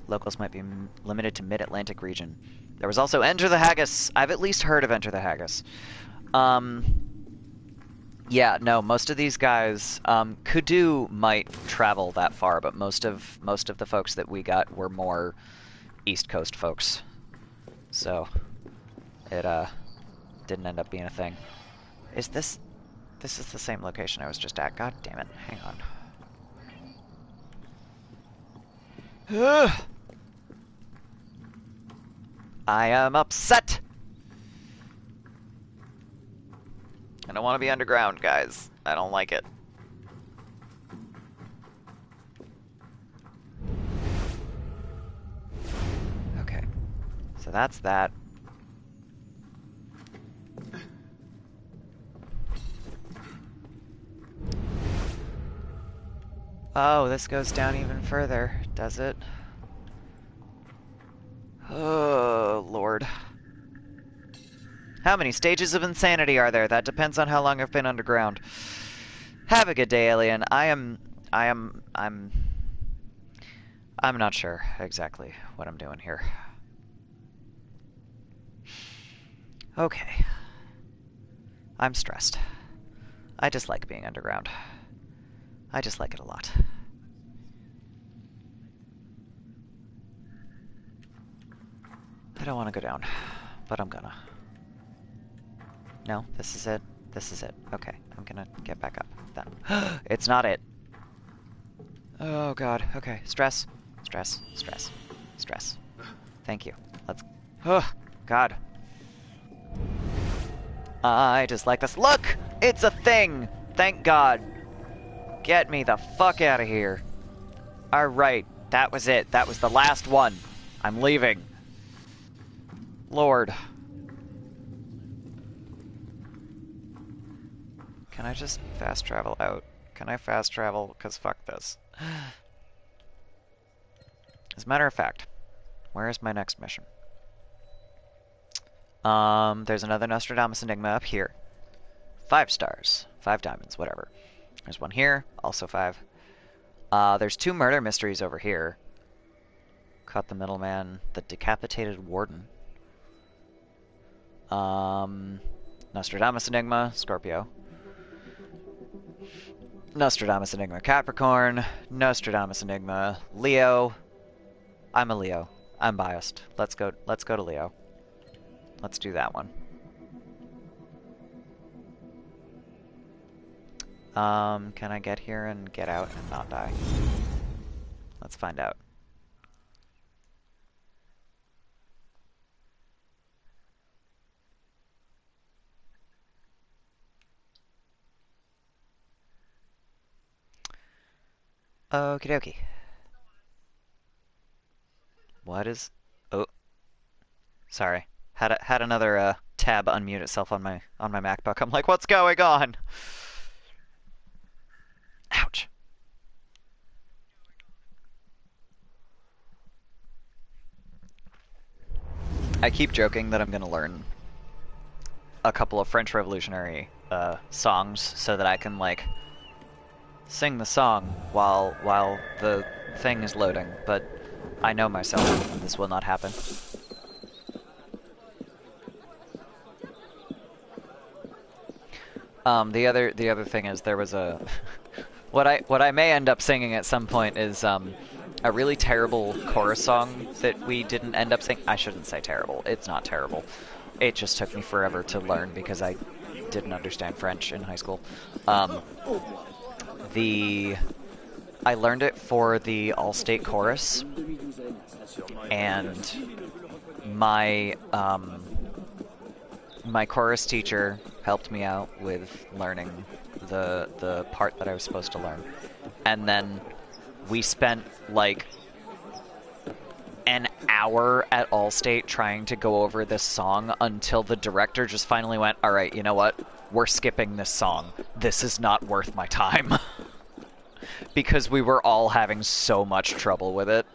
Locals might be limited to Mid-Atlantic region. There was also Enter the Haggis. I've at least heard of Enter the Haggis. Yeah, no, most of these guys, Kudu might travel that far, but most of the folks that we got were more East Coast folks. So it didn't end up being a thing. Is this is the same location I was just at? God damn it. Hang on. Ugh. I am upset. I don't want to be underground, guys. I don't like it. Okay. So that's that. Oh, this goes down even further, does it? Oh, Lord. How many stages of insanity are there? That depends on how long I've been underground. Have a good day, alien. I'm not sure exactly what I'm doing here. Okay. I'm stressed. I dislike being underground. I just like it a lot. I don't want to go down, but I'm gonna. No, this is it. This is it. Okay, I'm gonna get back up then. It's not it. Oh god. Okay, stress. Stress. Stress. Stress. Thank you. Let's... Oh, god. I just like this. Look! It's a thing! Thank god. Get me the fuck out of here. Alright, that was it. That was the last one. I'm leaving. Lord. Can I just fast travel out? Can I fast travel? Because fuck this. As a matter of fact, where is my next mission? There's another Nostradamus Enigma up here. 5 stars. 5 diamonds, whatever. There's one here, also 5. There's 2 murder mysteries over here. Caught the middleman, the decapitated warden. Nostradamus Enigma, Scorpio. Nostradamus Enigma, Capricorn. Nostradamus Enigma, Leo. I'm a Leo. I'm biased. Let's go to Leo. Let's do that one. Can I get here and get out and not die? Let's find out. Okie dokie. What is... Oh. Sorry. Had another tab unmute itself on my MacBook. I'm like, what's going on? Ouch. I keep joking that I'm gonna learn a couple of French Revolutionary songs so that I can like sing the song while the thing is loading, but I know myself. This will not happen. The other thing is there was a what I may end up singing at some point is a really terrible chorus song that we didn't end up singing. I shouldn't say terrible. It's not terrible. It just took me forever to learn because I didn't understand French in high school. I learned it for the All-State Chorus, and my my chorus teacher helped me out with learning the part that I was supposed to learn. And then we spent like an hour at Allstate trying to go over this song until the director just finally went, all right, you know what? We're skipping this song. This is not worth my time. Because we were all having so much trouble with it.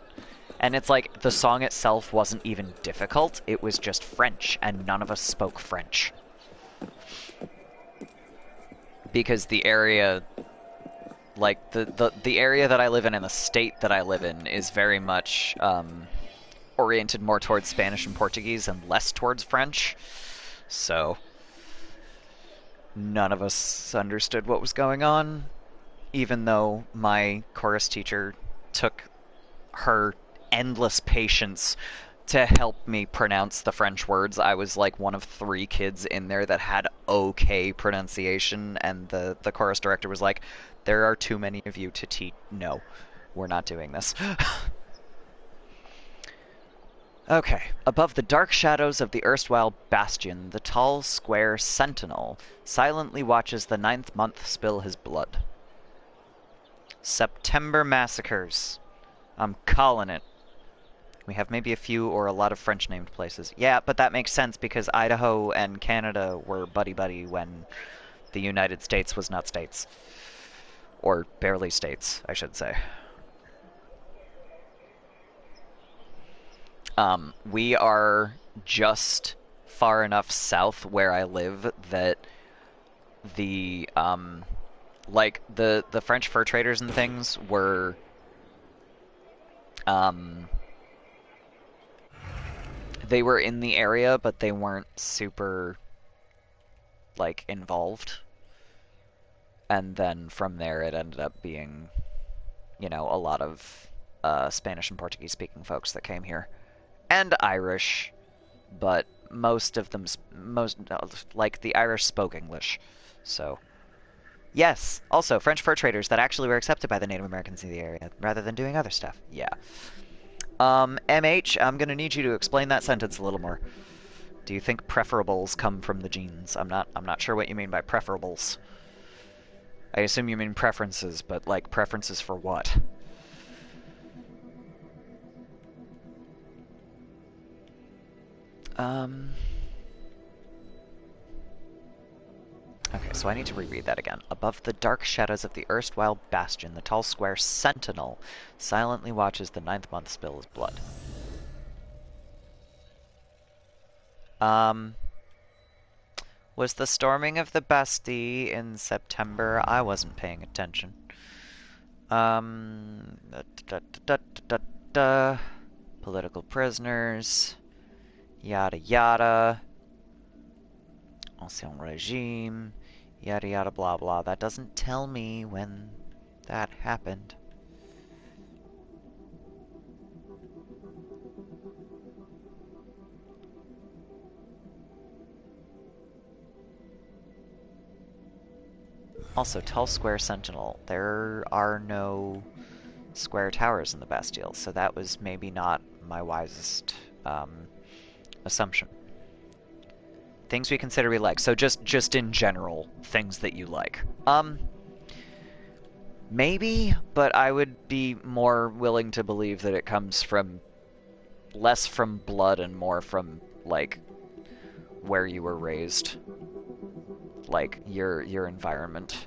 And it's like, the song itself wasn't even difficult, it was just French, and none of us spoke French. Because the area, like, the area that I live in and the state that I live in is very much oriented more towards Spanish and Portuguese and less towards French. So, none of us understood what was going on, even though my chorus teacher took her endless patience to help me pronounce the French words. I was like one of 3 kids in there that had okay pronunciation, and the chorus director was like, there are too many of you to teach. No, we're not doing this. Okay, above the dark shadows of the erstwhile bastion, the tall, square sentinel silently watches the 9th month spill his blood. September massacres. I'm calling it. We have maybe a few or a lot of French-named places. Yeah, but that makes sense because Idaho and Canada were buddy-buddy when the United States was not states. Or barely states, I should say. We are just far enough south where I live that the, like, the French fur traders and things were, they were in the area, but they weren't super, like, involved. And then from there it ended up being, you know, a lot of Spanish and Portuguese speaking folks that came here. And Irish, but most of them, like, the Irish spoke English. So, yes, also French fur traders that actually were accepted by the Native Americans in the area, rather than doing other stuff. Yeah. MH, I'm gonna need you to explain that sentence a little more. Do you think preferables come from the genes? I'm not sure what you mean by preferables. I assume you mean preferences, but, like, preferences for what? Okay, so I need to reread that again. Above the dark shadows of the erstwhile bastion, the tall square sentinel silently watches the 9th month spill his blood. Was the storming of the Bastille in September? I wasn't paying attention. Political prisoners. Yada yada. Ancien regime. Yada yada blah blah. That doesn't tell me when that happened. Also, tall square sentinel. There are no square towers in the Bastille, so that was maybe not my wisest assumption. Things we consider we like. So just in general, things that you like. Maybe, but I would be more willing to believe that it comes from less from blood and more from, like, where you were raised. Like, your environment.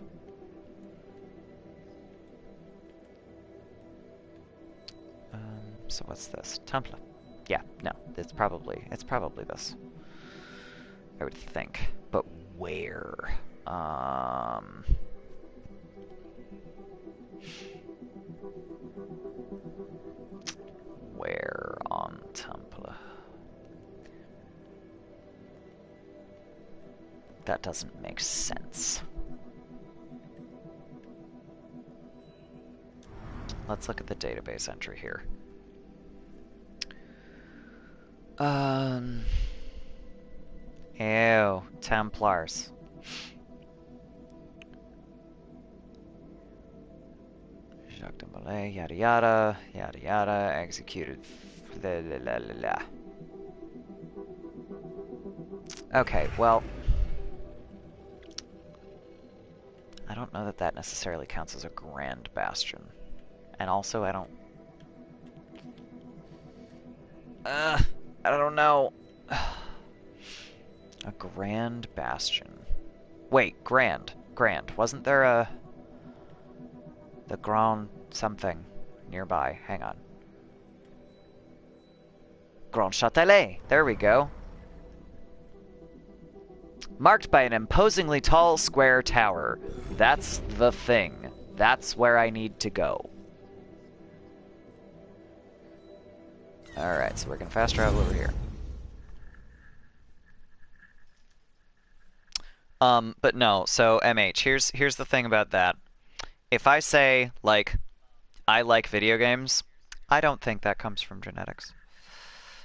So what's this? Temple. Yeah, no, it's probably this. I would think. But where? Temple. That doesn't make sense. Let's look at the database entry here. Ew, Templars. Jacques de Molay, yada yada, yada yada, executed. La, la, la, la, la. Okay, well, I don't know that that necessarily counts as a Grand Bastion. And also, I don't know. A Grand Bastion. Wait, Grand. Wasn't there a... the Grand something nearby? Hang on. Grand Châtelet. There we go. Marked by an imposingly tall square tower. That's the thing. That's where I need to go. Alright, so we're gonna fast travel over here. But no, so MH, here's the thing about that. If I say, like, I like video games, I don't think that comes from genetics.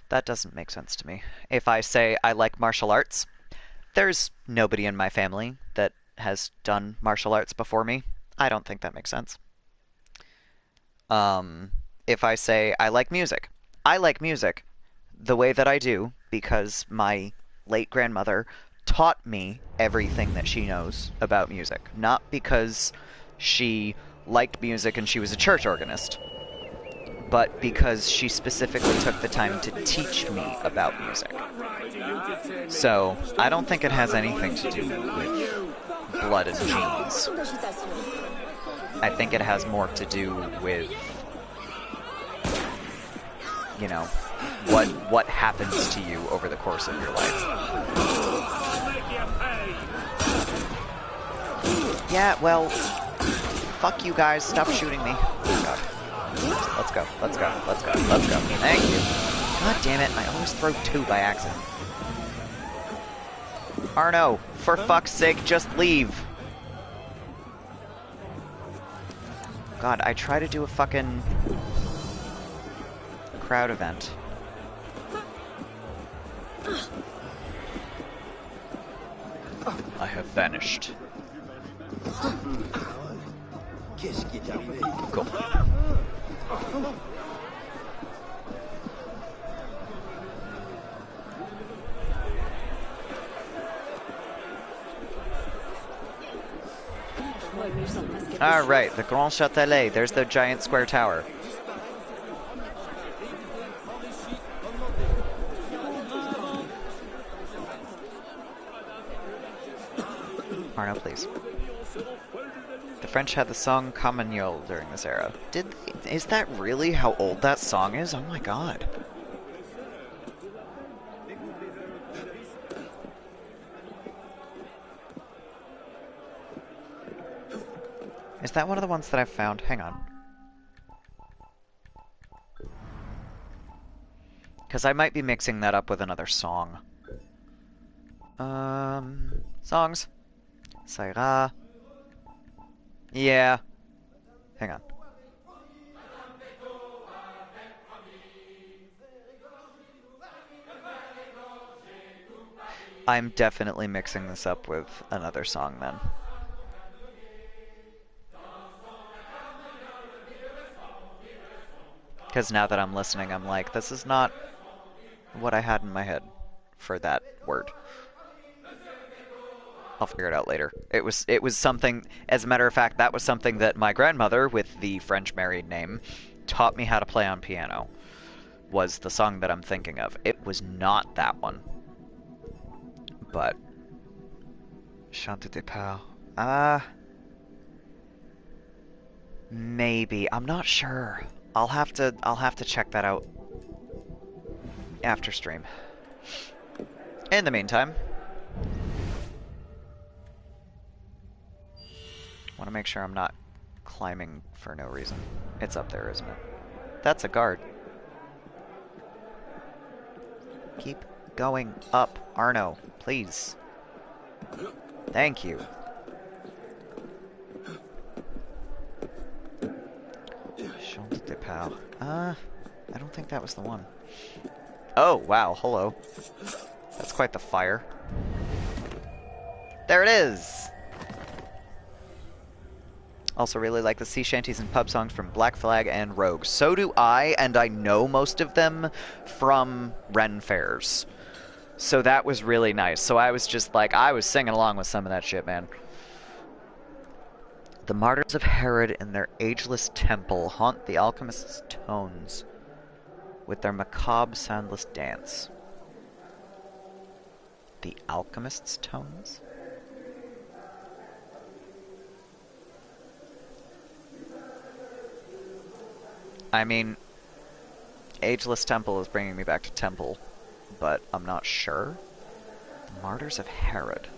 That doesn't make sense to me. If I say I like martial arts, there's nobody in my family that has done martial arts before me. I don't think that makes sense. If I say I like music the way that I do because my late grandmother taught me everything that she knows about music. Not because she liked music and she was a church organist, but because she specifically took the time to teach me about music. So, I don't think it has anything to do with blood and genes. I think it has more to do with, you know, what happens to you over the course of your life. Yeah, well, fuck you guys, stop shooting me. Oh god. Let's go. Thank you. God damn it, I always throw two by accident. Arno, for fuck's sake, just leave. God, I try to do a fucking crowd event. I have vanished. Cool. Alright, the Grand Châtelet. There's the giant square tower. Arno, please. The French had the song Carmagnole during this era. Did they? Is that really how old that song is? Oh my god. Is that one of the ones that I've found? Hang on. Because I might be mixing that up with another song. Songs. Saira. Yeah. Hang on. I'm definitely mixing this up with another song then. Because now that I'm listening, I'm like, this is not what I had in my head for that word. I'll figure it out later. It was something, as a matter of fact, that was something that my grandmother, with the French married name, taught me how to play on piano. Was the song that I'm thinking of. It was not that one. But Chant de Départ. Maybe. I'm not sure. I'll have to check that out after stream. In the meantime, want to make sure I'm not climbing for no reason. It's up there, isn't it? That's a guard. Keep going up, Arno, please. Thank you. Champ de départ. I don't think that was the one. Oh, wow, hello. That's quite the fire. There it is! Also really like the sea shanties and pub songs from Black Flag and Rogue. So do I, and I know most of them from Ren fairs. So that was really nice. So I was just like, I was singing along with some of that shit, man. The martyrs of Herod in their ageless temple haunt the alchemist's tones with their macabre, soundless dance. The alchemist's tones? I mean, Ageless Temple is bringing me back to Temple, but I'm not sure. The Martyrs of Herod.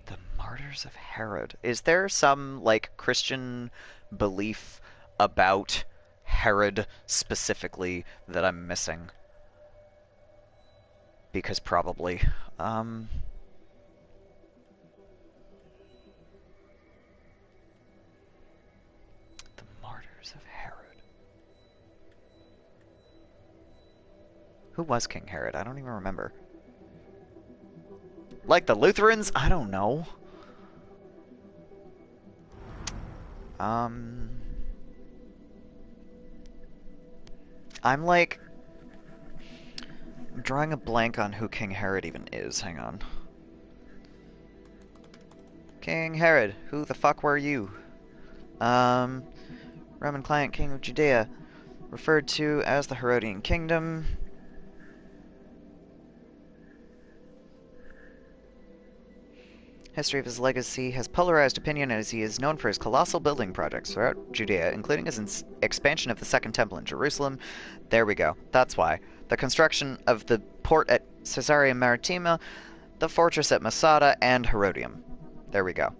The Martyrs of Herod. Is there some, like, Christian belief about Herod specifically that I'm missing? Because probably. The Martyrs of Herod. Who was King Herod? I don't even remember. Like the Lutherans? I don't know. I'm like drawing a blank on who King Herod even is. Hang on. King Herod, who the fuck were you? Roman client king of Judea, referred to as the Herodian kingdom. History of his legacy has polarized opinion as he is known for his colossal building projects throughout Judea, including his expansion of the Second Temple in Jerusalem. There we go. That's why. The construction of the port at Caesarea Maritima, the fortress at Masada, and Herodium. There we go.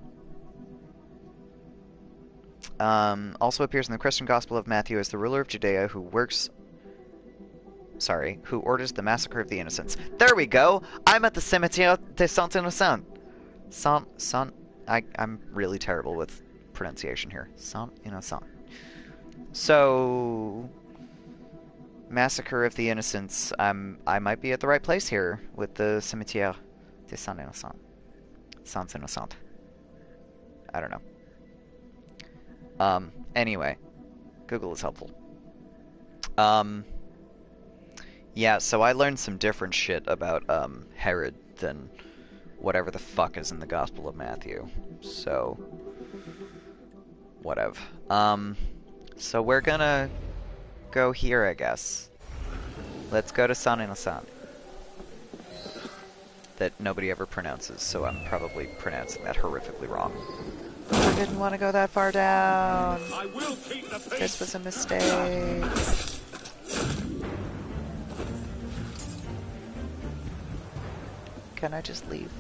Also appears in the Christian Gospel of Matthew as the ruler of Judea who orders the massacre of the innocents. There we go! I'm at the Cimetière des Saints-Innocents. I'm really terrible with pronunciation here. Saint-Innocent. So, Massacre of the Innocents. I might be at the right place here with the Cimetière des Saints-Innocents. Saints-Innocents. I don't know. Anyway, Google is helpful. Yeah, so I learned some different shit about Herod than whatever the fuck is in the Gospel of Matthew. So, whatever. So we're gonna go here, I guess. Let's go to Saint-Innocent. That nobody ever pronounces, so I'm probably pronouncing that horrifically wrong. I didn't want to go that far down. I will keep the peace. This was a mistake. Can I just leave?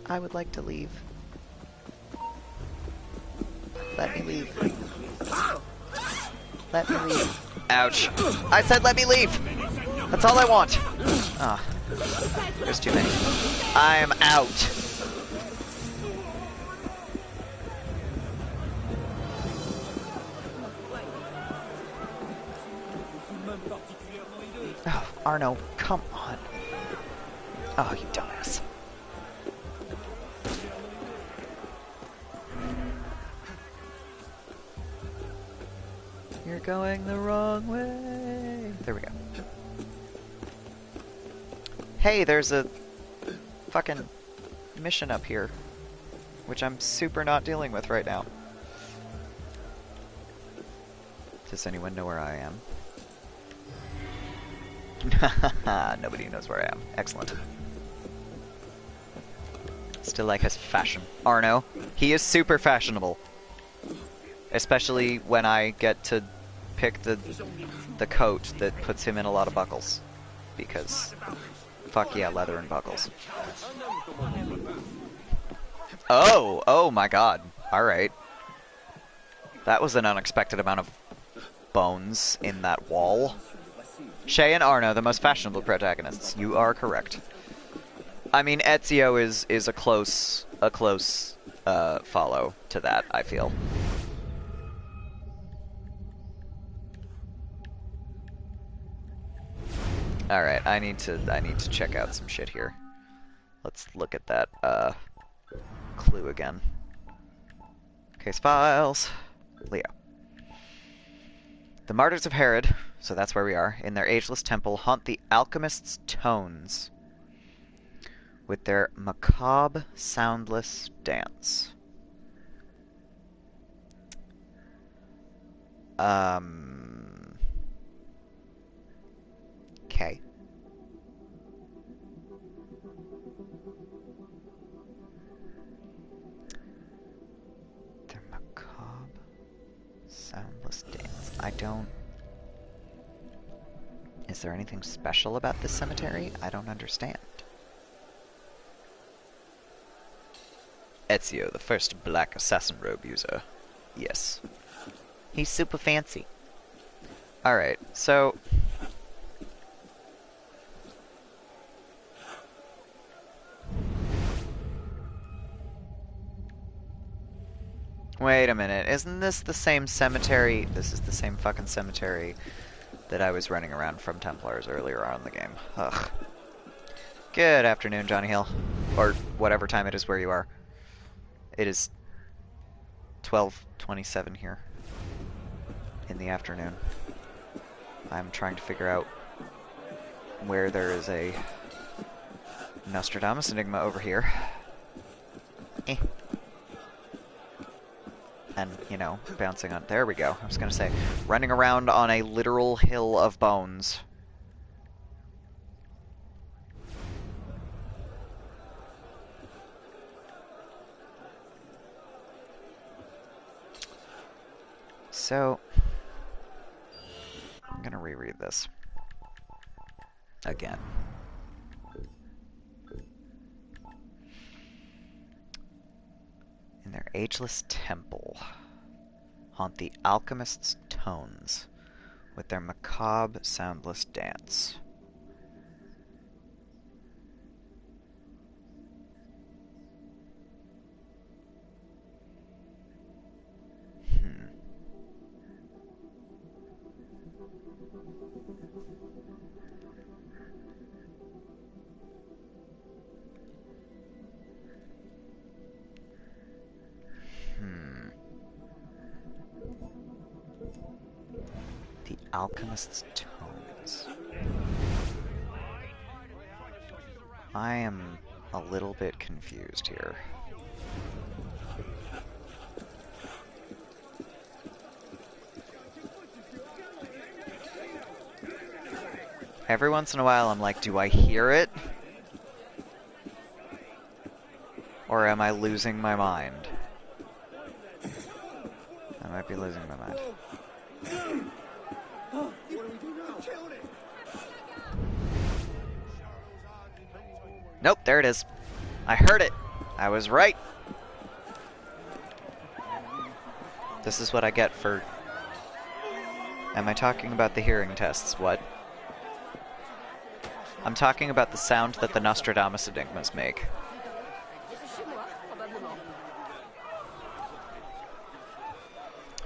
I would like to leave. Let me leave. Let me leave. Ouch. I said let me leave! That's all I want. Ah, there's too many. I'm out. Oh, Arno, come on. Oh, you dumbass. You're going the wrong way. There we go. Hey, there's a fucking mission up here, which I'm super not dealing with right now. Does anyone know where I am? Nobody knows where I am. Excellent. Still like his fashion. Arno, he is super fashionable. Especially when I get to pick the coat that puts him in a lot of buckles. Because, fuck yeah, leather and buckles. Oh my god. Alright. That was an unexpected amount of bones in that wall. Shay and Arno, the most fashionable protagonists. You are correct. I mean, Ezio is a close follow to that, I feel. All right, I need to check out some shit here. Let's look at that clue again. Case files. Leo. The martyrs of Herod, so that's where we are, in their ageless temple haunt the alchemist's tones with their macabre, soundless dance. Okay. Their macabre, soundless dance. I don't... Is there anything special about this cemetery? I don't understand. Ezio, the first black assassin robe user. Yes. He's super fancy. Alright, so... Wait a minute, isn't this the same cemetery? This is the same fucking cemetery that I was running around from Templars earlier on in the game. Ugh. Good afternoon, Johnny Hill. Or whatever time it is where you are. It is 12:27 here in the afternoon. I'm trying to figure out where there is a Nostradamus Enigma over here. And, you know, bouncing on... There we go. I was gonna say, running around on a literal hill of bones. So, I'm gonna reread this again. In their ageless temple, haunt the alchemist's tones with their macabre, soundless dance. The alchemist's tones. I am a little bit confused here. Every once in a while I'm like, do I hear it? Or am I losing my mind? I might be losing my mind. Nope, there it is. I heard it. I was right. This is what I get for... Am I talking about the hearing tests? What? I'm talking about the sound that the Nostradamus Enigmas make.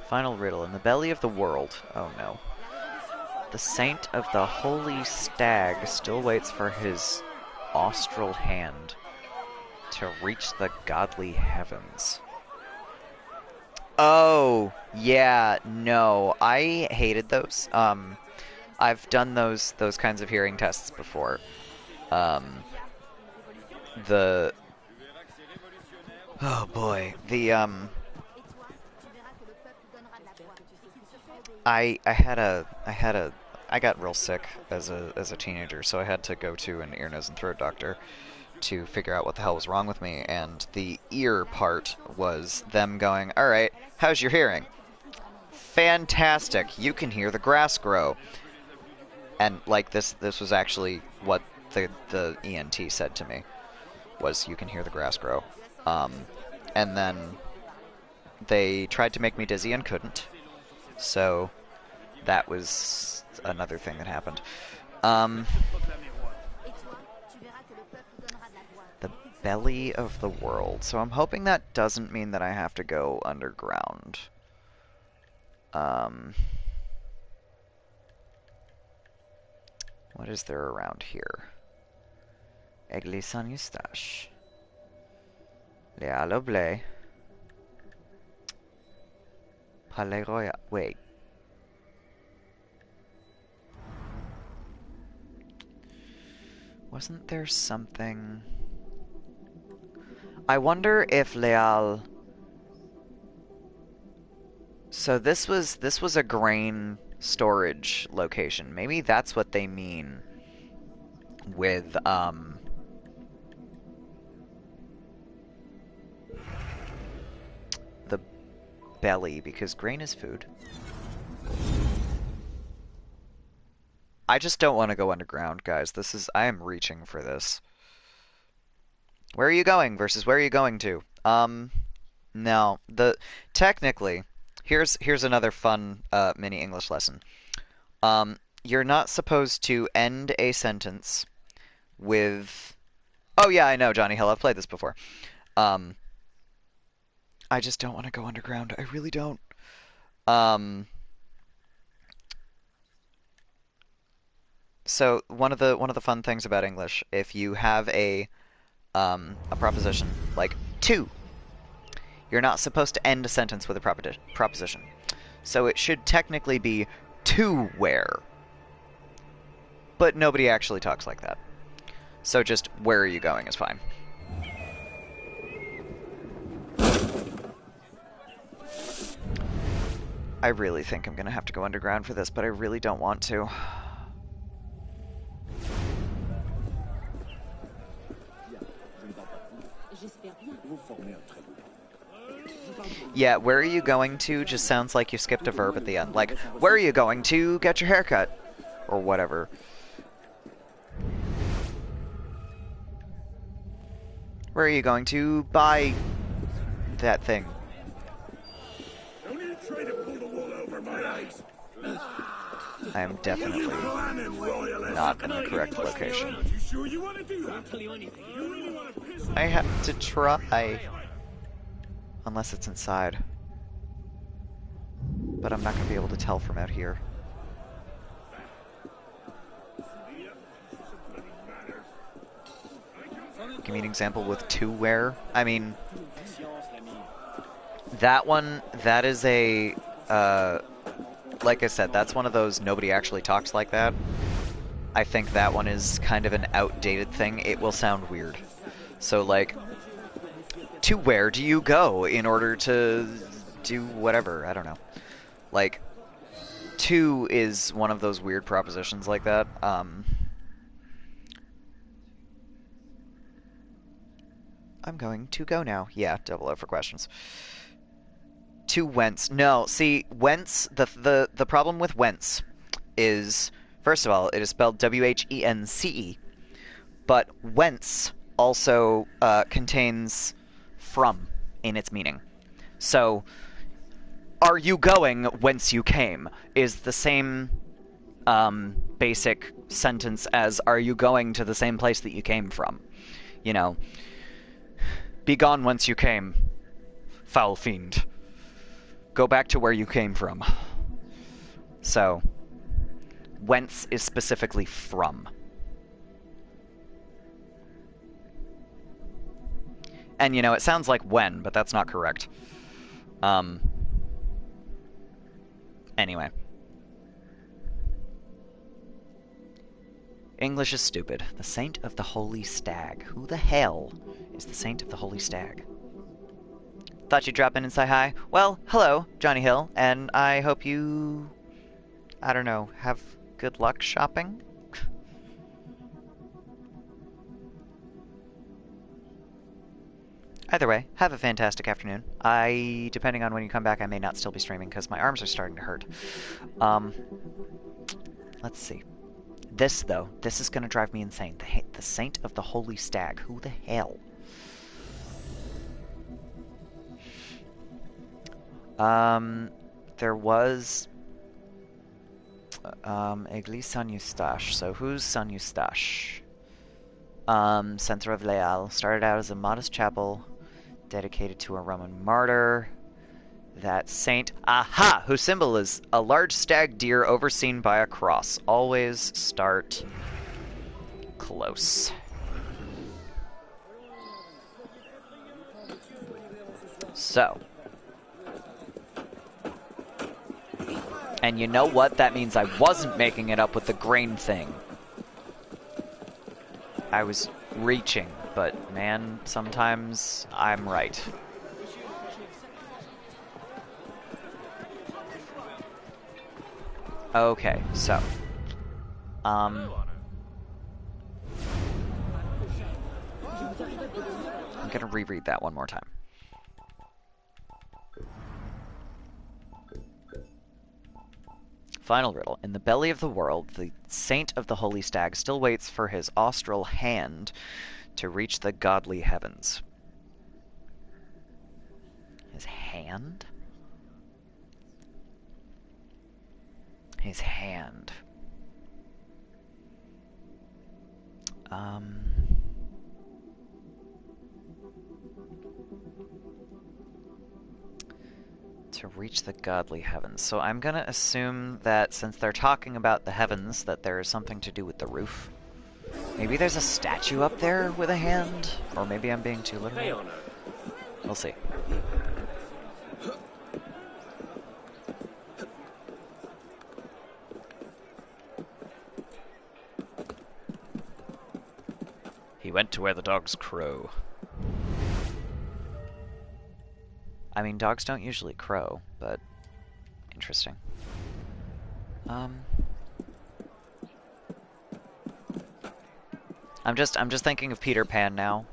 Final riddle. In the belly of the world. Oh no. The saint of the holy stag still waits for his austral hand to reach the godly heavens. Oh, yeah, no. I hated those. I've done those kinds of hearing tests before. Oh boy. The I got real sick as a teenager, so I had to go to an ear, nose, and throat doctor to figure out what the hell was wrong with me, and the ear part was them going, alright, how's your hearing? Fantastic, you can hear the grass grow. And, like, this was actually what the ENT said to me, was you can hear the grass grow. And then they tried to make me dizzy and couldn't. So that was another thing that happened. The belly of the world. So I'm hoping that doesn't mean that I have to go underground. What is there around here? Église Saint-Eustache. Les Oblé. Palais Royal. Wait. Wasn't there something... I wonder if Leal... So this was a grain storage location. Maybe that's what they mean with the belly, because grain is food. I just don't want to go underground, guys. I am reaching for this. Where are you going versus where are you going to? No, technically, here's another fun mini English lesson. You're not supposed to end a sentence with, oh yeah, I know, Johnny Hill, I've played this before. I just don't want to go underground. I really don't. So one of the fun things about English, if you have a proposition like to, you're not supposed to end a sentence with a proposition. So it should technically be to where. But nobody actually talks like that. So just where are you going is fine. I really think I'm gonna have to go underground for this, but I really don't want to. Yeah, where are you going to just sounds like you skipped a verb at the end. Like, where are you going to get your haircut? Or whatever. Where are you going to buy that thing? Don't even try to pull the wool over my eyes. I am definitely not in the correct location. You sure you want to do that? I'll tell you anything. You really want to piss off? I have to try. Unless it's inside. But I'm not going to be able to tell from out here. Give me an example with to where. I mean, that one, that is a, like I said, that's one of those nobody actually talks like that. I think that one is kind of an outdated thing. It will sound weird. So, like, to where do you go in order to do whatever? I don't know. Like, to is one of those weird propositions like that. I'm going to go now. Yeah, 00 for questions. To whence? No, see, whence, the problem with whence is, first of all, it is spelled W-H-E-N-C-E, but whence also contains from in its meaning. So, are you going whence you came is the same basic sentence as are you going to the same place that you came from? You know, be gone whence you came, foul fiend. Go back to where you came from. So, whence is specifically from. And, you know, it sounds like when, but that's not correct. Anyway. English is stupid. The Saint of the Holy Stag. Who the hell is the Saint of the Holy Stag? Thought you'd drop in and say hi. Well, hello, Johnny Hill, and I hope you, I don't know, have good luck shopping? Either way, have a fantastic afternoon. Depending on when you come back, I may not still be streaming because my arms are starting to hurt. Let's see. This, though, this is going to drive me insane. The Saint of the Holy Stag. Who the hell? There was Église Saint-Eustache. So who's Saint-Eustache? Centre of Leal. Started out as a modest chapel dedicated to a Roman martyr. That saint, aha, whose symbol is a large stag deer overseen by a cross. Always start close. So. And you know what? That means I wasn't making it up with the grain thing. I was reaching, but man, sometimes I'm right. Okay, so. I'm gonna reread that one more time. Final riddle. In the belly of the world, the saint of the holy stag still waits for his austral hand to reach the godly heavens. His hand? His hand. To reach the godly heavens. So I'm gonna assume that since they're talking about the heavens, that there is something to do with the roof. Maybe there's a statue up there with a hand? Or maybe I'm being too literal. We'll see. He went to where the dogs crow. I mean, dogs don't usually crow, but interesting. I'm just thinking of Peter Pan now.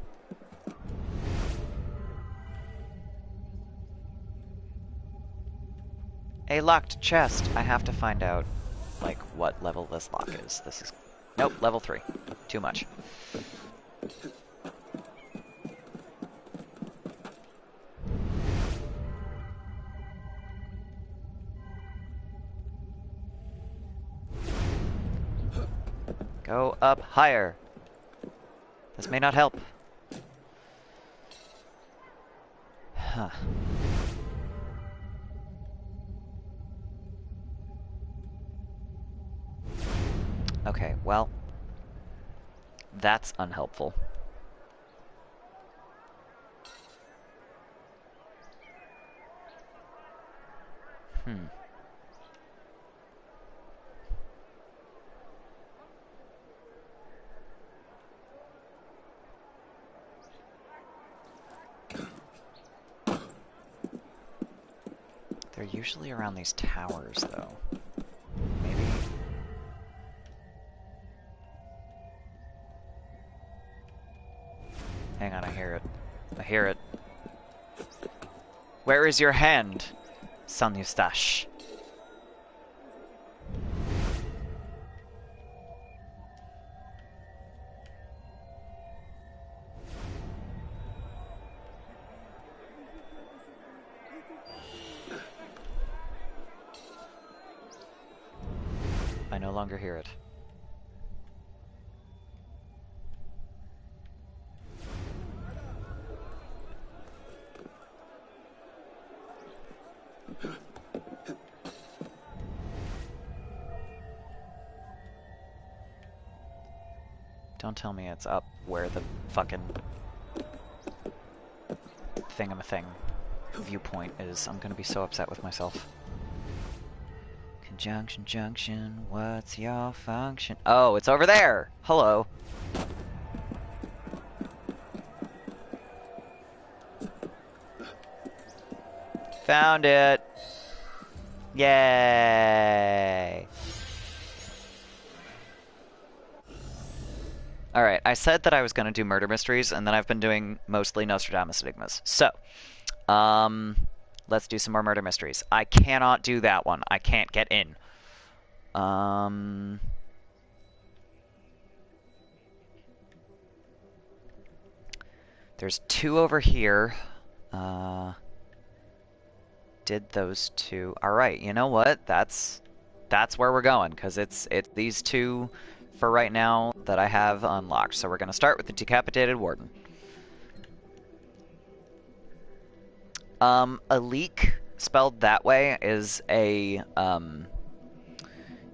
A locked chest. I have to find out, like, what level this lock is. This is... Nope, level 3. Too much. Go up higher. This may not help. Huh. Okay, well, that's unhelpful. They're usually around these towers, though. Maybe... Hang on, I hear it. I hear it. Where is your hand, Saint-Eustache? I no longer hear it. Don't tell me it's up where the fucking thingamathing viewpoint is. I'm gonna be so upset with myself. Conjunction, junction, what's your function? Oh, it's over there! Hello. Found it! Yay! Alright, I said that I was going to do murder mysteries, and then I've been doing mostly Nostradamus enigmas. So, let's do some more murder mysteries. I cannot do that one. I can't get in. There's 2 over here. Did those 2. Alright, you know what? That's that's where we're going, because it's these two for right now that I have unlocked. So we're going to start with the Decapitated Warden. A leek, spelled that way, is a,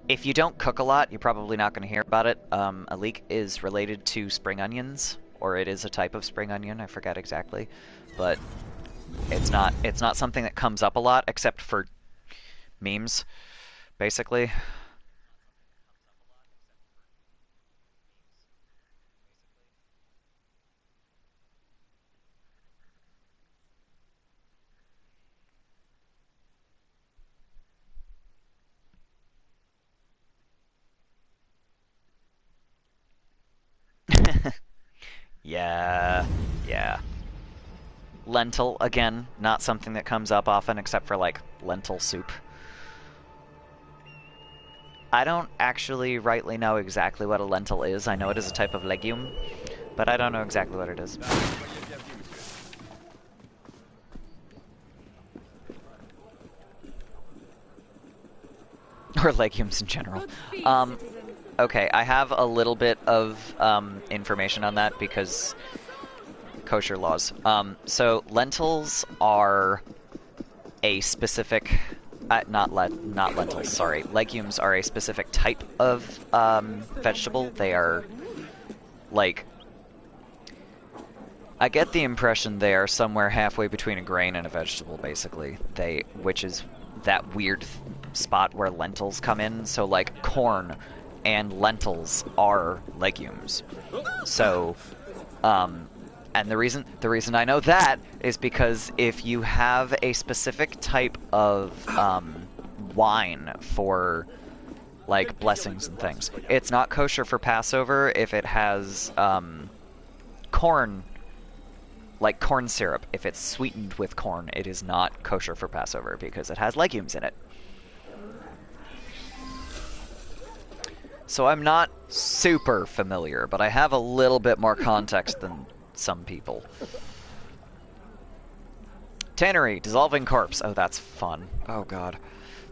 if you don't cook a lot, you're probably not going to hear about it. A leek is related to spring onions, or it is a type of spring onion, I forget exactly, but it's not something that comes up a lot, except for memes, basically. Yeah. Lentil, again, not something that comes up often except for, like, lentil soup. I don't actually rightly know exactly what a lentil is. I know it is a type of legume, but I don't know exactly what it is. Or legumes in general. Okay, I have a little bit of information on that because kosher laws. So lentils are a specific, not lentils, sorry. Legumes are a specific type of vegetable. They are, like, I get the impression they are somewhere halfway between a grain and a vegetable, basically. Which is that weird spot where lentils come in. So, like, corn and lentils are legumes. So, and the reason I know that is because if you have a specific type of wine for, like, blessings and things, it's not kosher for Passover if it has corn, like corn syrup. If it's sweetened with corn, it is not kosher for Passover because it has legumes in it. So I'm not super familiar, but I have a little bit more context than some people. Tannery, dissolving corpse. Oh, that's fun. Oh, God.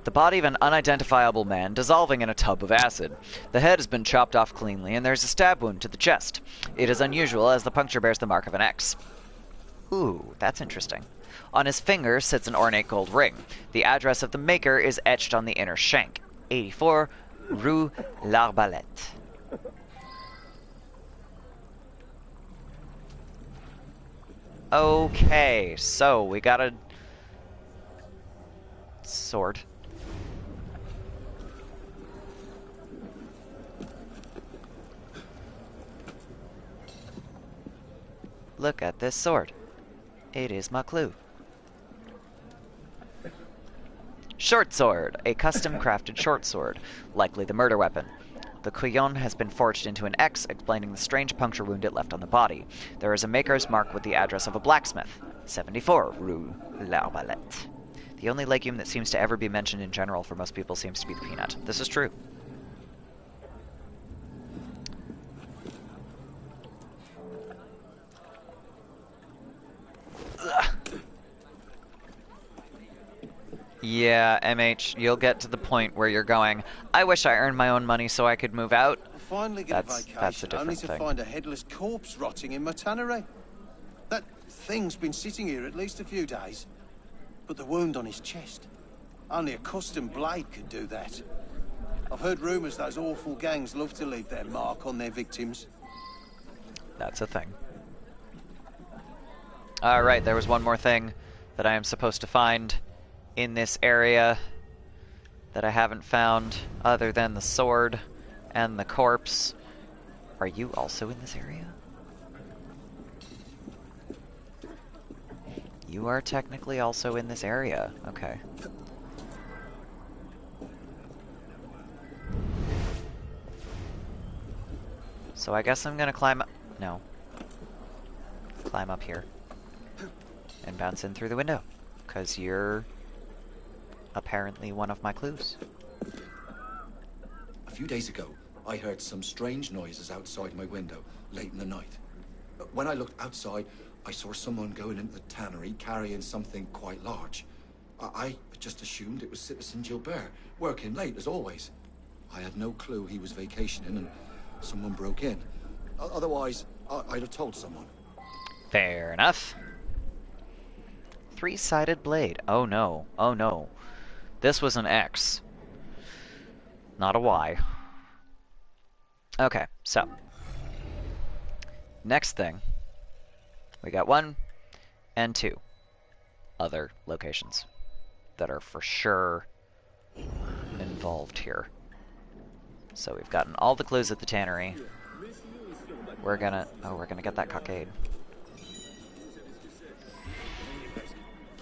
The body of an unidentifiable man dissolving in a tub of acid. The head has been chopped off cleanly, and there's a stab wound to the chest. It is unusual, as the puncture bears the mark of an X. Ooh, that's interesting. On his finger sits an ornate gold ring. The address of the maker is etched on the inner shank. 84 Rue l'Arbalète. Okay, so we got a sword. Look at this sword. It is my clue. Short sword, a custom-crafted short sword, likely the murder weapon. The couillon has been forged into an X, explaining the strange puncture wound it left on the body. There is a maker's mark with the address of a blacksmith, 74 Rue l'Arbalète. The only legume that seems to ever be mentioned in general for most people seems to be the peanut. This is true. Yeah, MH, you'll get to the point where you're going, I wish I earned my own money so I could move out. Finally get a vacation, that's a different only to thing. find a headless corpse rotting in my tannery. That thing's been sitting here at least a few days. But the wound on his chest, only a custom blade could do that. I've heard rumours those awful gangs love to leave their mark on their victims. That's a thing. Alright, there was one more thing that I am supposed to find in this area that I haven't found, other than the sword and the corpse. Are you also in this area? You are technically also in this area. Okay. So I guess I'm gonna climb up. No. Climb up here. And bounce in through the window. Because you're apparently one of my clues. A few days ago, I heard some strange noises outside my window, late in the night. When I looked outside, I saw someone going into the tannery carrying something quite large. I just assumed it was Citizen Gilbert, working late as always. I had no clue he was vacationing and someone broke in. Otherwise, I'd have told someone. Fair enough. Three-sided blade. Oh no. Oh no. This was an X. Not a Y. Okay, so. Next thing. We got 1 and 2 other locations that are for sure involved here. So we've gotten all the clues at the tannery. We're gonna get that cockade.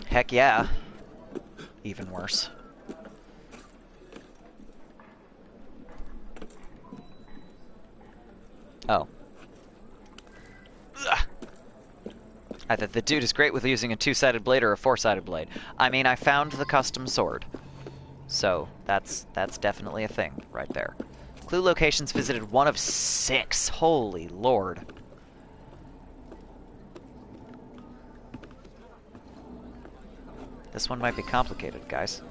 Heck yeah. Even worse. Oh. Ugh. I thought the dude is great with using a 2-sided blade or a 4-sided blade. I mean, I found the custom sword. So, that's definitely a thing right there. Clue locations visited 1 of 6. Holy lord. This one might be complicated, guys.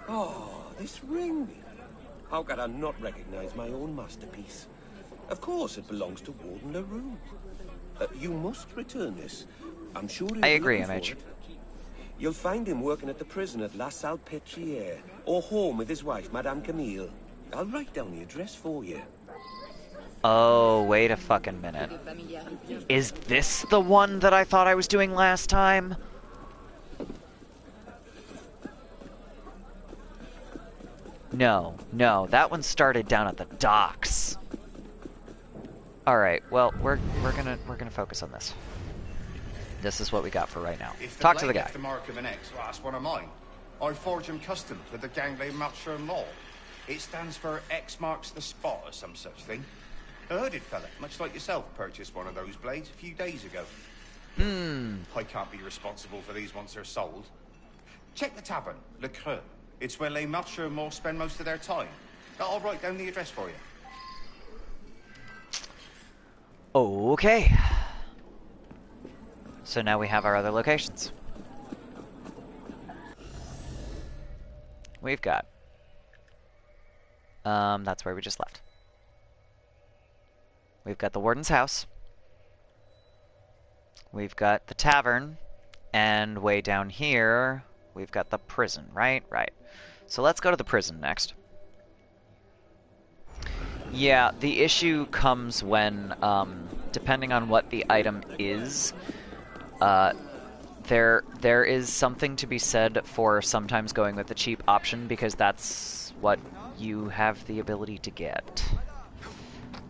Oh, this ring. How could I not recognize my own masterpiece? Of course, it belongs to Warden LaRue. You must return this. I'm sure I agree, MH. You'll find him working at the prison at La Salpêtrière, or home with his wife, Madame Camille. I'll write down the address for you. Oh, wait a fucking minute. Is this the one that I thought I was doing last time? No, that one started down at the docks. All right, well, we're gonna focus on this. This is what we got for right now. Talk to the guy. If the mark of an X, well, that's one of mine. I forge them customs with the Gangley Marcher Law. It stands for X marks the spot or some such thing. A hooded fella, much like yourself, purchased one of those blades a few days ago. I can't be responsible for these once they're sold. Check the tavern, Le Creux. It's where Les Marcheurs Morts spend most of their time. I'll write down the address for you. Okay. So now we have our other locations. We've got... that's where we just left. We've got the Warden's house. We've got the tavern. And way down here, we've got the prison, right? Right. So let's go to the prison next. Yeah, the issue comes when, depending on what the item is, there is something to be said for sometimes going with the cheap option because that's what you have the ability to get.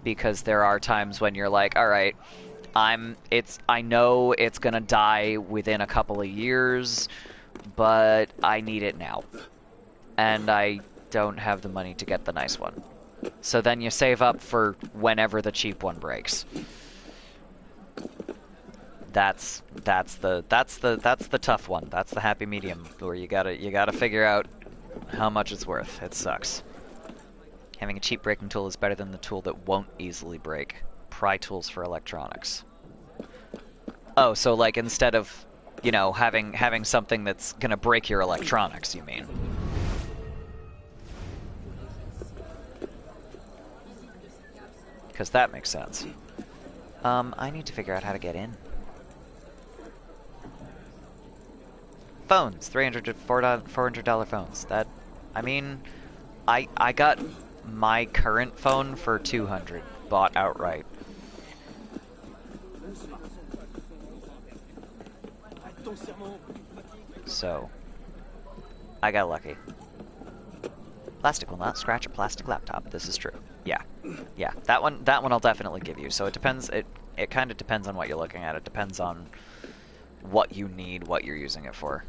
Because there are times when you're like, all right, I know it's gonna die within a couple of years, but I need it now. And I don't have the money to get the nice one. So then you save up for whenever the cheap one breaks. That's the tough one. That's the happy medium where you gotta figure out how much it's worth. It sucks. Having a cheap breaking tool is better than the tool that won't easily break. Pry tools for electronics. Oh, so like instead of, you know, having something that's gonna break your electronics, you mean? Because that makes sense. I need to figure out how to get in. Phones, $300 to $400 phones. That, I mean, I got my current phone for $200, bought outright. So, I got lucky. Plastic will not scratch a plastic laptop. This is true. Yeah, yeah. That one I'll definitely give you. So it depends. It kind of depends on what you're looking at. It depends on what you need, what you're using it for,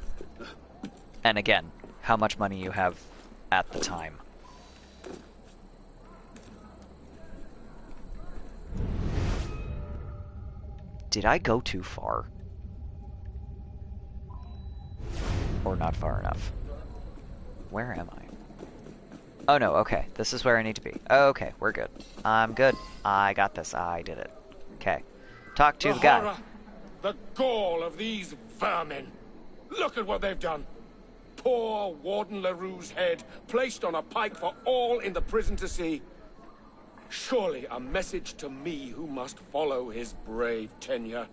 and again, how much money you have at the time. Did I go too far? Or not far enough? Where am I? Oh no, okay. This is where I need to be. Okay, we're good. I'm good. I got this. I did it. Okay. Talk to the guy. The gall of these vermin! Look at what they've done! Poor Warden LaRue's head, placed on a pike for all in the prison to see. Surely a message to me who must follow his brave tenure.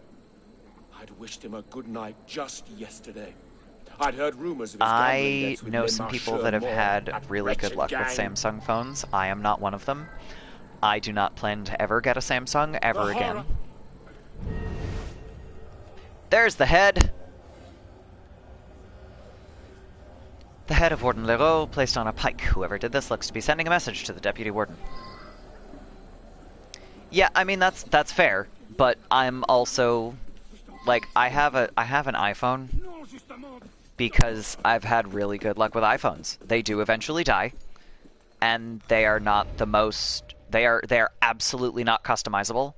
I'd wished him a good night just yesterday. I'd heard rumors of his gambling debts with know some people that have had really good luck with Samsung phones. I am not one of them. I do not plan to ever get a Samsung ever again. There's the head. The head of Warden Leroux placed on a pike. Whoever did this looks to be sending a message to the deputy warden. Yeah, I mean that's fair, but I'm also like I have an iPhone because I've had really good luck with iPhones. They do eventually die, and they are not the most. They are absolutely not customizable,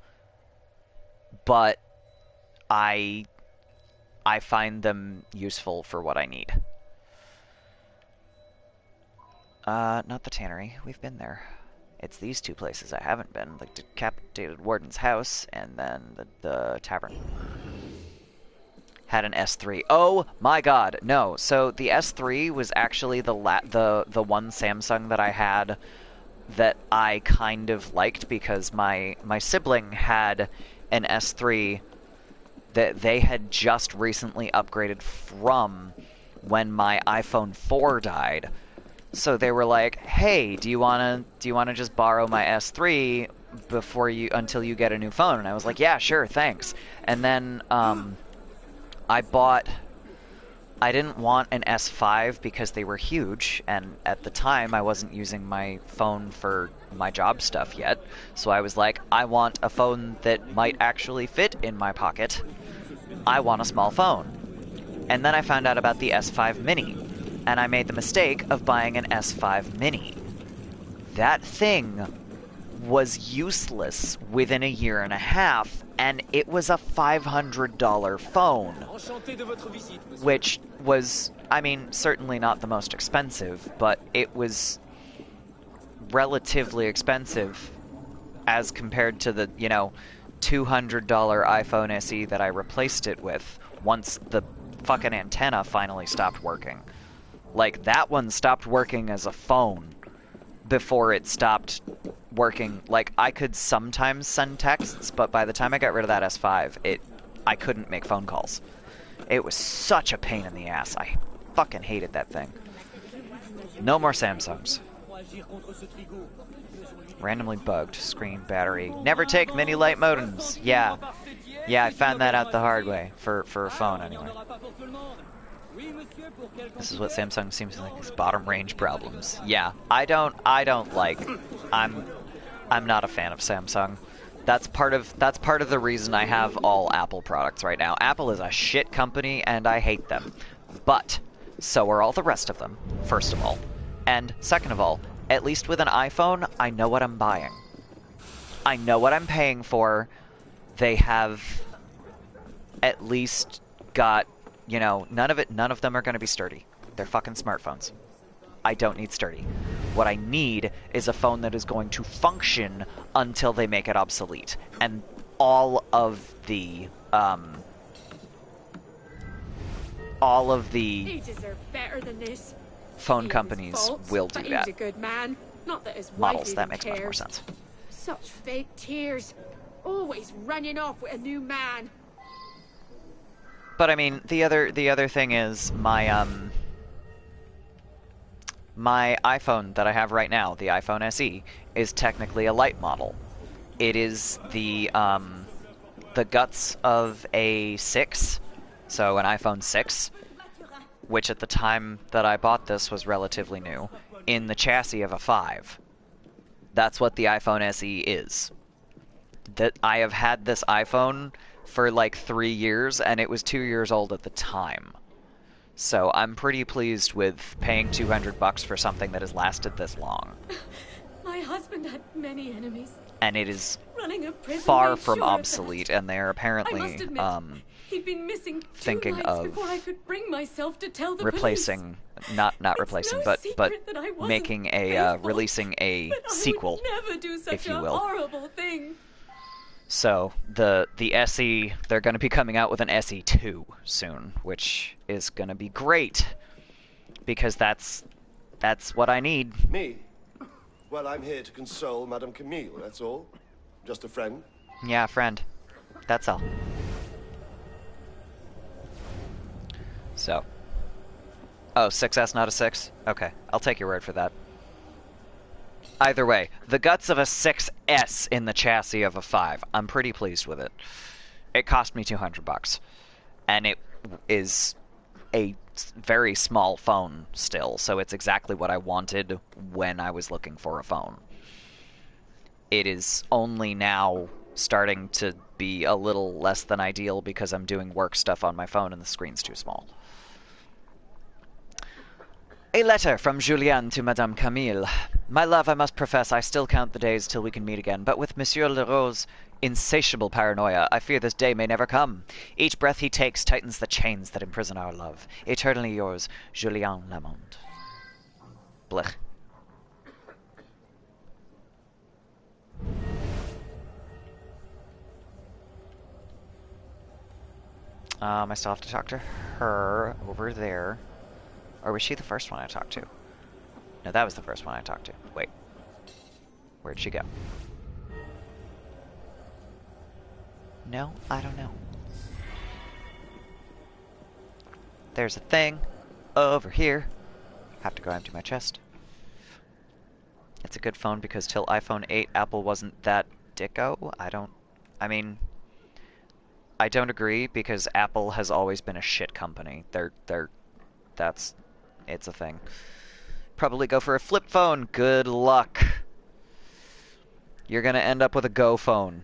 but I find them useful for what I need. Not the tannery. We've been there. It's these two places I haven't been. The decapitated warden's house, and then the tavern. Had an S3. Oh my god, no. So the S3 was actually the one Samsung that I had that I kind of liked because my sibling had an S3 that they had just recently upgraded from when my iPhone 4 died. So they were like, "Hey, do you wanna just borrow my S3 until you get a new phone?" And I was like, "Yeah, sure, thanks." And then I didn't want an S5 because they were huge, and at the time I wasn't using my phone for my job stuff yet. So I was like, I want a phone that might actually fit in my pocket. I want a small phone. And then I found out about the S5 Mini, and I made the mistake of buying an S5 Mini. That thing was useless within a year and a half, and it was a $500 phone, which was, I mean, certainly not the most expensive, but it was relatively expensive as compared to the, $200 iPhone SE that I replaced it with once the fucking antenna finally stopped working. Like, that one stopped working as a phone before it stopped working. Like, I could sometimes send texts, but by the time I got rid of that S5, I couldn't make phone calls. It was such a pain in the ass. I fucking hated that thing. No more Samsungs. Randomly bugged. Screen, battery. Never take mini light modems. Yeah. Yeah, I found that out the hard way. For a phone, anyway. This is what Samsung seems to think is bottom range problems. Yeah, I don't like. I'm not a fan of Samsung. That's part of the reason I have all Apple products right now. Apple is a shit company and I hate them. But so are all the rest of them, first of all. And second of all, at least with an iPhone, I know what I'm buying. I know what I'm paying for. They have at least got, none of them are going to be sturdy. They're fucking smartphones. I don't need sturdy. What I need is a phone that is going to function until they make it obsolete. And all of the He deserved better than this. Phone companies will do that. He's a good man. Not that his Models, wife that even makes much more cares. sense. Such fake tears. Always running off with a new man. But I mean, the other thing is my my iPhone that I have right now, the iPhone SE, is technically a light model. It is the guts of a 6, so an iPhone 6, which at the time that I bought this was relatively new, in the chassis of a 5. That's what the iPhone SE is. That I have had this iPhone for like 3 years, and it was 2 years old at the time. So I'm pretty pleased with paying $200 for something that has lasted this long. My husband had many enemies. And it is Running a prison far made from sure of obsolete, and they're I apparently must admit, he'd been missing thinking 2 nights of before I could bring myself to tell the replacing, not replacing, no but secret that I wasn't making a faithful, releasing a but I sequel, would never do such if you a will. horrible thing. So the SE, they're going to be coming out with an SE2 soon, which is going to be great because that's what I need. Me? Well, I'm here to console Madame Camille, that's all. Just a friend. Yeah, friend. That's all. So. Oh, 6S, not a 6? Okay, I'll take your word for that. Either way, the guts of a 6S in the chassis of a 5. I'm pretty pleased with it. It cost me $200, and it is a very small phone still, so it's exactly what I wanted when I was looking for a phone. It is only now starting to be a little less than ideal because I'm doing work stuff on my phone and the screen's too small. A letter from Julien to Madame Camille. My love, I must profess I still count the days till we can meet again, but with Monsieur Leroux's insatiable paranoia, I fear this day may never come. Each breath he takes tightens the chains that imprison our love. Eternally yours, Julien Lamont. Blech. I still have to talk to her over there. Or was she the first one I talked to? No, that was the first one I talked to. Wait. Where'd she go? No, I don't know. There's a thing over here. Have to go empty my chest. It's a good phone because till iPhone 8, Apple wasn't that dicko. I don't agree because Apple has always been a shit company. It's a thing. Probably go for a flip phone. Good luck. You're gonna end up with a Go phone.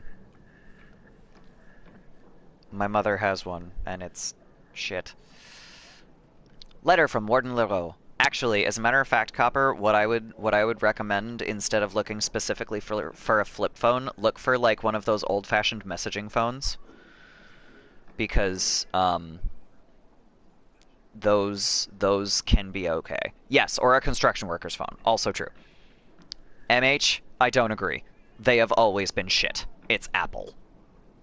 My mother has one, and it's shit. Letter from Warden Leroux. Actually, as a matter of fact, Copper, what I would recommend instead of looking specifically for a flip phone, look for like one of those old-fashioned messaging phones. Because those can be okay. Yes, or a construction worker's phone. Also true. MH, I don't agree. They have always been shit. It's Apple.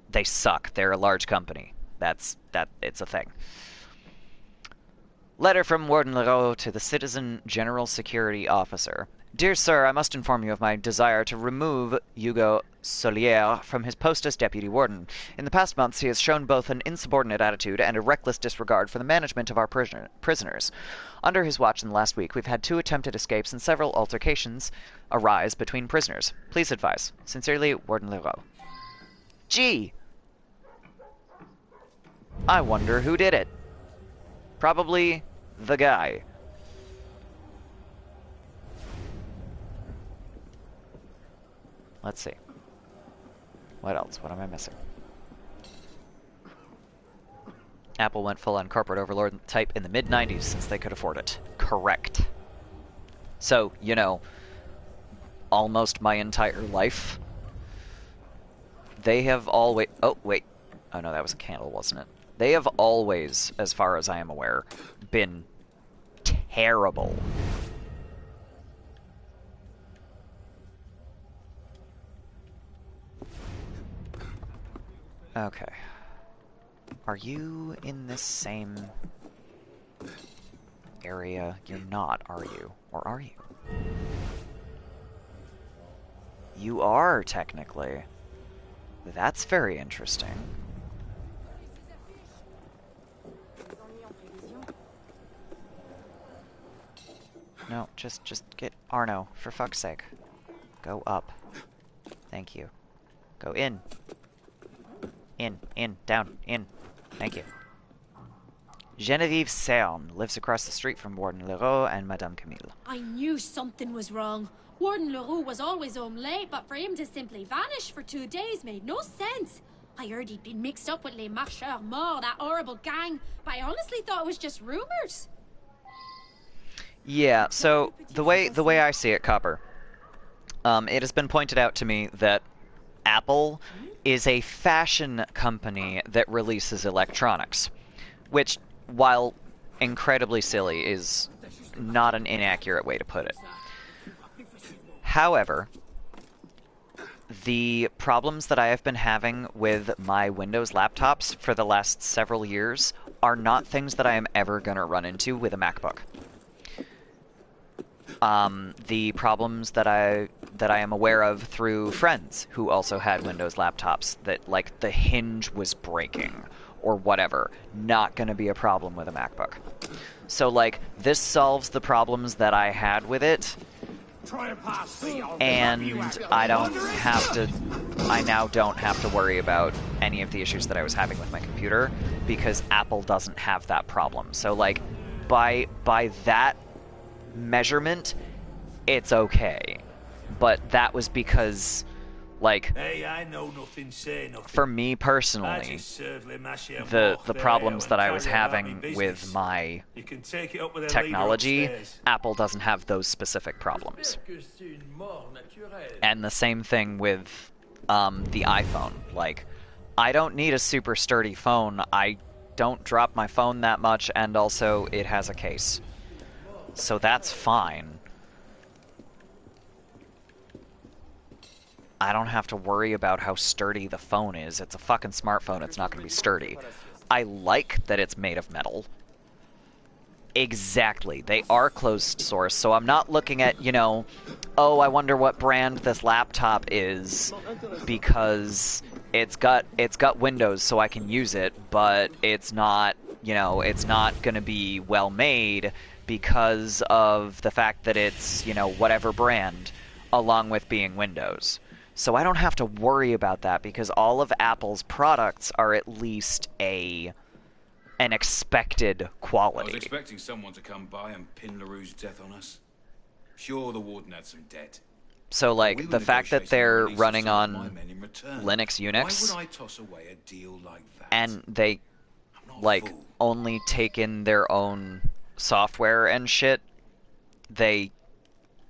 They suck. They're a large company. It's a thing. Letter from Warden Leroux to the Citizen General Security Officer. Dear Sir, I must inform you of my desire to remove Hugo Solier from his post as Deputy Warden. In the past months, he has shown both an insubordinate attitude and a reckless disregard for the management of our prisoners. Under his watch in the last week, we've had 2 attempted escapes and several altercations arise between prisoners. Please advise. Sincerely, Warden Leroux. Gee! I wonder who did it. Probably the guy. Let's see. What else? What am I missing? Apple went full on corporate overlord type in the mid-90s since they could afford it. Correct. So, you know, almost my entire life, they have always... Oh, wait. Oh, no, that was a candle, wasn't it? They have always, as far as I am aware, been terrible. Okay. Are you in this same area? You're not, are you? Or are you? You are, technically. That's very interesting. No, just get Arno, for fuck's sake. Go up. Thank you. Go in. In, down, in. Thank you. Genevieve Cern lives across the street from Warden Leroux and Madame Camille. I knew something was wrong. Warden Leroux was always home late, but for him to simply vanish for 2 days made no sense. I heard he'd been mixed up with Les Marcheurs Morts, that horrible gang, but I honestly thought it was just rumors. Yeah, so the way I see it, Copper, it has been pointed out to me that Apple is a fashion company that releases electronics, which, while incredibly silly, is not an inaccurate way to put it. However, the problems that I have been having with my Windows laptops for the last several years are not things that I am ever going to run into with a MacBook. The problems that I am aware of through friends who also had Windows laptops, that like the hinge was breaking or whatever, not going to be a problem with a MacBook. So like this solves the problems that I had with it, and I now don't have to worry about any of the issues that I was having with my computer because Apple doesn't have that problem. So like by that measurement, it's okay. But that was because, like, hey, I know nothing, say nothing. For me personally, the problems that I was having with my technology, Apple doesn't have those specific problems. And the same thing with the iPhone. Like, I don't need a super sturdy phone. I don't drop my phone that much, and also it has a case. So that's fine. I don't have to worry about how sturdy the phone is. It's a fucking smartphone. It's not going to be sturdy. I like that it's made of metal. Exactly. They are closed source, so I'm not looking at, you know, oh, I wonder what brand this laptop is because it's got Windows so I can use it, but it's not, you know, it's not going to be well made because of the fact that it's, you know, whatever brand, along with being Windows. So I don't have to worry about that because all of Apple's products are at least an expected quality. I was expecting someone to come by and pin LaRue's death on us. Sure, the Warden had some debt. So, like, the fact that they're running on Linux Unix, why would I toss away a deal like that? And they, like, only take in their own software and shit, they...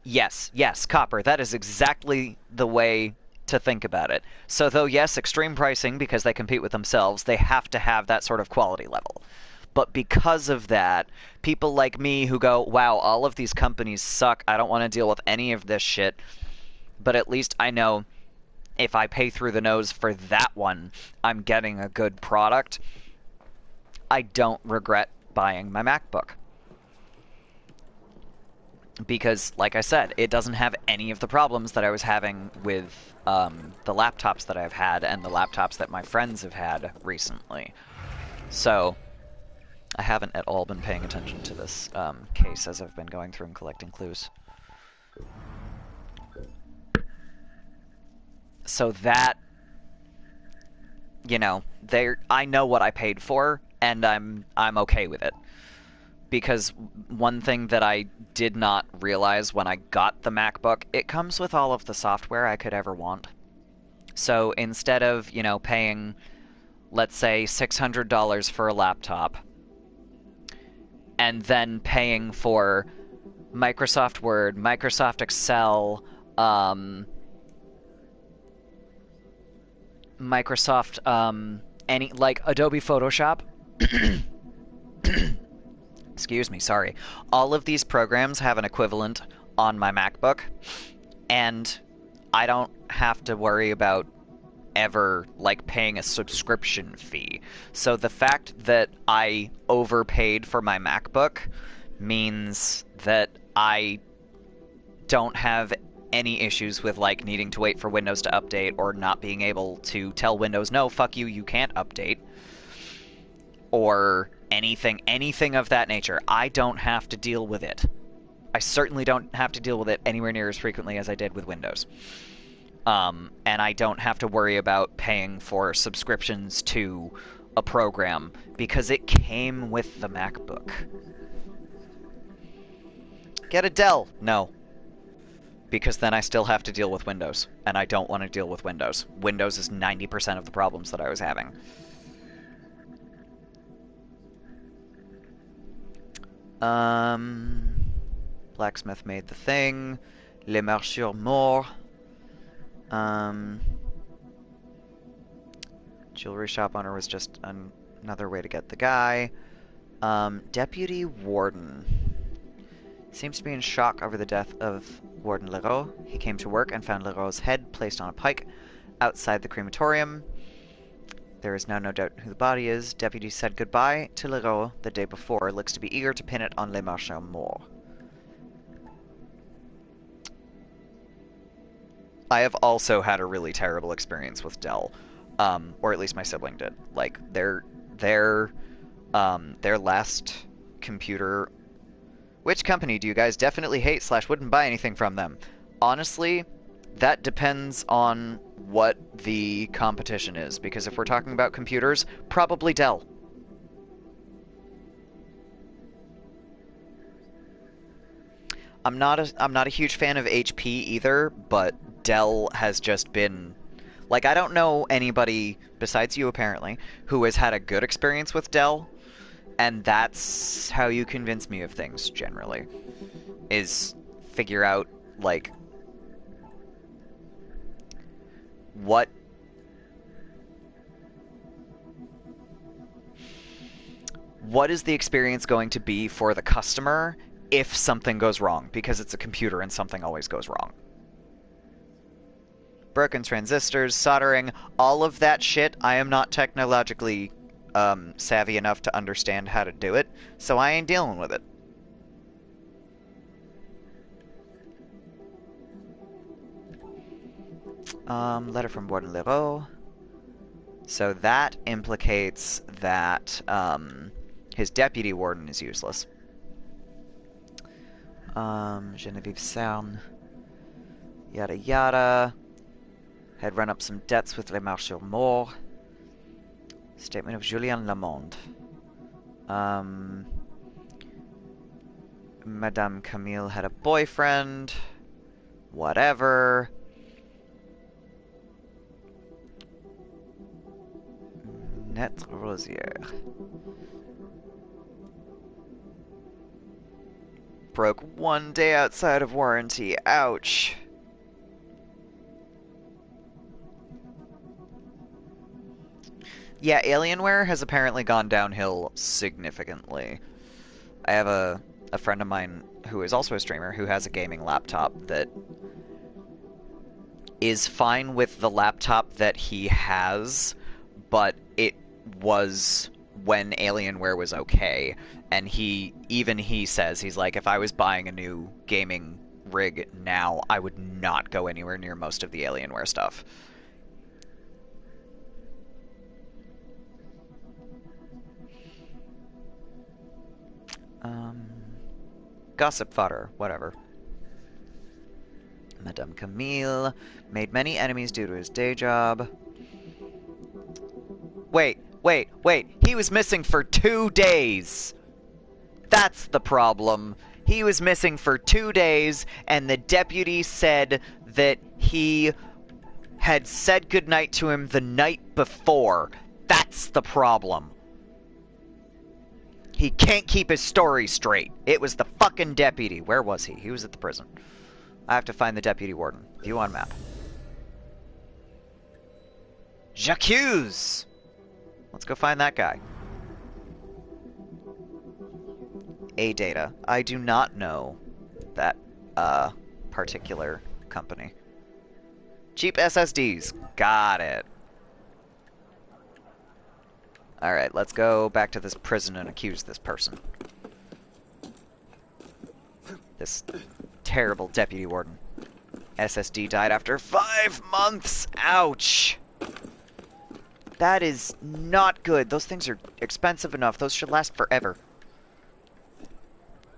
Yes, Copper, that is exactly the way to think about it. So though, yes, extreme pricing, because they compete with themselves, they have to have that sort of quality level. But because of that, people like me who go, wow, all of these companies suck, I don't want to deal with any of this shit, but at least I know if I pay through the nose for that one, I'm getting a good product, I don't regret buying my MacBook. Because, like I said, it doesn't have any of the problems that I was having with the laptops that I've had and the laptops that my friends have had recently. So, I haven't at all been paying attention to this case as I've been going through and collecting clues. So that, you know, I know what I paid for, and I'm okay with it. Because one thing that I did not realize when I got the MacBook, it comes with all of the software I could ever want. So instead of, you know, paying, let's say, $600 for a laptop, and then paying for Microsoft Word, Microsoft Excel, Microsoft, like Adobe Photoshop, excuse me, sorry. All of these programs have an equivalent on my MacBook, and I don't have to worry about ever, like, paying a subscription fee. So the fact that I overpaid for my MacBook means that I don't have any issues with, like, needing to wait for Windows to update or not being able to tell Windows, no, fuck you, you can't update. Or anything of that nature. I don't have to deal with it. I certainly don't have to deal with it anywhere near as frequently as I did with Windows. And I don't have to worry about paying for subscriptions to a program because it came with the MacBook. Get a Dell? No. Because then I still have to deal with Windows, and I don't want to deal with Windows. Windows is 90% of the problems that I was having. Blacksmith made the thing. Les marcheurs morts. Jewelry shop owner was just another way to get the guy. Deputy Warden. Seems to be in shock over the death of Warden Leroux. He came to work and found Leroux's head placed on a pike outside the crematorium. There is now no doubt who the body is. Deputy said goodbye to Leroux the day before. Looks to be eager to pin it on Les Marcheurs Morts. I have also had a really terrible experience with Dell. Or at least my sibling did. Like, their last computer... Which company do you guys definitely hate / wouldn't buy anything from them? Honestly, that depends on what the competition is, because if we're talking about computers, probably Dell. I'm not a huge fan of HP either, but Dell has just been... Like, I don't know anybody, besides you apparently, who has had a good experience with Dell, and that's how you convince me of things, generally. Is figure out, like, what is the experience going to be for the customer if something goes wrong, because it's a computer and something always goes wrong. Broken transistors, soldering, all of that shit, I am not technologically savvy enough to understand how to do it, so I ain't dealing with it. Letter from Warden Leroux. So that implicates that his deputy warden is useless. Genevieve Cern. Yada yada. Had run up some debts with Les Marcheurs Morts. Statement of Julien Lamond. Madame Camille had a boyfriend. Whatever. Net Rosière. Broke 1 day outside of warranty. Ouch. Yeah, Alienware has apparently gone downhill significantly. I have a friend of mine who is also a streamer who has a gaming laptop that is fine with the laptop that he has, but it was when Alienware was okay. And he says, he's like, if I was buying a new gaming rig now, I would not go anywhere near most of the Alienware stuff. Gossip fodder, whatever. Madame Camille made many enemies due to his day job. Wait. He was missing for 2 days. That's the problem. He was missing for 2 days, and the deputy said that he had said goodnight to him the night before. That's the problem. He can't keep his story straight. It was the fucking deputy. Where was he? He was at the prison. I have to find the deputy warden. View on map. J'accuse! Let's go find that guy. A-Data. I do not know that particular company. Cheap SSDs. Got it. Alright, let's go back to this prison and accuse this person. This terrible deputy warden. SSD died after 5 months! Ouch! That is not good. Those things are expensive enough. Those should last forever.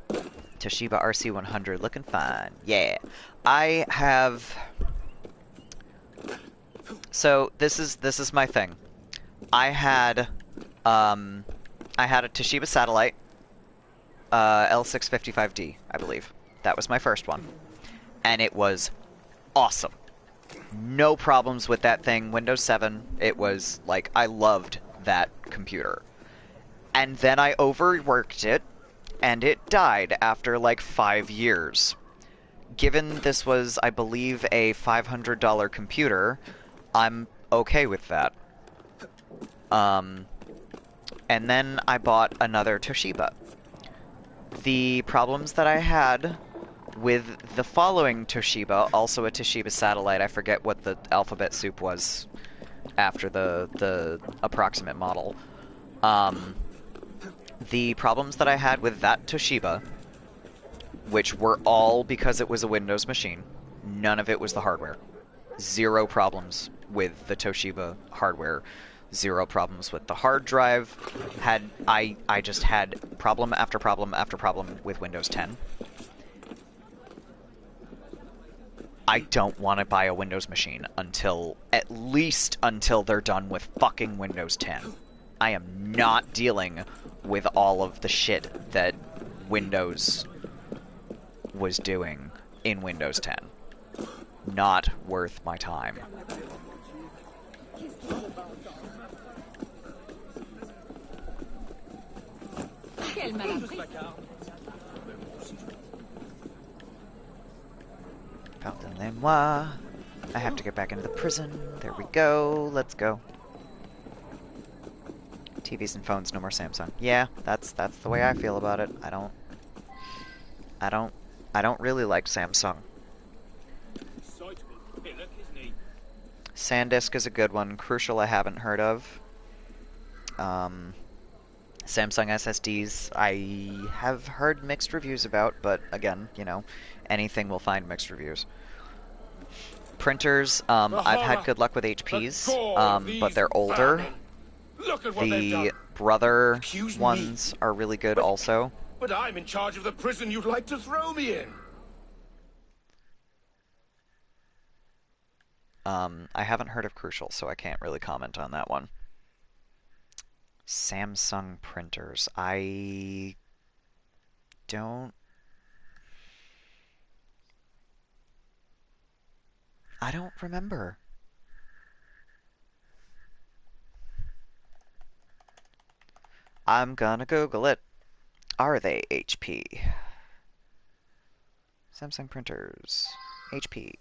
Toshiba RC100, looking fine. Yeah. I have... So, this is my thing. I had a Toshiba Satellite, L655D, I believe. That was my first one. And it was awesome. No problems with that thing. Windows 7, it was, like, I loved that computer. And then I overworked it, and it died after, like, 5 years. Given this was, I believe, a $500 computer, I'm okay with that. And then I bought another Toshiba. the problems that I had with the following Toshiba, also a Toshiba satellite, I forget what the alphabet soup was after the approximate model. The problems that I had with that Toshiba, which were all because it was a Windows machine, none of it was the hardware. Zero problems with the Toshiba hardware. Zero problems with the hard drive. I just had problem after problem after problem with Windows 10. I don't want to buy a Windows machine at least until they're done with fucking Windows 10. I am not dealing with all of the shit that Windows was doing in Windows 10. Not worth my time. Pardonnez-moi. I have to get back into the prison. There we go. Let's go. TVs and phones, no more Samsung. Yeah, that's the way I feel about it. I don't really like Samsung. SanDisk is a good one. Crucial I haven't heard of. Samsung SSDs I have heard mixed reviews about, but again, you know, anything will find mixed reviews. Printers, I've had good luck with HPs, but they're older. The Brother ones are really good also. But I'm in charge of the prison you'd like to throw me in. I haven't heard of Crucial, so I can't really comment on that one. Samsung printers. I don't remember. I'm gonna Google it. Are they HP? Samsung printers. HP.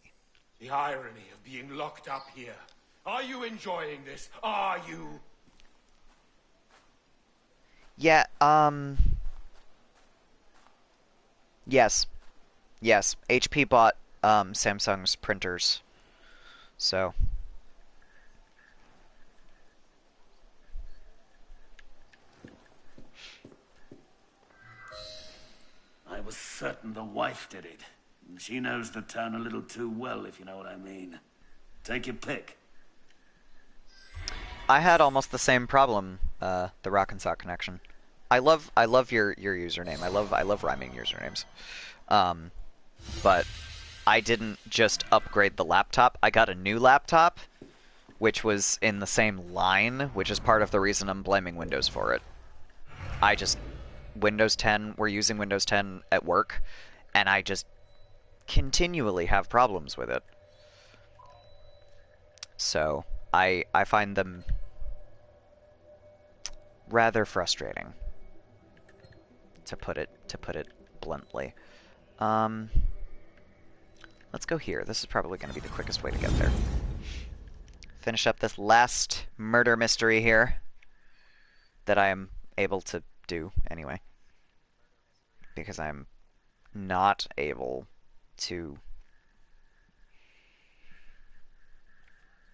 The irony of being locked up here. Are you enjoying this? Are you? Yeah, yes. Yes, HP bought, Samsung's printers. So. I was certain the wife did it. She knows the town a little too well, if you know what I mean. Take your pick. I had almost the same problem, the Rock and Sock connection. I love your username. I love rhyming usernames. But I didn't just upgrade the laptop. I got a new laptop, which was in the same line, which is part of the reason I'm blaming Windows for it. Windows 10, we're using Windows 10 at work, and I just continually have problems with it. So, I find them rather frustrating, to put it bluntly. Let's go here. This is probably going to be the quickest way to get there. Finish up this last murder mystery here that I am able to do anyway, because I'm not able to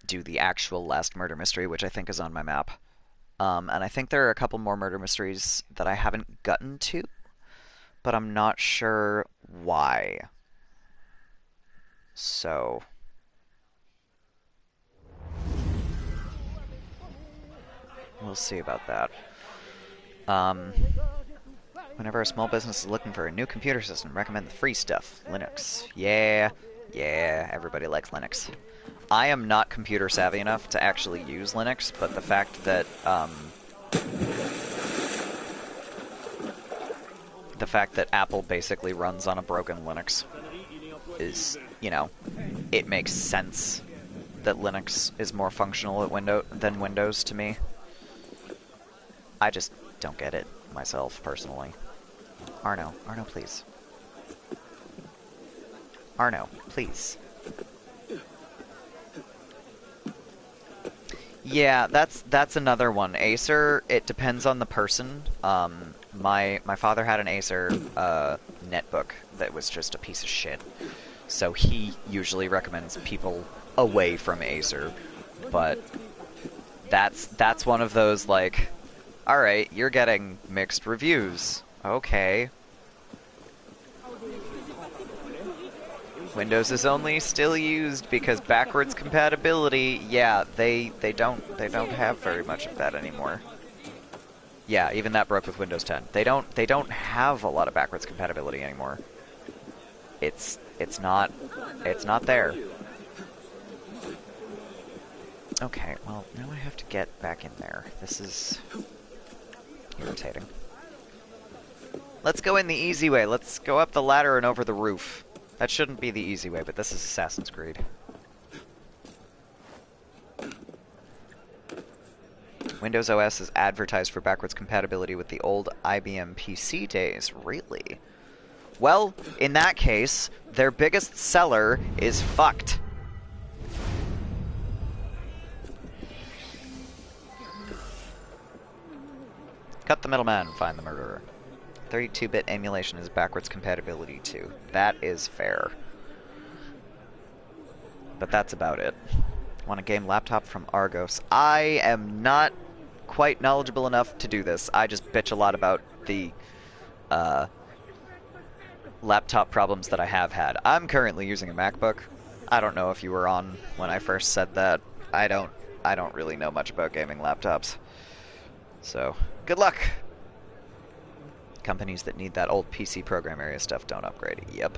do the actual last murder mystery, which I think is on my map. And I think there are a couple more murder mysteries that I haven't gotten to, but I'm not sure why. So we'll see about that. Whenever a small business is looking for a new computer system, recommend the free stuff. Linux. Yeah, everybody likes Linux. I am not computer savvy enough to actually use Linux, but the fact that Apple basically runs on a broken Linux is, you know, it makes sense that Linux is more functional than Windows to me. I just don't get it myself, personally. Arno, please. Arno, please. Yeah, that's another one. Acer, it depends on the person. my father had an Acer netbook that was just a piece of shit. So he usually recommends people away from Acer, but that's one of those, like, alright, you're getting mixed reviews. Okay. Windows is only still used because backwards compatibility, yeah, they don't have very much of that anymore. Yeah, even that broke with Windows 10. They don't have a lot of backwards compatibility anymore. It's not there. Okay, well, now I have to get back in there. This is irritating. Let's go in the easy way. Let's go up the ladder and over the roof. That shouldn't be the easy way, but this is Assassin's Creed. Windows OS is advertised for backwards compatibility with the old IBM PC days. Really? Well, in that case, their biggest seller is fucked. Cut the middleman, find the murderer. 32-bit emulation is backwards compatibility too. That is fair. But that's about it. Want a game laptop from Argos. I am not quite knowledgeable enough to do this. I just bitch a lot about the laptop problems that I have had. I'm currently using a MacBook. I don't know if you were on when I first said that. I don't really know much about gaming laptops. So, good luck! Companies that need that old PC program area stuff don't upgrade. Yep.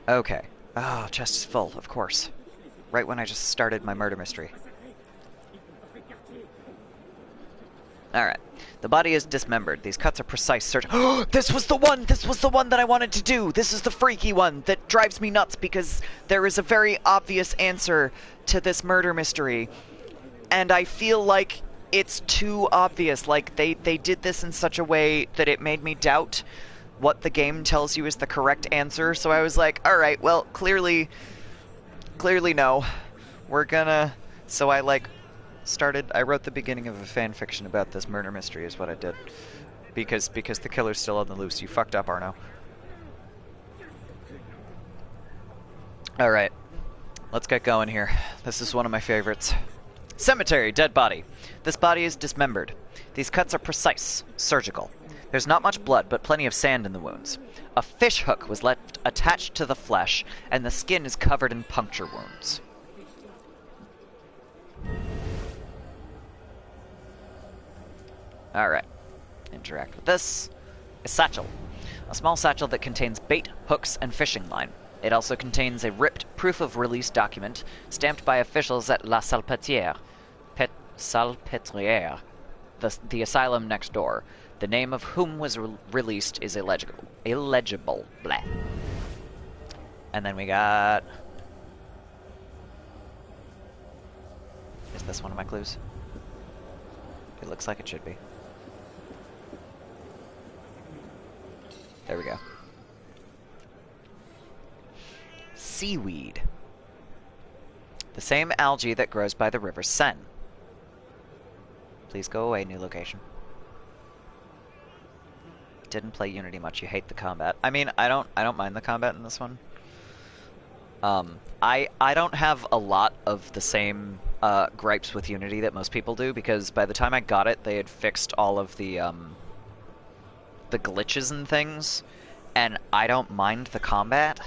Okay. Oh, chest is full, of course. Right when I just started my murder mystery. Alright. The body is dismembered. These cuts are precise. This was the one! This was the one that I wanted to do! This is the freaky one that drives me nuts because there is a very obvious answer to this murder mystery. And I feel like it's too obvious. Like, they did this in such a way that it made me doubt what the game tells you is the correct answer. So I was like, alright, well, clearly no. We're gonna... So I, like, I wrote the beginning of a fan fiction about this murder mystery is what I did. Because the killer's still on the loose. You fucked up, Arno. Alright. Let's get going here. This is one of my favorites. Cemetery, dead body. This body is dismembered. These cuts are precise, surgical. There's not much blood, but plenty of sand in the wounds. A fish hook was left attached to the flesh, and the skin is covered in puncture wounds. Alright. Interact with this. A satchel. A small satchel that contains bait, hooks, and fishing line. It also contains a ripped proof-of-release document stamped by officials at La Salpêtrière, the asylum next door. The name of whom was released is illegible. Blah. And then we got... Is this one of my clues? It looks like it should be. There we go. Seaweed. The same algae that grows by the River Seine. Please go away, new location. Didn't play Unity much, you hate the combat. I mean, I don't mind the combat in this one. I don't have a lot of the same gripes with Unity that most people do, because by the time I got it, they had fixed all of the glitches and things, and I don't mind the combat.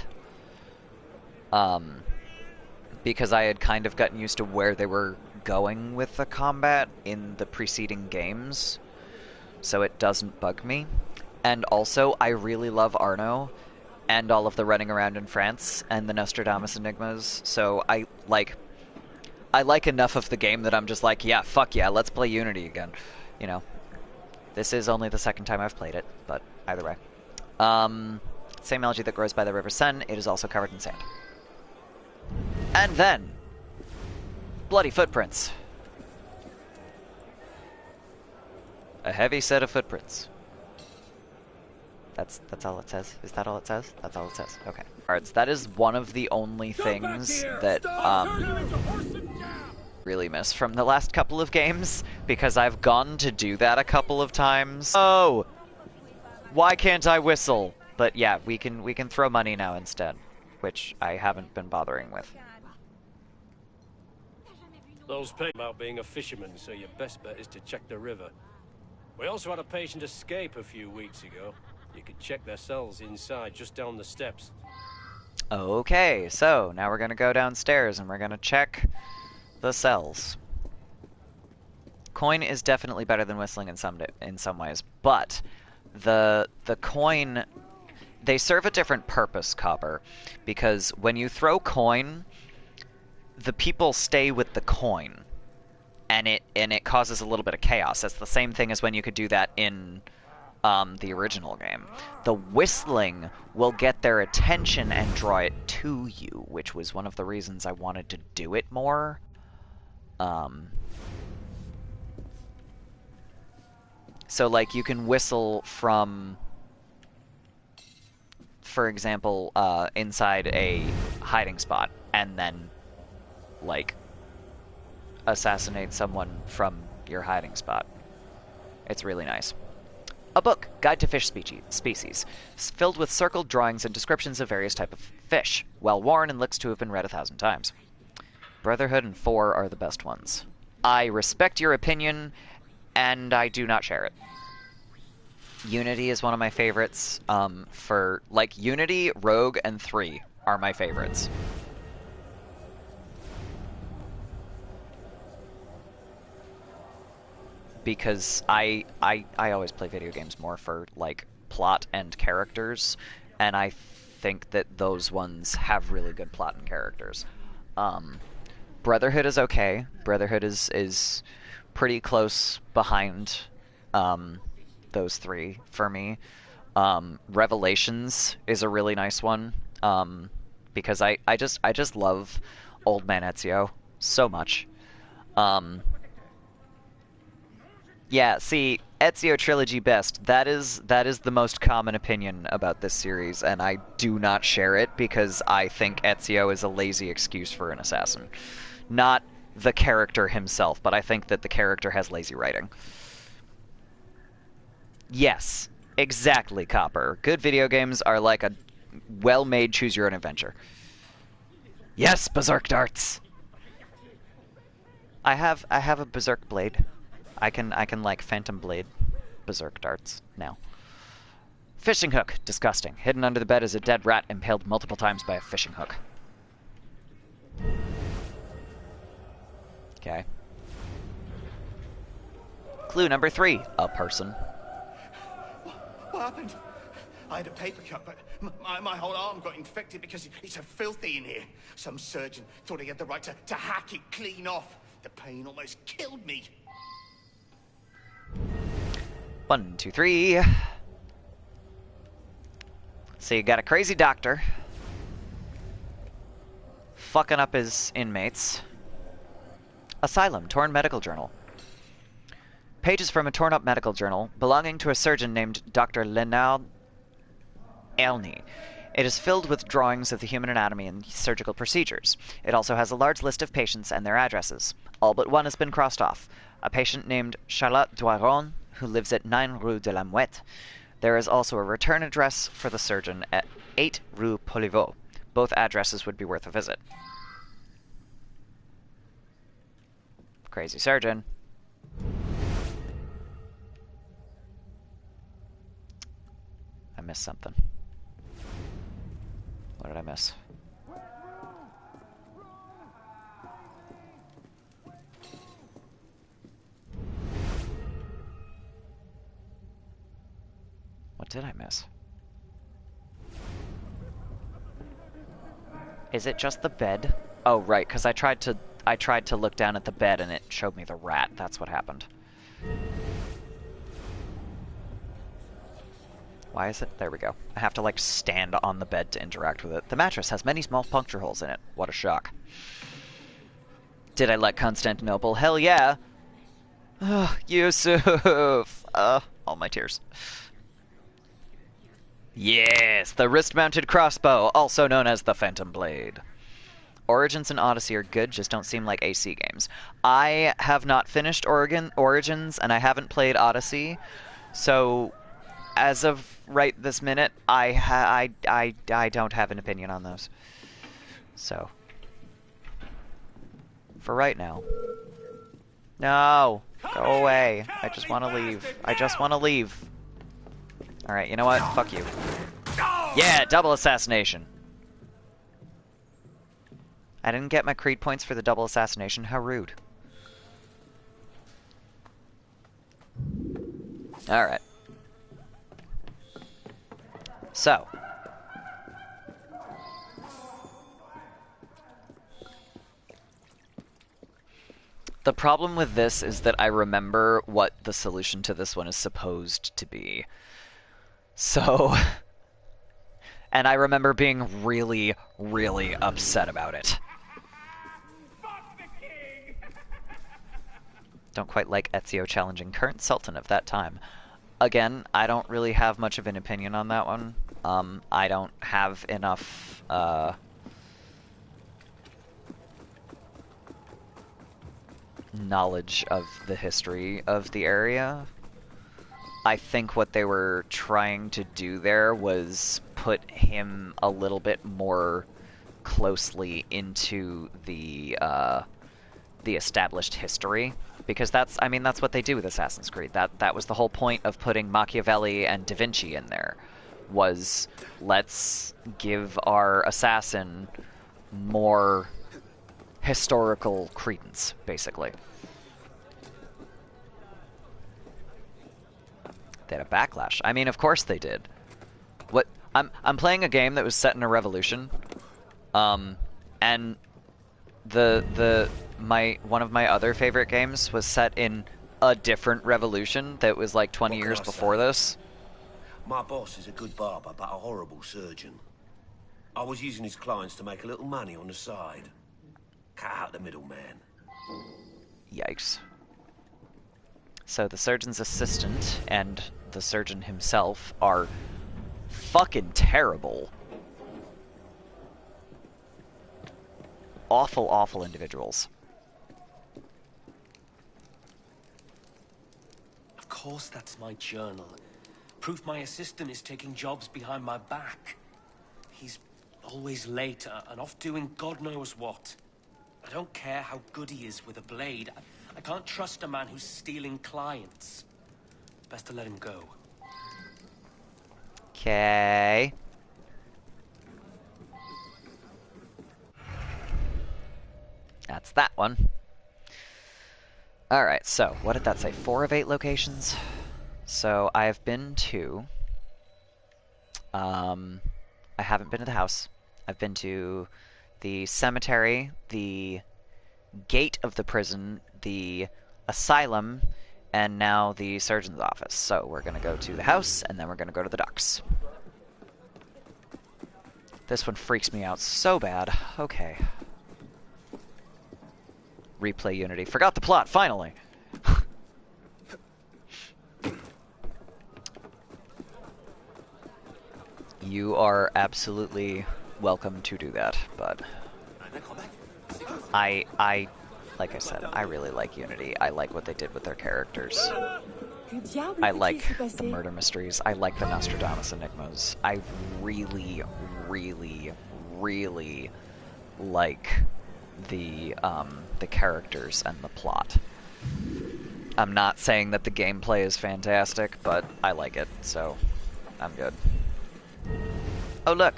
Because I had kind of gotten used to where they were going with the combat in the preceding games, so it doesn't bug me. And also, I really love Arno, and all of the running around in France, and the Nostradamus enigmas, so I like enough of the game that I'm just like, yeah, fuck yeah, let's play Unity again. You know, this is only the second time I've played it, but either way. Same algae that grows by the River Seine, it is also covered in sand. And then, bloody footprints. A heavy set of footprints. That's all it says. Is that all it says? That's all it says. Okay. Alright, so that is one of the only things that really miss from the last couple of games, because I've gone to do that a couple of times. Oh! Why can't I whistle? But yeah, we can throw money now instead, which I haven't been bothering with. Those pay about being a fisherman, so your best bet is to check the river. We also had a patient escape a few weeks ago. You could check their cells inside, just down the steps. Okay, so now we're gonna go downstairs and we're gonna check the cells. Coin is definitely better than whistling in some ways, but the coin, they serve a different purpose, Copper, because when you throw coin, the people stay with the coin, and it causes a little bit of chaos. That's the same thing as when you could do that in the original game. The whistling will get their attention and draw it to you, which was one of the reasons I wanted to do it more. So, like, you can whistle from, for example, inside a hiding spot, and then, like, assassinate someone from your hiding spot. It's really nice. A book, Guide to Fish Species, filled with circled drawings and descriptions of various types of fish, well worn and looks to have been read 1,000 times. Brotherhood and 4 are the best ones. I respect your opinion, and I do not share it. Unity is one of my favorites. Like, Unity, Rogue, and 3 are my favorites. Because I always play video games more for, like, plot and characters, and I think that those ones have really good plot and characters. Brotherhood is okay. Brotherhood is pretty close behind those 3 for me. Revelations is a really nice one, because I just love Old Man Ezio so much. Yeah, see, Ezio Trilogy best. That is the most common opinion about this series, and I do not share it because I think Ezio is a lazy excuse for an assassin. Not the character himself, but I think that the character has lazy writing. Yes, exactly, Copper. Good video games are like a well-made choose-your-own-adventure. Yes, Berserk darts! I have a Berserk blade. I can like Phantom Blade Berserk darts now. Fishing hook. Disgusting. Hidden under the bed is a dead rat impaled multiple times by a fishing hook. Okay. Clue number 3. A person. What happened? I had a paper cut, but my whole arm got infected because it's so filthy in here. Some surgeon thought he had the right to hack it clean off. The pain almost killed me. 1, 2, 3. So you got a crazy doctor fucking up his inmates. Asylum, torn medical journal. Pages from a torn up medical journal belonging to a surgeon named Dr. Leonard Elney. It is filled with drawings of the human anatomy and surgical procedures. It also has a large list of patients and their addresses. All but one has been crossed off. A patient named Charlotte Doiron, who lives at 9 Rue de la Mouette. There is also a return address for the surgeon at 8 Rue Poliveau. Both addresses would be worth a visit. Crazy surgeon. I missed something. What did I miss? What did I miss? Is it just the bed? Oh, right, because I tried to look down at the bed and it showed me the rat. That's what happened. Why is it? There we go. I have to, like, stand on the bed to interact with it. The mattress has many small puncture holes in it. What a shock. Did I like Constantinople? Hell yeah! Oh, Yusuf! All my tears. Yes, the wrist-mounted crossbow, also known as the Phantom Blade. Origins and Odyssey are good, just don't seem like AC games. I have not finished Origins, and I haven't played Odyssey, so as of right this minute, I don't have an opinion on those. So, for right now. No! Go away. I just want to leave. I just want to leave. Alright, you know what? Fuck you. Yeah, double assassination. I didn't get my creed points for the double assassination. How rude. Alright. So. The problem with this is that I remember what the solution to this one is supposed to be. So... And I remember being really, really upset about it. Don't quite like Ezio challenging current Sultan of that time. Again, I don't really have much of an opinion on that one. I don't have enough, knowledge of the history of the area. I think what they were trying to do there was put him a little bit more closely into the established history, because that's what they do with Assassin's Creed. That was the whole point of putting Machiavelli and Da Vinci in there, was let's give our assassin more historical credence, basically. They had a backlash. I mean, of course they did. What I'm playing a game that was set in a revolution, and one of my other favorite games was set in a different revolution that was like 20 years before this. My boss is a good barber, but a horrible surgeon. I was using his clients to make a little money on the side. Cut out the middleman. Yikes. So the surgeon's assistant and the surgeon himself are fucking terrible. Awful, awful individuals. Of course that's my journal. Proof my assistant is taking jobs behind my back. He's always late and off doing God knows what. I don't care how good he is with a blade. I can't trust a man who's stealing clients. Best to let him go. Okay. That's that one. Alright, so, what did that say? 4 of 8 locations? So, I've been to... I haven't been to the house. I've been to the cemetery, the gate of the prison, the asylum, and now the surgeon's office. So we're going to go to the house, and then we're going to go to the docks. This one freaks me out so bad. Okay. Replay Unity. Forgot the plot, finally! You are absolutely welcome to do that, but... like I said, I really like Unity. I like what they did with their characters. I like the murder mysteries. I like the Nostradamus enigmas. I really, really, really like the characters and the plot. I'm not saying that the gameplay is fantastic, but I like it, so I'm good. Oh look!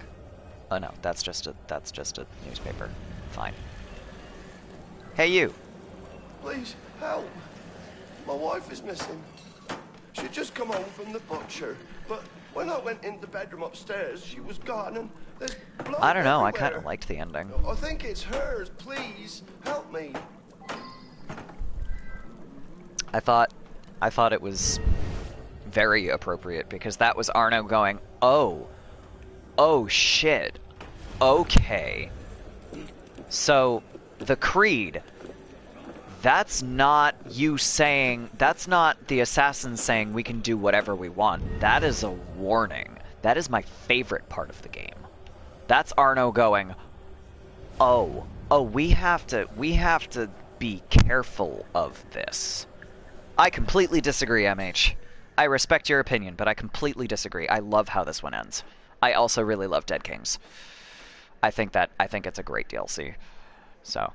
Oh no, that's just a newspaper. Fine. Hey you! Please, help! My wife is missing. She'd just come home from the butcher, but when I went in the bedroom upstairs, she was gone and there's blood I don't know, everywhere. I kind of liked the ending. I think it's hers. Please, help me. I thought it was very appropriate, because that was Arno going, oh shit, okay. So, the Creed, that's not you saying, that's not the assassin saying we can do whatever we want. That is a warning. That is my favorite part of the game. That's Arno going, oh, Oh, we have to be careful of this. I completely disagree, MH. I respect your opinion, but I completely disagree. I love how this one ends. I also really love Dead Kings. I think it's a great DLC. So,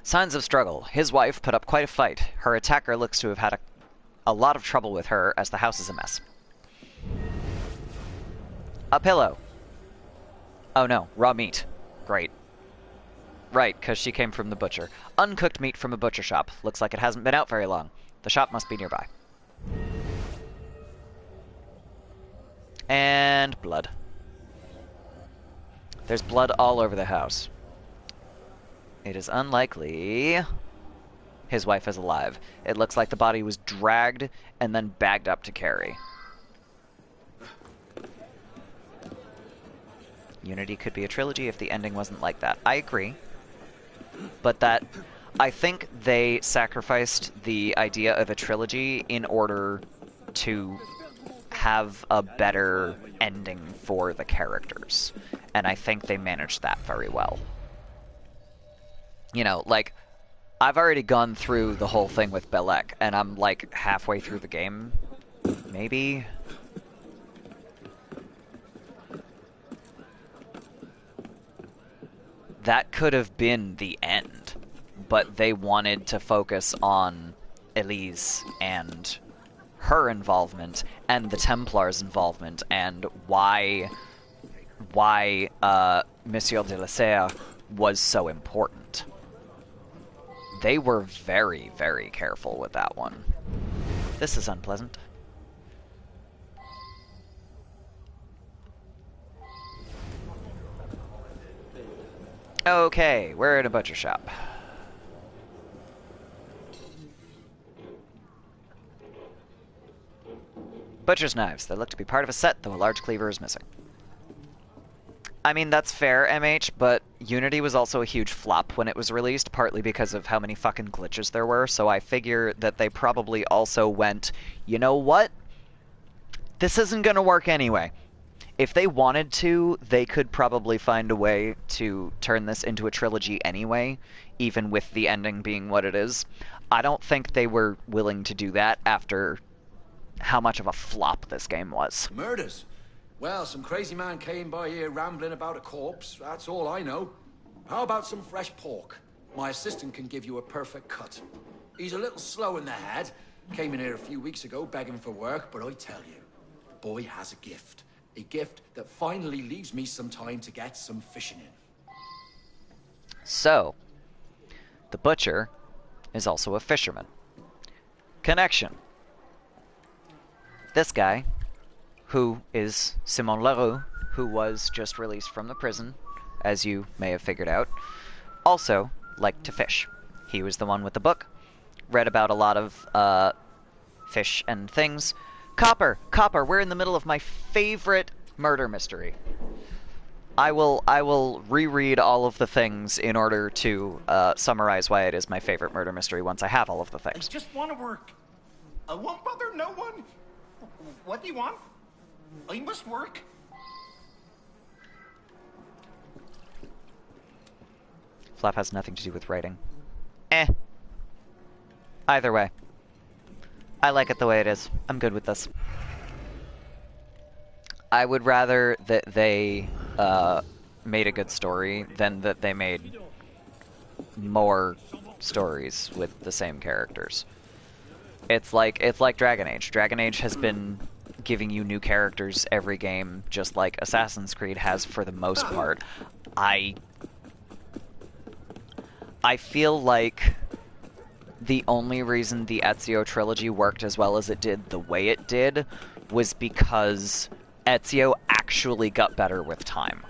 signs of struggle. His wife put up quite a fight. Her attacker looks to have had a lot of trouble with her as the house is a mess. A pillow. Oh no, raw meat. Great. Right, because she came from the butcher. Uncooked meat from a butcher shop. Looks like it hasn't been out very long. The shop must be nearby. And blood. There's blood all over the house. It is unlikely his wife is alive. It looks like the body was dragged and then bagged up to carry. Unity could be a trilogy if the ending wasn't like that. I agree. But I think they sacrificed the idea of a trilogy in order to have a better ending for the characters. And I think they managed that very well. You know, like, I've already gone through the whole thing with Belek, and I'm like halfway through the game. Maybe? That could have been the end, but they wanted to focus on Elise and her involvement and the Templars' involvement and why Monsieur de la Serre was so important. They were very, very careful with that one. This is unpleasant. Okay, we're in a butcher shop. Butcher's knives. They look to be part of a set, though a large cleaver is missing. I mean, that's fair, MH, but Unity was also a huge flop when it was released, partly because of how many fucking glitches there were, so I figure that they probably also went, you know what? This isn't gonna work anyway. If they wanted to, they could probably find a way to turn this into a trilogy anyway, even with the ending being what it is. I don't think they were willing to do that after how much of a flop this game was. Murders? Well, some crazy man came by here rambling about a corpse. That's all I know. How about some fresh pork? My assistant can give you a perfect cut. He's a little slow in the head. Came in here a few weeks ago begging for work, but I tell you, the boy has a gift. A gift that finally leaves me some time to get some fishing in. So, the butcher is also a fisherman. Connection. This guy, who is Simon Leroux, who was just released from the prison, as you may have figured out, also liked to fish. He was the one with the book, read about a lot of fish and things. Copper! Copper! We're in the middle of my favorite murder mystery. I will reread all of the things in order to summarize why it is my favorite murder mystery once I have all of the things. I just want to work. I won't bother no one. What do you want? I must work. Flap has nothing to do with writing. Either way. I like it the way it is. I'm good with this. I would rather that they made a good story than that they made more stories with the same characters. It's like Dragon Age. Dragon Age has been giving you new characters every game, just like Assassin's Creed has for the most part. I feel like the only reason the Ezio trilogy worked as well as it did the way it did was because Ezio actually got better with time.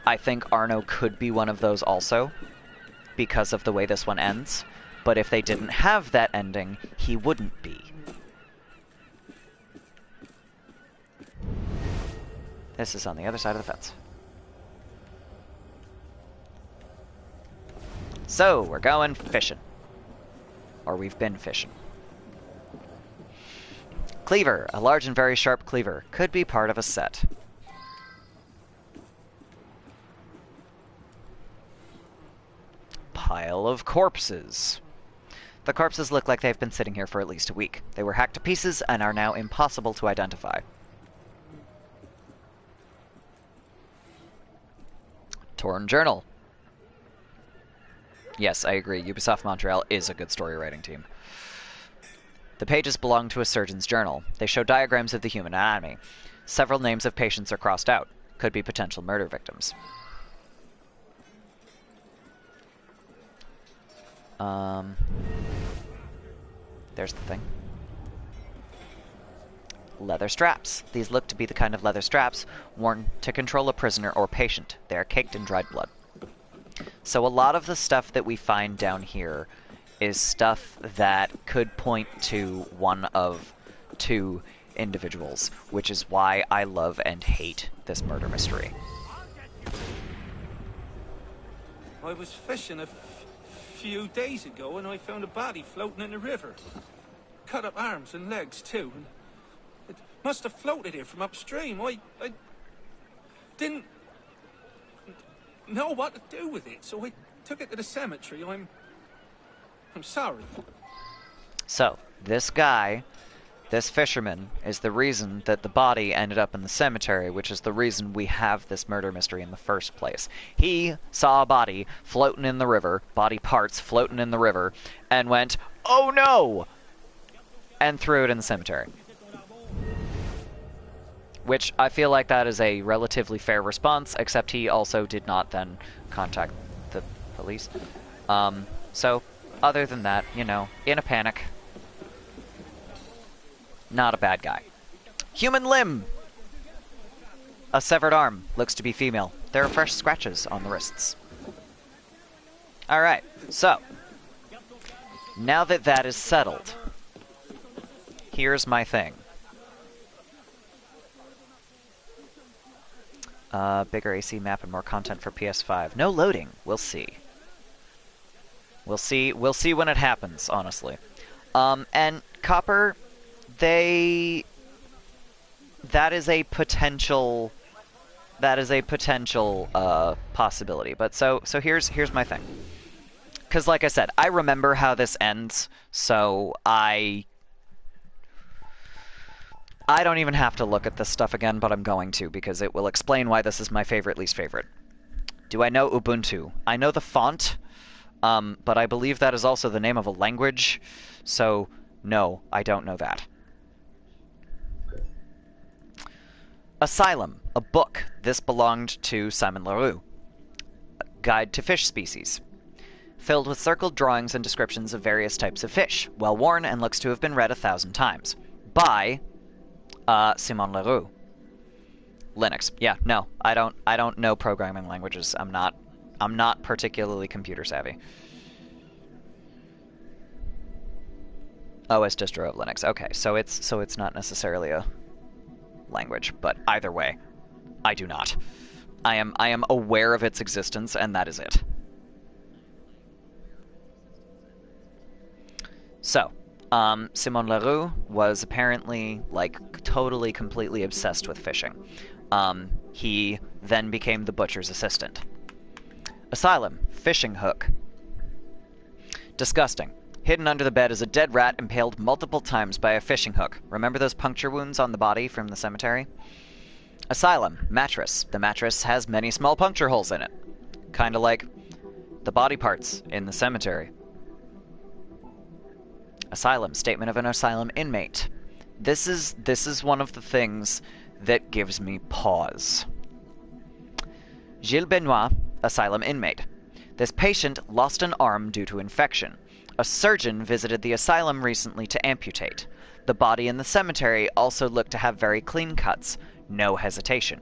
I think Arno could be one of those also, because of the way this one ends, but if they didn't have that ending, he wouldn't be. This is on the other side of the fence. So, we're going fishing. Or we've been fishing. Cleaver. A large and very sharp cleaver. Could be part of a set. pile of corpses. The corpses look like they've been sitting here for at least a week. They were hacked to pieces and are now impossible to identify. Torn journal. Yes, I agree. Ubisoft Montreal is a good story writing team. The pages belong to a surgeon's journal. They show diagrams of the human anatomy. Several names of patients are crossed out. Could be potential murder victims. There's the thing. Leather straps. These look to be the kind of leather straps worn to control a prisoner or patient. They are caked in dried blood. So a lot of the stuff that we find down here is stuff that could point to one of two individuals, which is why I love and hate this murder mystery. I was fishing a few days ago and I found a body floating in the river. Cut up arms and legs too. And it must have floated here from upstream. I didn't know what to do with it, so I took it to the cemetery. I'm sorry. So, this guy, this fisherman, is the reason that the body ended up in the cemetery, which is the reason we have this murder mystery in the first place. He saw a body floating in the river, body parts floating in the river, and went, "Oh no!" and threw it in the cemetery. Which I feel like that is a relatively fair response, except he also did not then contact the police. So, other than that, you know, in a panic. Not a bad guy. Human limb! A severed arm. Looks to be female. There are fresh scratches on the wrists. Alright, so. Now that that is settled, here's my thing. Bigger AC map and more content for PS5. No loading. We'll see. We'll see when it happens, honestly. And Copper, that is a potential possibility. But so here's my thing. Because like I said, I remember how this ends, so I don't even have to look at this stuff again, but I'm going to, because it will explain why this is my favorite, least favorite. Do I know Ubuntu? I know the font, but I believe that is also the name of a language, so no, I don't know that. Asylum, a book. This belonged to Simon Leroux. Guide to Fish Species. Filled with circled drawings and descriptions of various types of fish, well worn and looks to have been read 1,000 times. By Simon Leroux. Linux. Yeah, no, I don't know programming languages. I'm not particularly computer savvy. OS distro of Linux. Okay, so it's not necessarily a language, but either way, I do not. I am aware of its existence, and that is it. So, Simon Leroux was apparently, like, totally, completely obsessed with fishing. He then became the butcher's assistant. Asylum, fishing hook. Disgusting. Hidden under the bed is a dead rat impaled multiple times by a fishing hook. Remember those puncture wounds on the body from the cemetery? Asylum, mattress. The mattress has many small puncture holes in it. Kinda like the body parts in the cemetery. Asylum, statement of an asylum inmate. This is one of the things that gives me pause. Gilles Benoit, asylum inmate. This patient lost an arm due to infection. A surgeon visited the asylum recently to amputate. The body in the cemetery also looked to have very clean cuts. No hesitation.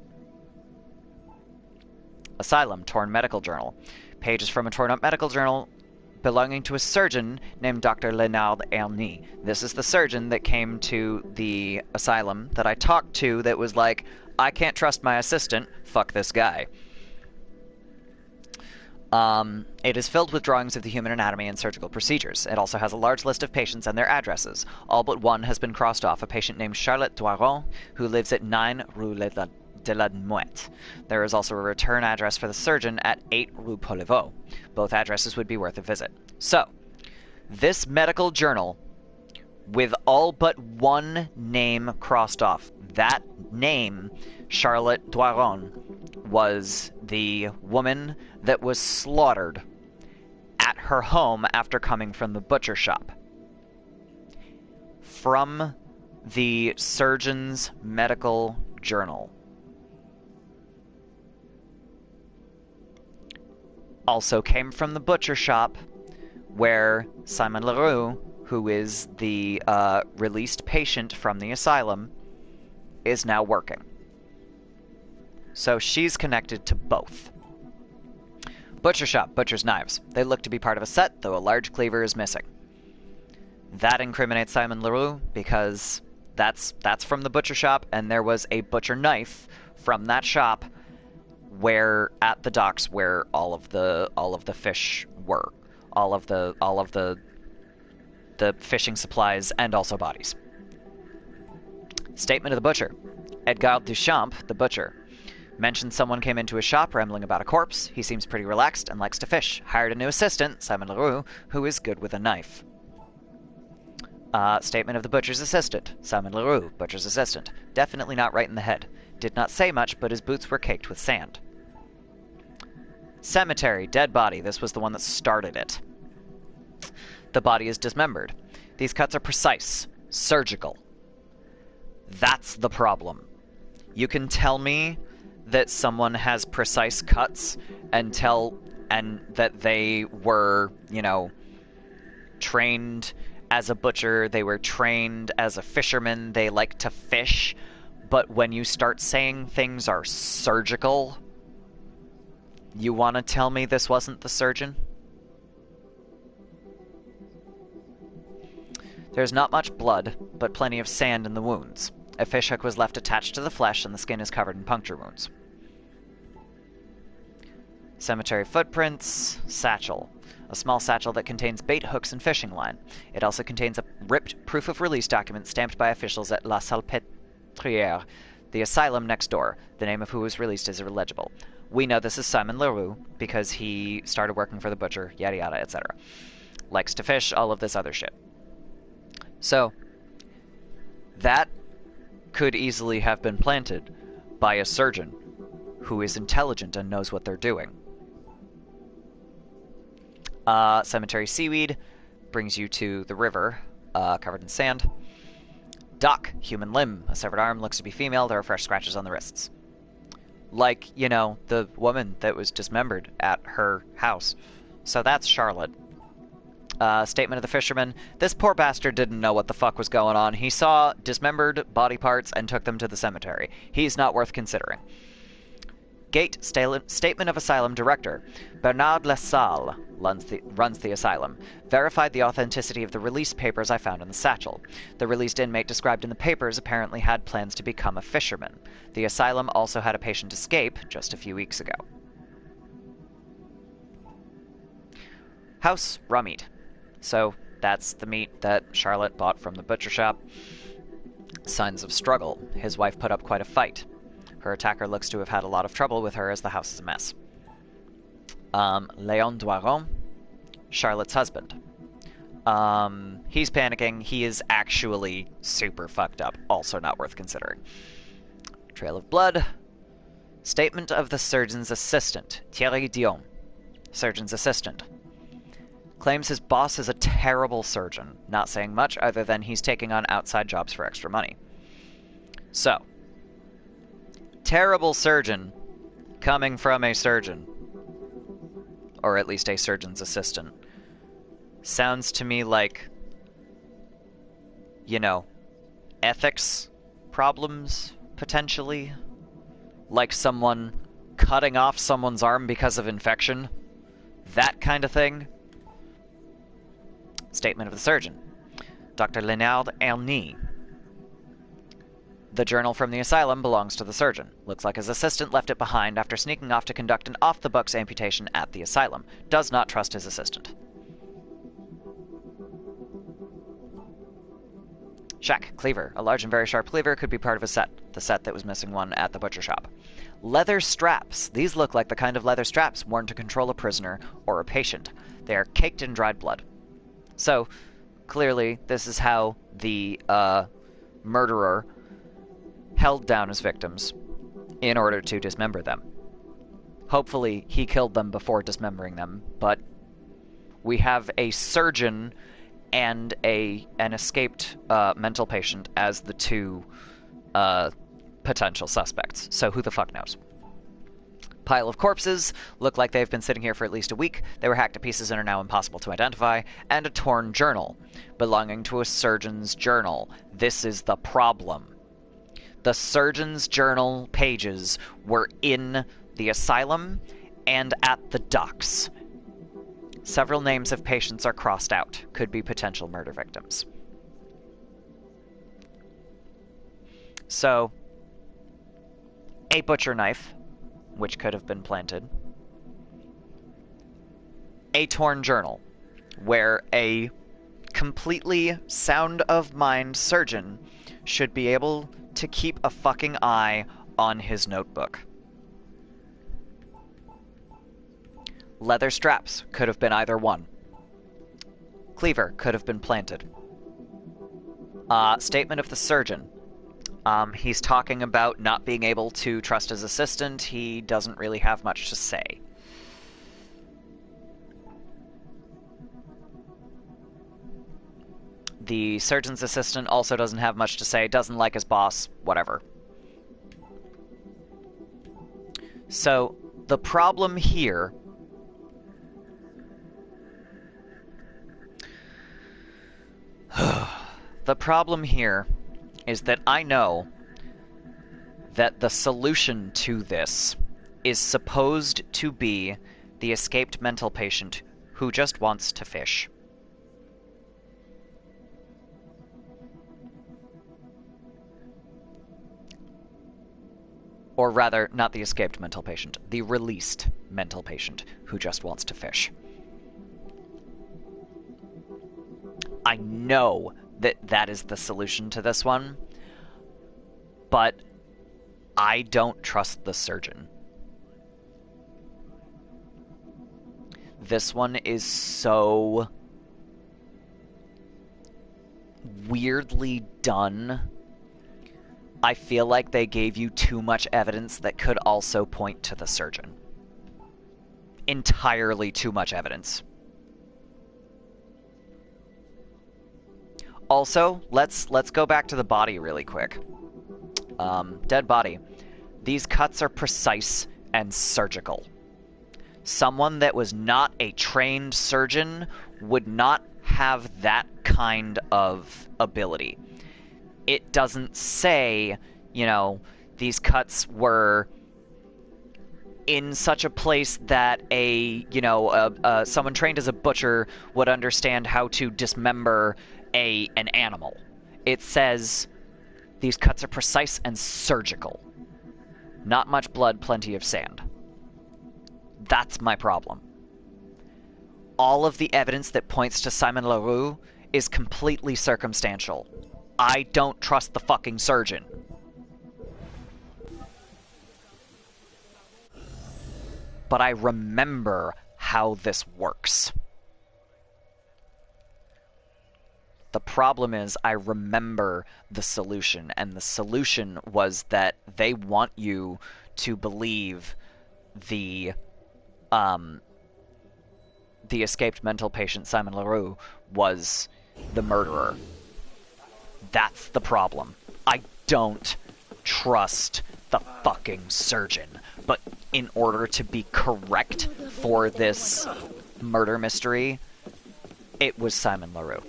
Asylum, torn medical journal. Pages from a torn up medical journal belonging to a surgeon named Dr. Leonard Erny. This is the surgeon that came to the asylum that I talked to that was like, I can't trust my assistant, fuck this guy. It is filled with drawings of the human anatomy and surgical procedures. It also has a large list of patients and their addresses. All but one has been crossed off, a patient named Charlotte Doiron, who lives at 9 Rue de la Mouette. There is also a return address for the surgeon at 8 Rue Poliveau. Both addresses would be worth a visit. So, this medical journal, with all but one name crossed off, that name, Charlotte Doiron, was the woman that was slaughtered at her home after coming from the butcher shop. From the surgeon's medical journal. Also came from the butcher shop where Simon Leroux, who is the released patient from the asylum, is now working. So she's connected to both. Butcher shop, butcher's knives. They look to be part of a set, though a large cleaver is missing. That incriminates Simon Leroux because that's from the butcher shop, and there was a butcher knife from that shop where at the docks where all of the fish were, all of the fishing supplies and also bodies. Statement of the butcher. Edgar Duchamp, the butcher, mentioned someone came into his shop rambling about a corpse. He seems pretty relaxed and likes to fish. Hired a new assistant, Simon Leroux, who is good with a knife. Statement of the butcher's assistant. Simon Leroux, butcher's assistant. Definitely not right in the head. Did not say much, but his boots were caked with sand. Cemetery, dead body. This was the one that started it. The body is dismembered. These cuts are precise, surgical. That's the problem. You can tell me that someone has precise cuts and that they were, trained as a butcher, they were trained as a fisherman, they like to fish, but when you start saying things are surgical, you want to tell me this wasn't the surgeon? There's not much blood, but plenty of sand in the wounds. A fishhook was left attached to the flesh, and the skin is covered in puncture wounds. Cemetery footprints, satchel. A small satchel that contains bait hooks and fishing line. It also contains a ripped proof of release document stamped by officials at La Salpêtrière, the asylum next door. The name of who was released is illegible. We know this is Simon Leroux because he started working for the butcher, yada yada, etc. Likes to fish, all of this other shit. So, that could easily have been planted by a surgeon who is intelligent and knows what they're doing. Cemetery seaweed brings you to the river, covered in sand. Dock, human limb. A severed arm, looks to be female. There are fresh scratches on the wrists. Like, the woman that was dismembered at her house. So that's Charlotte. Statement of the fisherman. This poor bastard didn't know what the fuck was going on. He saw dismembered body parts and took them to the cemetery. He's not worth considering. Gate, statement of asylum director. Bernard Lassalle runs the asylum. Verified the authenticity of the release papers I found in the satchel. The released inmate described in the papers apparently had plans to become a fisherman. The asylum also had a patient escape just a few weeks ago. House, raw meat. So that's the meat that Charlotte bought from the butcher shop. Signs of struggle. His wife put up quite a fight. Her attacker looks to have had a lot of trouble with her as the house is a mess. Léon Doiron, Charlotte's husband. He's panicking. He is actually super fucked up. Also not worth considering. Trail of blood. Statement of the surgeon's assistant, Thierry Dion. Surgeon's assistant. Claims his boss is a terrible surgeon, not saying much other than he's taking on outside jobs for extra money. So, terrible surgeon coming from a surgeon, or at least a surgeon's assistant. Sounds to me like, ethics problems, potentially. Like someone cutting off someone's arm because of infection. That kind of thing. Statement of the surgeon. Dr. Leonard Erny. The journal from the asylum belongs to the surgeon. Looks like his assistant left it behind after sneaking off to conduct an off-the-books amputation at the asylum. Does not trust his assistant. Check. Cleaver. A large and very sharp cleaver could be part of a set. The set that was missing one at the butcher shop. Leather straps. These look like the kind of leather straps worn to control a prisoner or a patient. They are caked in dried blood. So, clearly, this is how the murderer held down his victims in order to dismember them. Hopefully, he killed them before dismembering them, but we have a surgeon and an escaped mental patient as the two potential suspects. So who the fuck knows? Pile of corpses look like they've been sitting here for at least a week. They were hacked to pieces and are now impossible to identify. And a torn journal belonging to a surgeon's journal. This is the problem. The surgeon's journal pages were in the asylum and at the docks. Several names of patients are crossed out. Could be potential murder victims. So, a butcher knife, which could have been planted. A torn journal, where a completely sound-of-mind surgeon should be able to keep a fucking eye on his notebook. Leather straps could have been either one. Cleaver could have been planted. Statement of the surgeon. He's talking about not being able to trust his assistant. He doesn't really have much to say. The surgeon's assistant also doesn't have much to say, doesn't like his boss, whatever. So, the problem here... the problem here is that I know that the solution to this is supposed to be the escaped mental patient who just wants to fish. Or rather, not the escaped mental patient, the released mental patient who just wants to fish. I know that that is the solution to this one, but I don't trust the surgeon. This one is so weirdly done. I feel like they gave you too much evidence that could also point to the surgeon. Entirely too much evidence. Also, let's go back to the body really quick. Dead body. These cuts are precise and surgical. Someone that was not a trained surgeon would not have that kind of ability. It doesn't say, you know, these cuts were in such a place that someone trained as a butcher would understand how to dismember an animal. It says these cuts are precise and surgical. Not much blood, plenty of sand. That's my problem. All of the evidence that points to Simon Leroux is completely circumstantial. I don't trust the fucking surgeon. But I remember how this works. The problem is I remember the solution, and the solution was that they want you to believe the escaped mental patient Simon Leroux was the murderer. That's the problem. I don't trust the fucking surgeon. But in order to be correct for this murder mystery, it was Simon Leroux.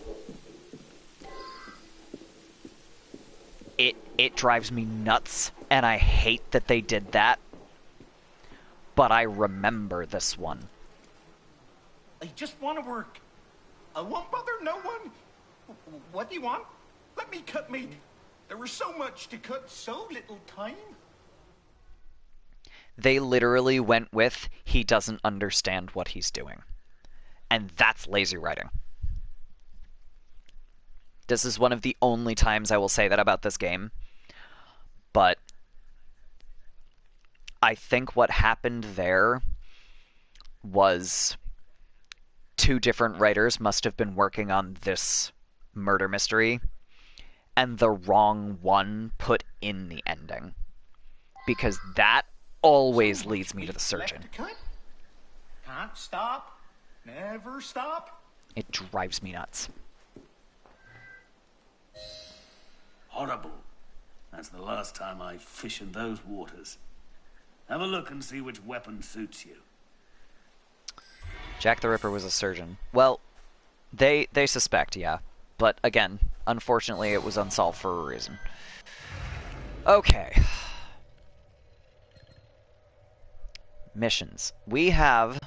It drives me nuts, and I hate that they did that. But I remember this one. I just want to work. I won't bother no one. What do you want? Let me cut meat. There was so much to cut, so little time. They literally went with, he doesn't understand what he's doing. And that's lazy writing. This is one of the only times I will say that about this game. But I think what happened there was two different writers must have been working on this murder mystery, and the wrong one put in the ending. Because that always leads me to the surgeon. Can't stop. Never stop. It drives me nuts. Horrible. That's the last time I fish in those waters. Have a look and see which weapon suits you. Jack the Ripper was a surgeon. Well, they suspect, yeah. But again, unfortunately it was unsolved for a reason. Okay. Missions. We have...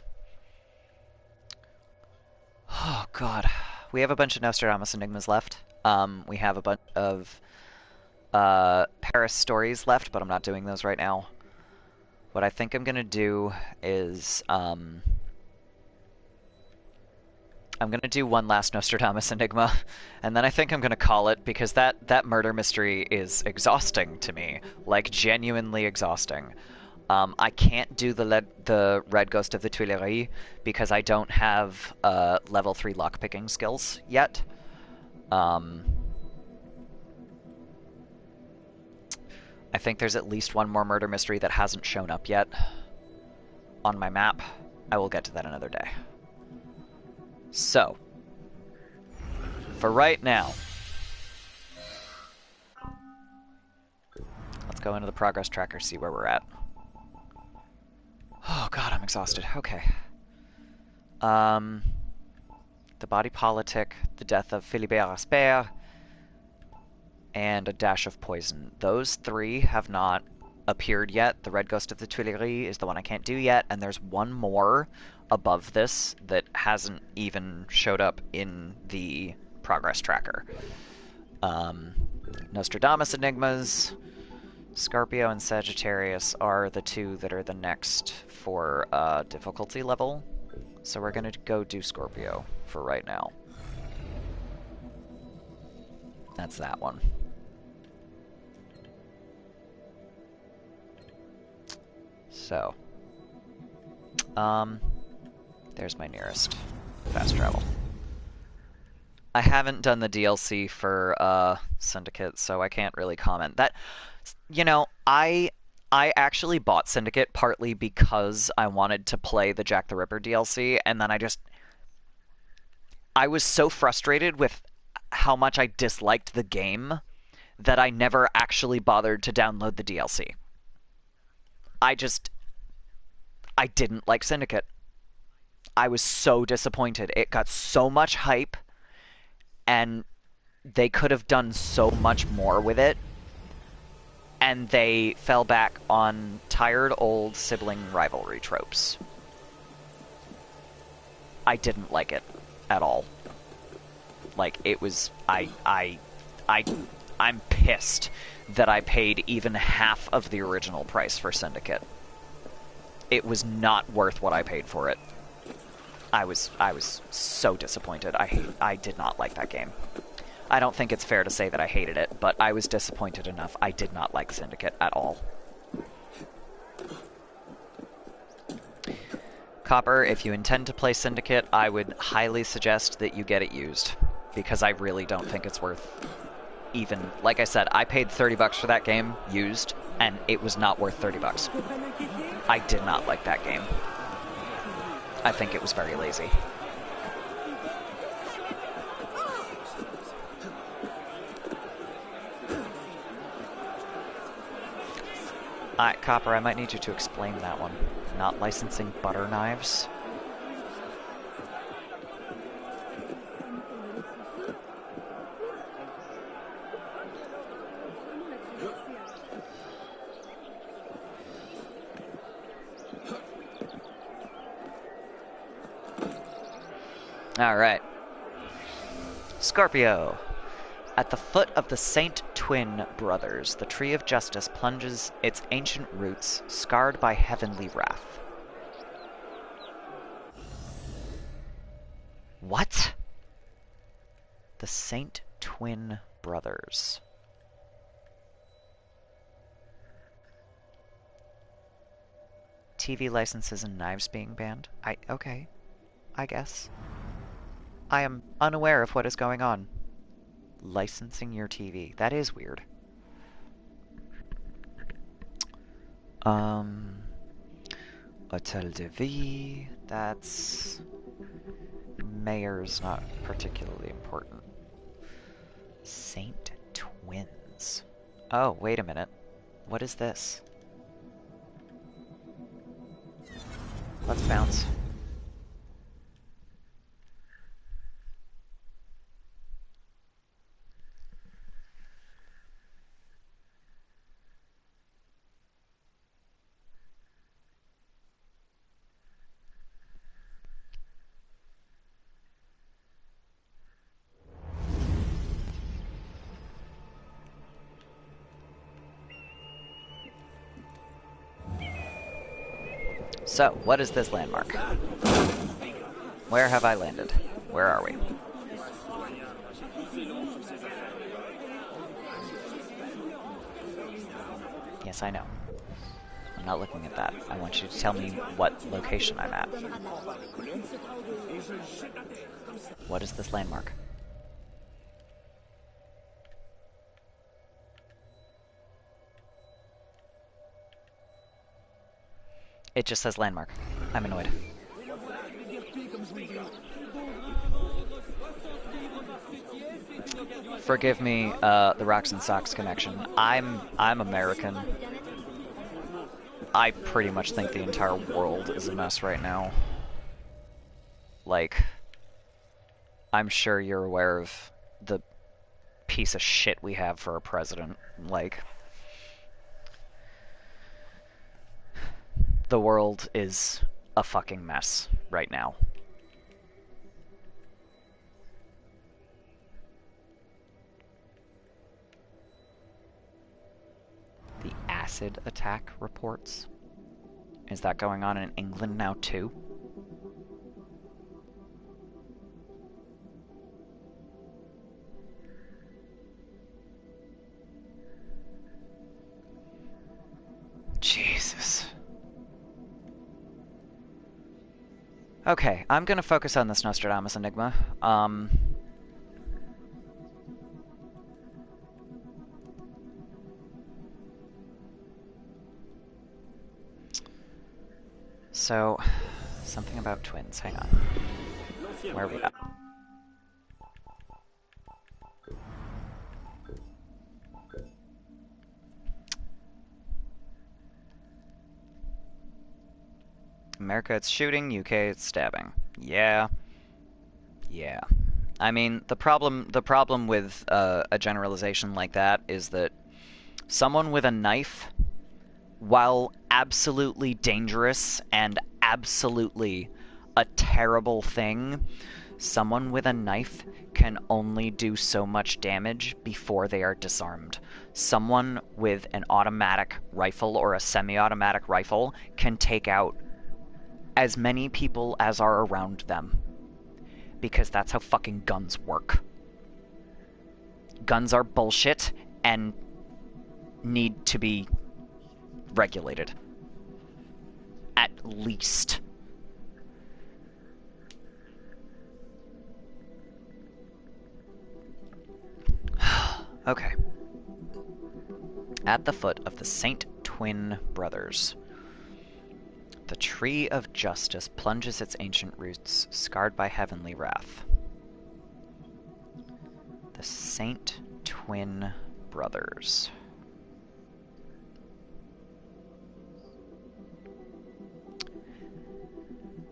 Oh, God. We have a bunch of Nostradamus Enigmas left. We have a bunch of Paris stories left, but I'm not doing those right now. What I think I'm going to do is... I'm going to do one last Nostradamus Enigma, and then I think I'm going to call it, because that murder mystery is exhausting to me. Like, genuinely exhausting. I can't do the Red Ghost of the Tuileries because I don't have level 3 lockpicking skills yet. I think there's at least one more murder mystery that hasn't shown up yet on my map. I will get to that another day. So, for right now, let's go into the progress tracker, see where we're at. Oh god, I'm exhausted. Okay. The body politic, the death of Philibert Raspail, and a dash of poison. Those three have not appeared yet. The Red Ghost of the Tuileries is the one I can't do yet, and there's one more above this that hasn't even showed up in the progress tracker. Nostradamus Enigmas, Scorpio and Sagittarius are the two that are the next for difficulty level. So we're going to go do Scorpio for right now. That's that one. So, there's my nearest fast travel. I haven't done the DLC for Syndicate, so I can't really comment. That, you know, I actually bought Syndicate partly because I wanted to play the Jack the Ripper DLC, and then I was so frustrated with how much I disliked the game that I never actually bothered to download the DLC. I didn't like Syndicate. I was so disappointed. It got so much hype, and they could have done so much more with it, and they fell back on tired old sibling rivalry tropes. I didn't like it at all. Like, it was... I'm pissed that I paid even half of the original price for Syndicate. It was not worth what I paid for it. I was so disappointed. I did not like that game. I don't think it's fair to say that I hated it, but I was disappointed enough. I did not like Syndicate at all. Copper, if you intend to play Syndicate, I would highly suggest that you get it used, because I really don't think it's worth even... Like I said, I paid $30 for that game, used, and it was not worth $30. I did not like that game. I think it was very lazy. Alright, Copper, I might need you to explain that one. Not licensing butter knives? Alright. Scorpio. At the foot of the Saint Twin Brothers, the Tree of Justice plunges its ancient roots, scarred by heavenly wrath. What? The Saint Twin Brothers. TV licenses and knives being banned? Okay. I guess. I am unaware of what is going on. Licensing your TV. That is weird. Hotel de Ville. That's... Mayor's not particularly important. Saint Twins. Oh, wait a minute. What is this? Let's bounce. So, what is this landmark? Where have I landed? Where are we? Yes, I know. I'm not looking at that. I want you to tell me what location I'm at. What is this landmark? It just says landmark. I'm annoyed. Forgive me, the Rocks and Socks connection. I'm American. I pretty much think the entire world is a mess right now. Like, I'm sure you're aware of the piece of shit we have for a president. Like, the world is a fucking mess right now. The acid attack reports. Is that going on in England now too? Jesus. Okay, I'm gonna focus on this Nostradamus enigma. So, something about twins. Hang on. Where are we at? America, it's shooting. UK, it's stabbing. Yeah. Yeah. I mean, the problem with a generalization like that is that someone with a knife, while absolutely dangerous and absolutely a terrible thing, someone with a knife can only do so much damage before they are disarmed. Someone with an automatic rifle or a semi-automatic rifle can take out as many people as are around them. Because that's how fucking guns work. Guns are bullshit and need to be regulated. At least. Okay. At the foot of the Saint Twin Brothers, the Tree of Justice plunges its ancient roots, scarred by heavenly wrath. The Saint Twin Brothers.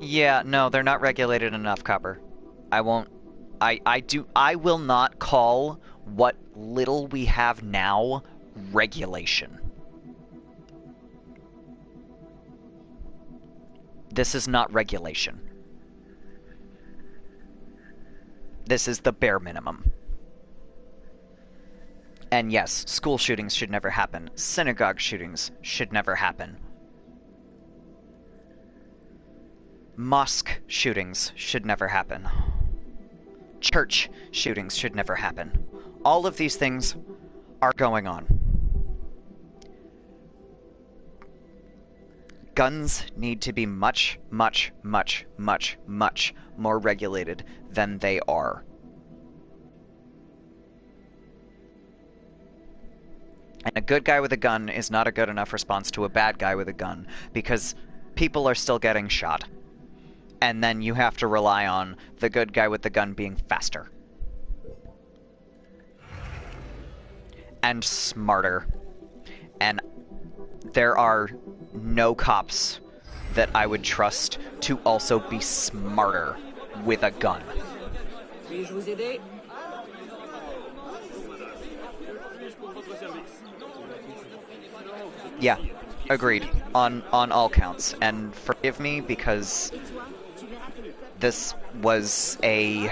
Yeah, no, they're not regulated enough, Copper. I will not call what little we have now regulation. This is not regulation. This is the bare minimum. And yes, school shootings should never happen. Synagogue shootings should never happen. Mosque shootings should never happen. Church shootings should never happen. All of these things are going on. Guns need to be much, much, much, much, much more regulated than they are. And a good guy with a gun is not a good enough response to a bad guy with a gun, because people are still getting shot. And then you have to rely on the good guy with the gun being faster. And smarter. And there are no cops that I would trust to also be smarter with a gun. Puis-je vous aider? Yeah, agreed. On all counts. And forgive me because this was a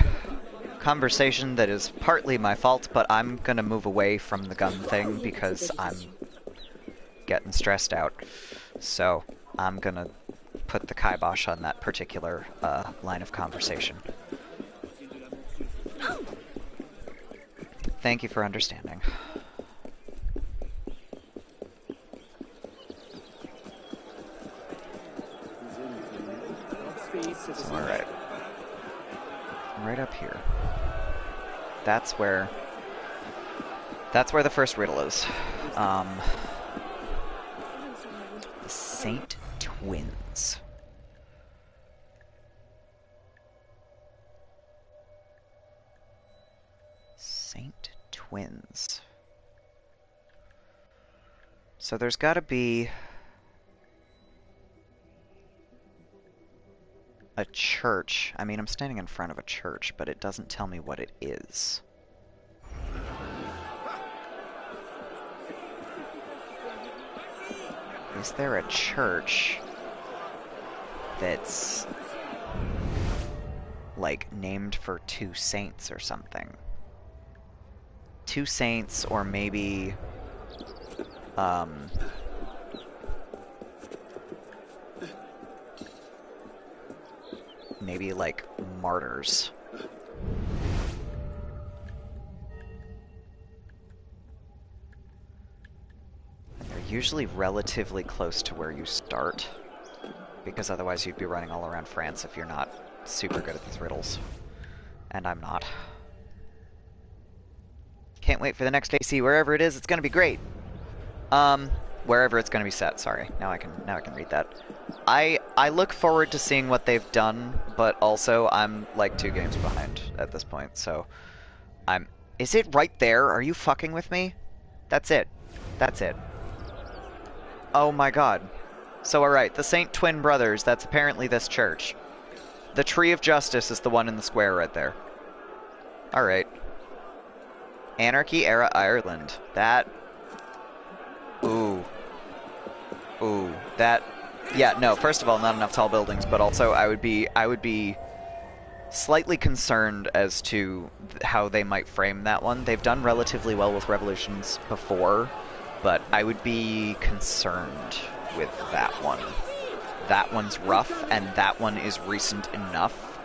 conversation that is partly my fault, but I'm gonna move away from the gun thing because I'm getting stressed out. So I'm gonna put the kibosh on that particular line of conversation. Thank you for understanding. So, alright. Right up here. That's where the first riddle is. The Saint Twins. Saint Twins. So there's gotta be a church. I mean, I'm standing in front of a church, but it doesn't tell me what it is. Is there a church that's, like, named for two saints or something? Two saints, or maybe, maybe, like, martyrs. And they're usually relatively close to where you start, because otherwise you'd be running all around France if you're not super good at these riddles. And I'm not. Can't wait for the next AC, wherever it is, it's gonna be great. Wherever it's gonna be set, sorry. Now I can read that. I look forward to seeing what they've done, but also I'm like 2 games behind at this point, so is it right there? Are you fucking with me? That's it. That's it. Oh my god. So alright, the Saint Twin Brothers, that's apparently this church. The Tree of Justice is the one in the square right there. Alright. Anarchy-era Ireland. That... Ooh. Ooh. That... Yeah, no, first of all, not enough tall buildings, but also I would be slightly concerned as to how they might frame that one. They've done relatively well with revolutions before, but I would be concerned with that one. That one's rough, and that one is recent enough.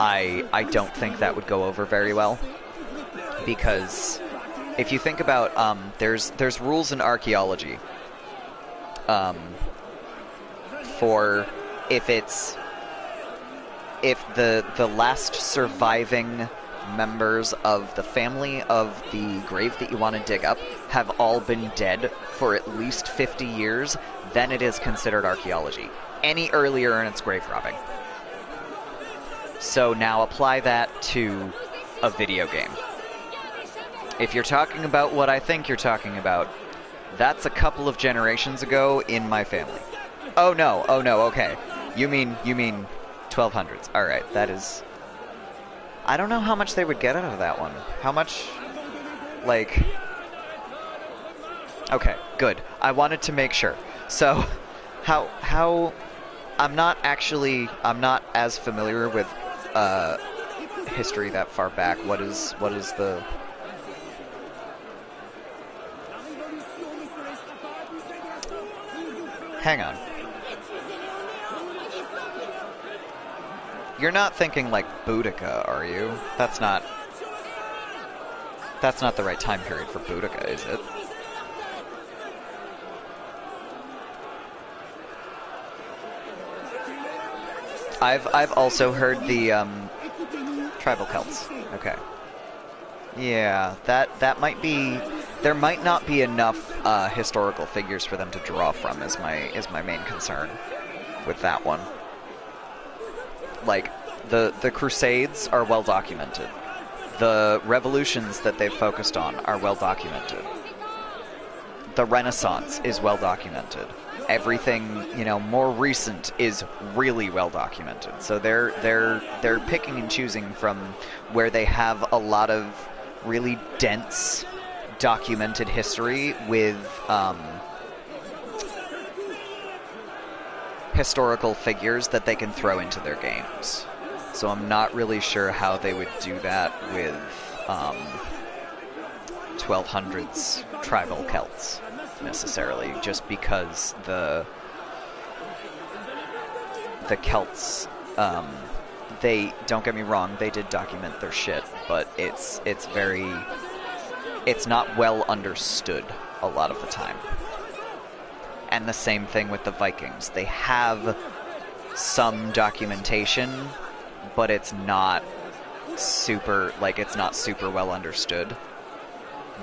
I don't think that would go over very well, because if you think about, there's rules in archaeology, for if the last surviving members of the family of the grave that you want to dig up have all been dead for at least 50 years, then it is considered archaeology. Any earlier and it's grave robbing. So now apply that to a video game. If you're talking about what I think you're talking about, that's a couple of generations ago in my family. Oh no, okay. You mean 1200s. Alright, that is... I don't know how much they would get out of that one. How much... like... Okay, good. I wanted to make sure. So, how... I'm not as familiar with, history that far back. What is the... Hang on. You're not thinking like Boudica, are you? That's That's not the right time period for Boudica, is it? I've also heard the tribal Celts. Okay. Yeah, that might be. There might not be enough historical figures for them to draw from. Is my main concern with that one. Like the Crusades are well documented. The revolutions that they've focused on are well documented. The Renaissance is well documented. Everything, you know, more recent is really well documented. So they're picking and choosing from where they have a lot of really dense documented history with historical figures that they can throw into their games. So I'm not really sure how they would do that with 1200s tribal Celts necessarily, just because the Celts, they, don't get me wrong, they did document their shit, but it's not well understood a lot of the time. And the same thing with the Vikings. They have some documentation, but it's not super well understood.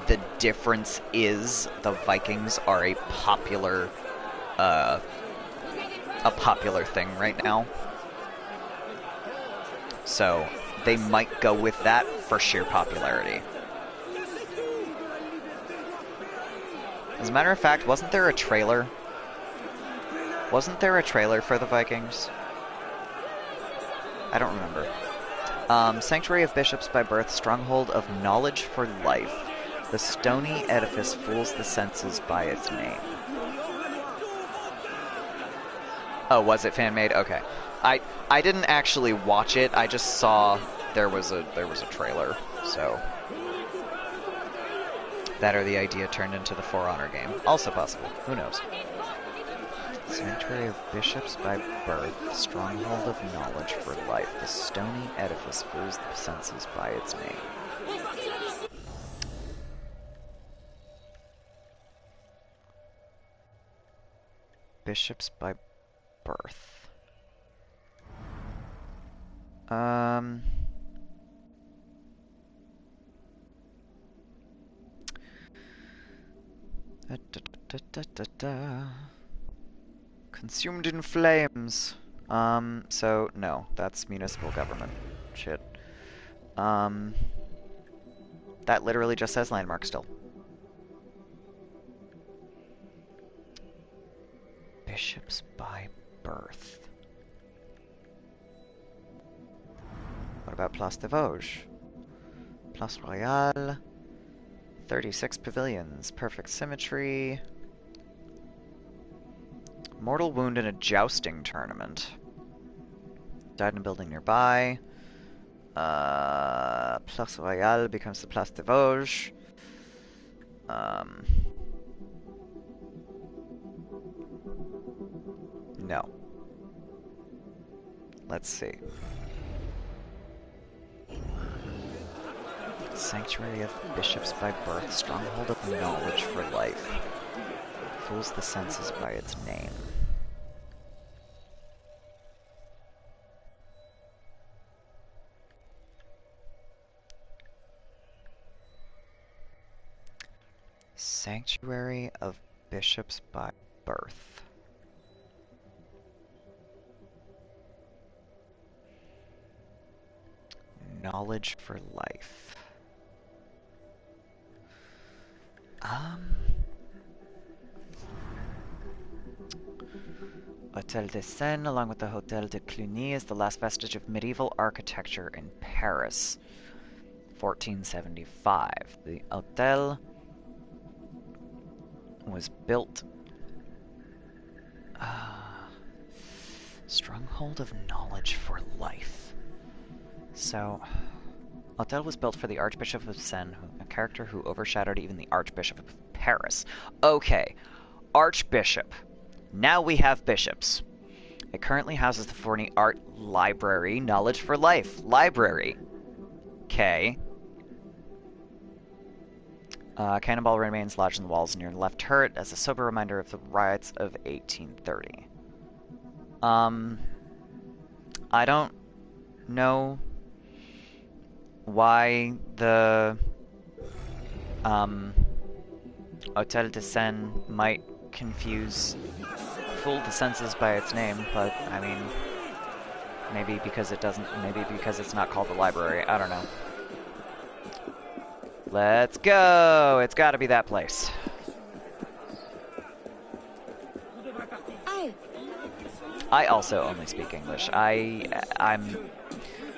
The difference is the Vikings are a popular thing right now. So they might go with that for sheer popularity. As a matter of fact, wasn't there a trailer? Wasn't there a trailer for the Vikings? I don't remember. Sanctuary of Bishops by Birth, Stronghold of Knowledge for Life. The stony edifice fools the senses by its name. Oh, was it fan-made? Okay. I didn't actually watch it. I just saw there was a trailer. So that or the idea turned into the For Honor game. Also possible. Who knows? Sanctuary of Bishops by Birth, Stronghold of Knowledge for Life. The stony edifice fools the senses by its name. Bishops by Birth. Consumed in flames. So no, that's municipal government shit. That literally just says landmark still. Bishops by Birth. What about Place des Vosges? Place Royale. 36 pavilions. Perfect symmetry. Mortal wound in a jousting tournament. Died in a building nearby. Place Royale becomes the Place des Vosges. No. Let's see. Sanctuary of Bishops by Birth, Stronghold of Knowledge for Life. Fools the senses by its name. Sanctuary of Bishops by Birth. Knowledge for Life. Hôtel de Seine, along with the Hôtel de Cluny, is the last vestige of medieval architecture in Paris. 1475. The Hôtel was built... Stronghold of Knowledge for Life. So... Hôtel was built for the Archbishop of Seine, a character who overshadowed even the Archbishop of Paris. Okay, Archbishop. Now we have bishops. It currently houses the Forney Art Library, Knowledge for Life. Library. Okay. Cannonball remains lodged in the walls near the left turret as a sober reminder of the riots of 1830. I don't know why the Hotel de Seine might confuse fool the senses by its name, but I mean, maybe because it doesn't, maybe because it's not called the library, I don't know. Let's go! It's gotta be that place. I also only speak English. I'm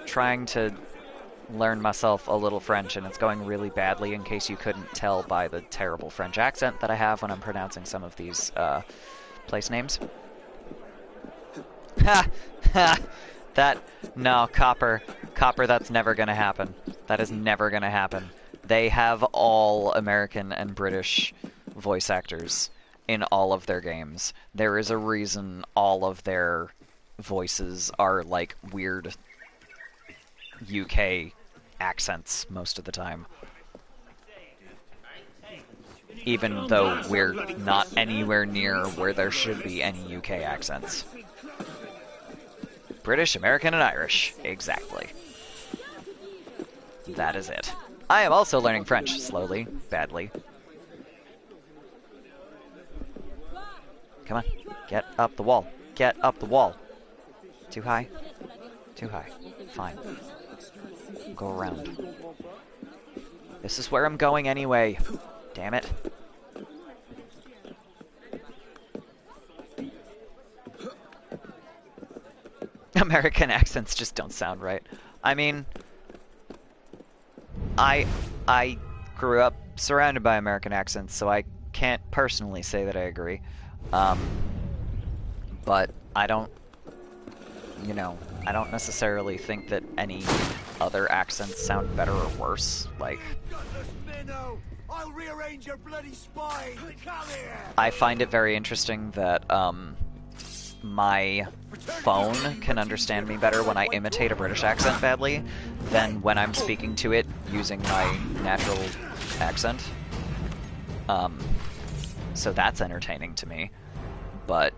trying to learn myself a little French, and it's going really badly, in case you couldn't tell by the terrible French accent that I have when I'm pronouncing some of these place names. Ha! Ha! No, Copper, that's never gonna happen. That is never gonna happen. They have all American and British voice actors in all of their games. There is a reason all of their voices are like weird UK accents most of the time. Even though we're not anywhere near where there should be any UK accents. British, American, and Irish. Exactly. That is it. I am also learning French, slowly, badly. Come on, get up the wall. Get up the wall. Too high? Too high. Fine. Go around. This is where I'm going anyway. Damn it. American accents just don't sound right. I mean, I grew up surrounded by American accents, so I can't personally say that I agree. But I don't, you know, I don't necessarily think that any other accents sound better or worse. Like, I'll rearrange your bloody spine. Come here. I find it very interesting that my phone can understand me better when I imitate a British accent badly than when I'm speaking to it using my natural accent. So that's entertaining to me. But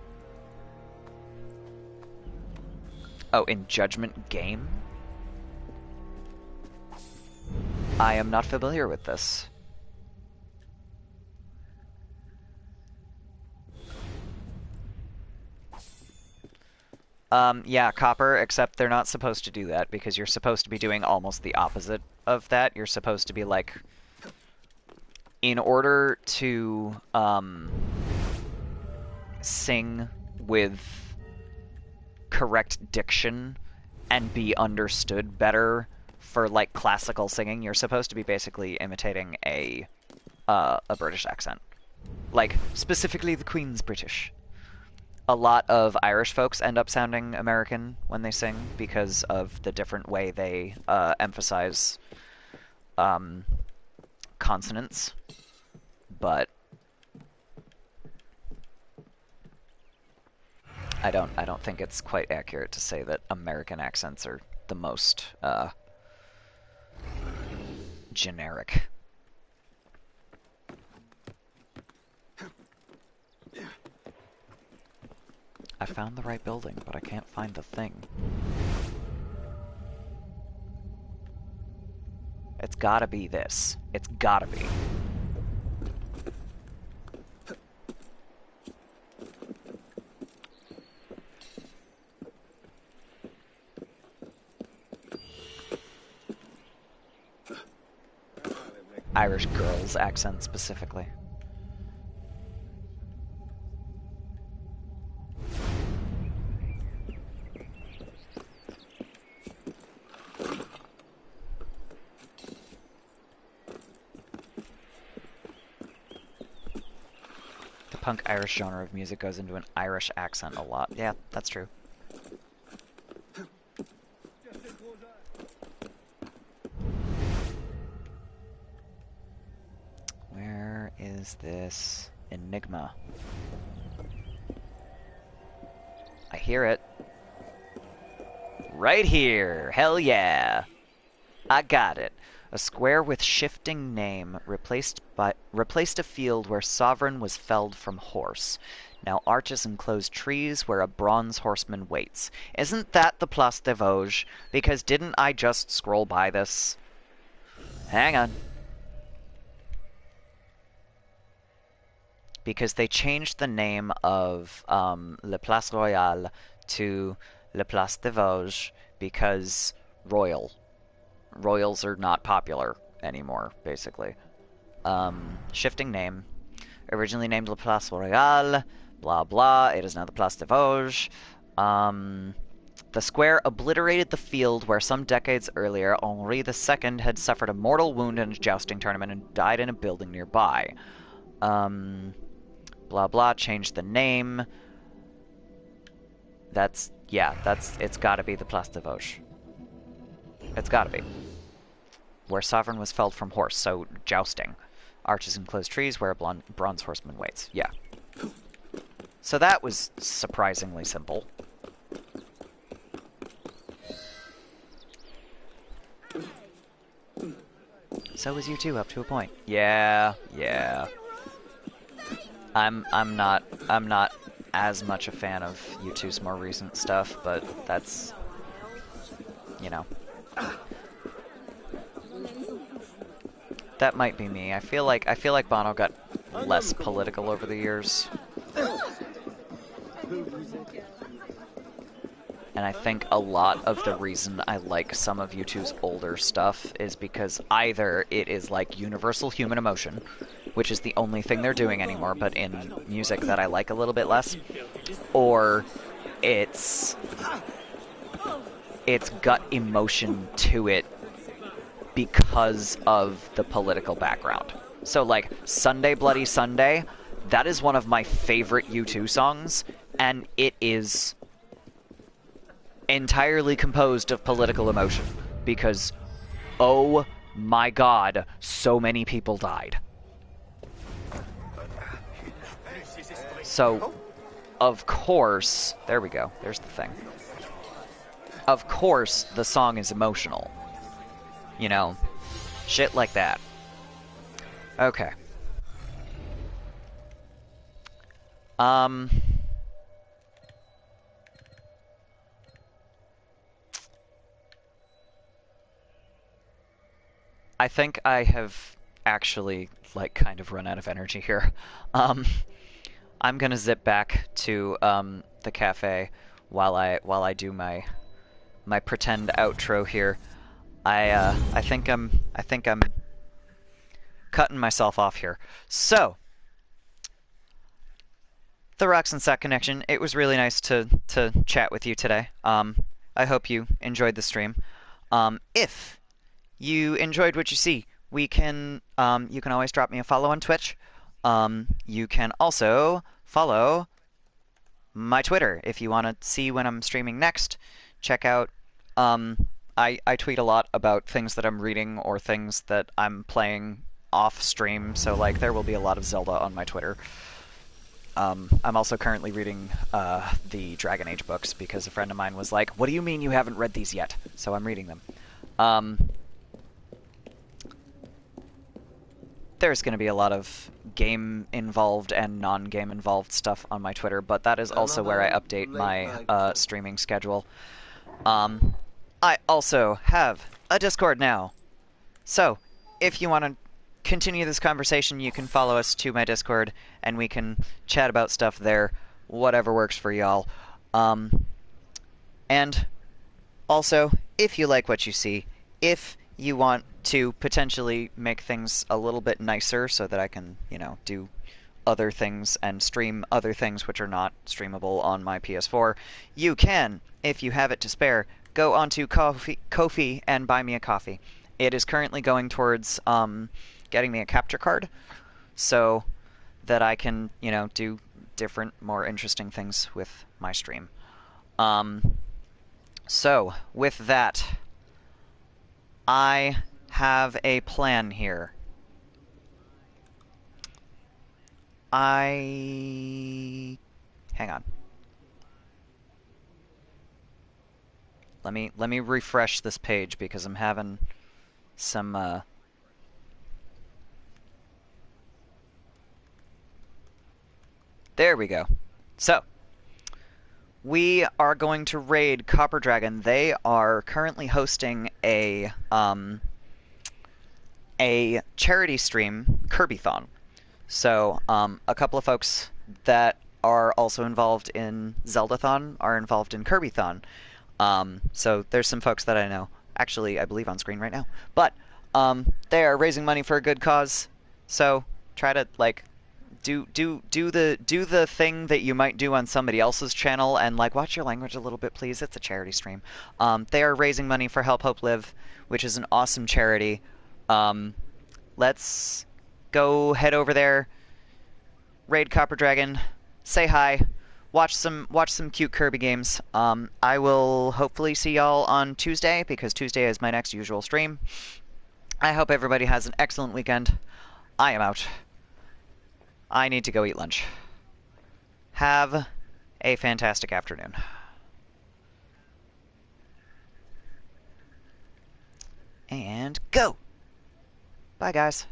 oh, in Judgment Game? I am not familiar with this. Yeah, Copper, except they're not supposed to do that, because you're supposed to be doing almost the opposite of that. You're supposed to be like, in order to, sing with correct diction and be understood better for, like, classical singing, you're supposed to be basically imitating a British accent. Like, specifically the Queen's British. A lot of Irish folks end up sounding American when they sing because of the different way they emphasize consonants. But I don't think it's quite accurate to say that American accents are the most generic. I found the right building, but I can't find the thing. It's gotta be this. It's gotta be. Irish girls' accent specifically. The punk Irish genre of music goes into an Irish accent a lot. Yeah, that's true. Where is this enigma? I hear it. Right here! Hell yeah! I got it. A square with shifting name replaced a field where sovereign was felled from horse. Now arches enclose trees where a bronze horseman waits. Isn't that the Place des Vosges? Because didn't I just scroll by this? Hang on. Because they changed the name of Le Place Royale to Le Place des Vosges because Royals are not popular anymore, basically. Shifting name. Originally named Le Place Royale, blah blah. It is now the Place des Vosges. The square obliterated the field where some decades earlier Henri II had suffered a mortal wound in a jousting tournament and died in a building nearby. Blah blah, changed the name. It's gotta be the Place des Vosges. It's gotta be. Where sovereign was felled from horse, so jousting. Arches enclosed trees where a bronze horseman waits. Yeah. So that was surprisingly simple. So was you too, up to a point. Yeah. I'm not as much a fan of U2's more recent stuff, but that's, you know. That might be me. I feel like Bono got less political over the years. And I think a lot of the reason I like some of U2's older stuff is because either it is like universal human emotion, which is the only thing they're doing anymore, but in music that I like a little bit less, or it's got emotion to it because of the political background. So like Sunday Bloody Sunday, that is one of my favorite U2 songs, and it is entirely composed of political emotion because, oh my god, so many people died. So, of course, there we go, there's the thing. Of course, the song is emotional. You know, shit like that. Okay. I think I have actually, like, kind of run out of energy here. I'm gonna zip back to the cafe while I do my pretend outro here. I think I'm cutting myself off here. So, the Rocks and Sack Connection. It was really nice to chat with you today. I hope you enjoyed the stream. If you enjoyed what you see, you can always drop me a follow on Twitch. You can also follow my Twitter if you want to see when I'm streaming next. Check out, I tweet a lot about things that I'm reading or things that I'm playing off stream, so like there will be a lot of Zelda on my Twitter. I'm also currently reading the Dragon Age books because a friend of mine was like, "What do you mean you haven't read these yet?" So I'm reading them. There's going to be a lot of game-involved and non-game-involved stuff on my Twitter, but that is also where I update my streaming schedule. I also have a Discord now. So, if you want to continue this conversation, you can follow us to my Discord, and we can chat about stuff there, whatever works for y'all. And also, if you like what you see, if you want to potentially make things a little bit nicer so that I can, you know, do other things and stream other things which are not streamable on my PS4, you can, if you have it to spare, go onto Ko-fi and buy me a coffee. It is currently going towards getting me a capture card so that I can, you know, do different, more interesting things with my stream. So, with that, I have a plan here. Hang on. Let me refresh this page because I'm having some there we go. So, we are going to raid Copper Dragon. They are currently hosting a charity stream, Kirbython. So, a couple of folks that are also involved in Zeldathon are involved in Kirbython. So there's some folks that I know, actually, I believe on screen right now. But they are raising money for a good cause. So try to like do the thing that you might do on somebody else's channel and like watch your language a little bit, please. It's a charity stream. They are raising money for Help Hope Live, which is an awesome charity. Let's go head over there, raid Copper Dragon, say hi, watch some cute Kirby games. I will hopefully see y'all on Tuesday, because Tuesday is my next usual stream. I hope everybody has an excellent weekend. I am out. I need to go eat lunch. Have a fantastic afternoon. And go! Bye, guys.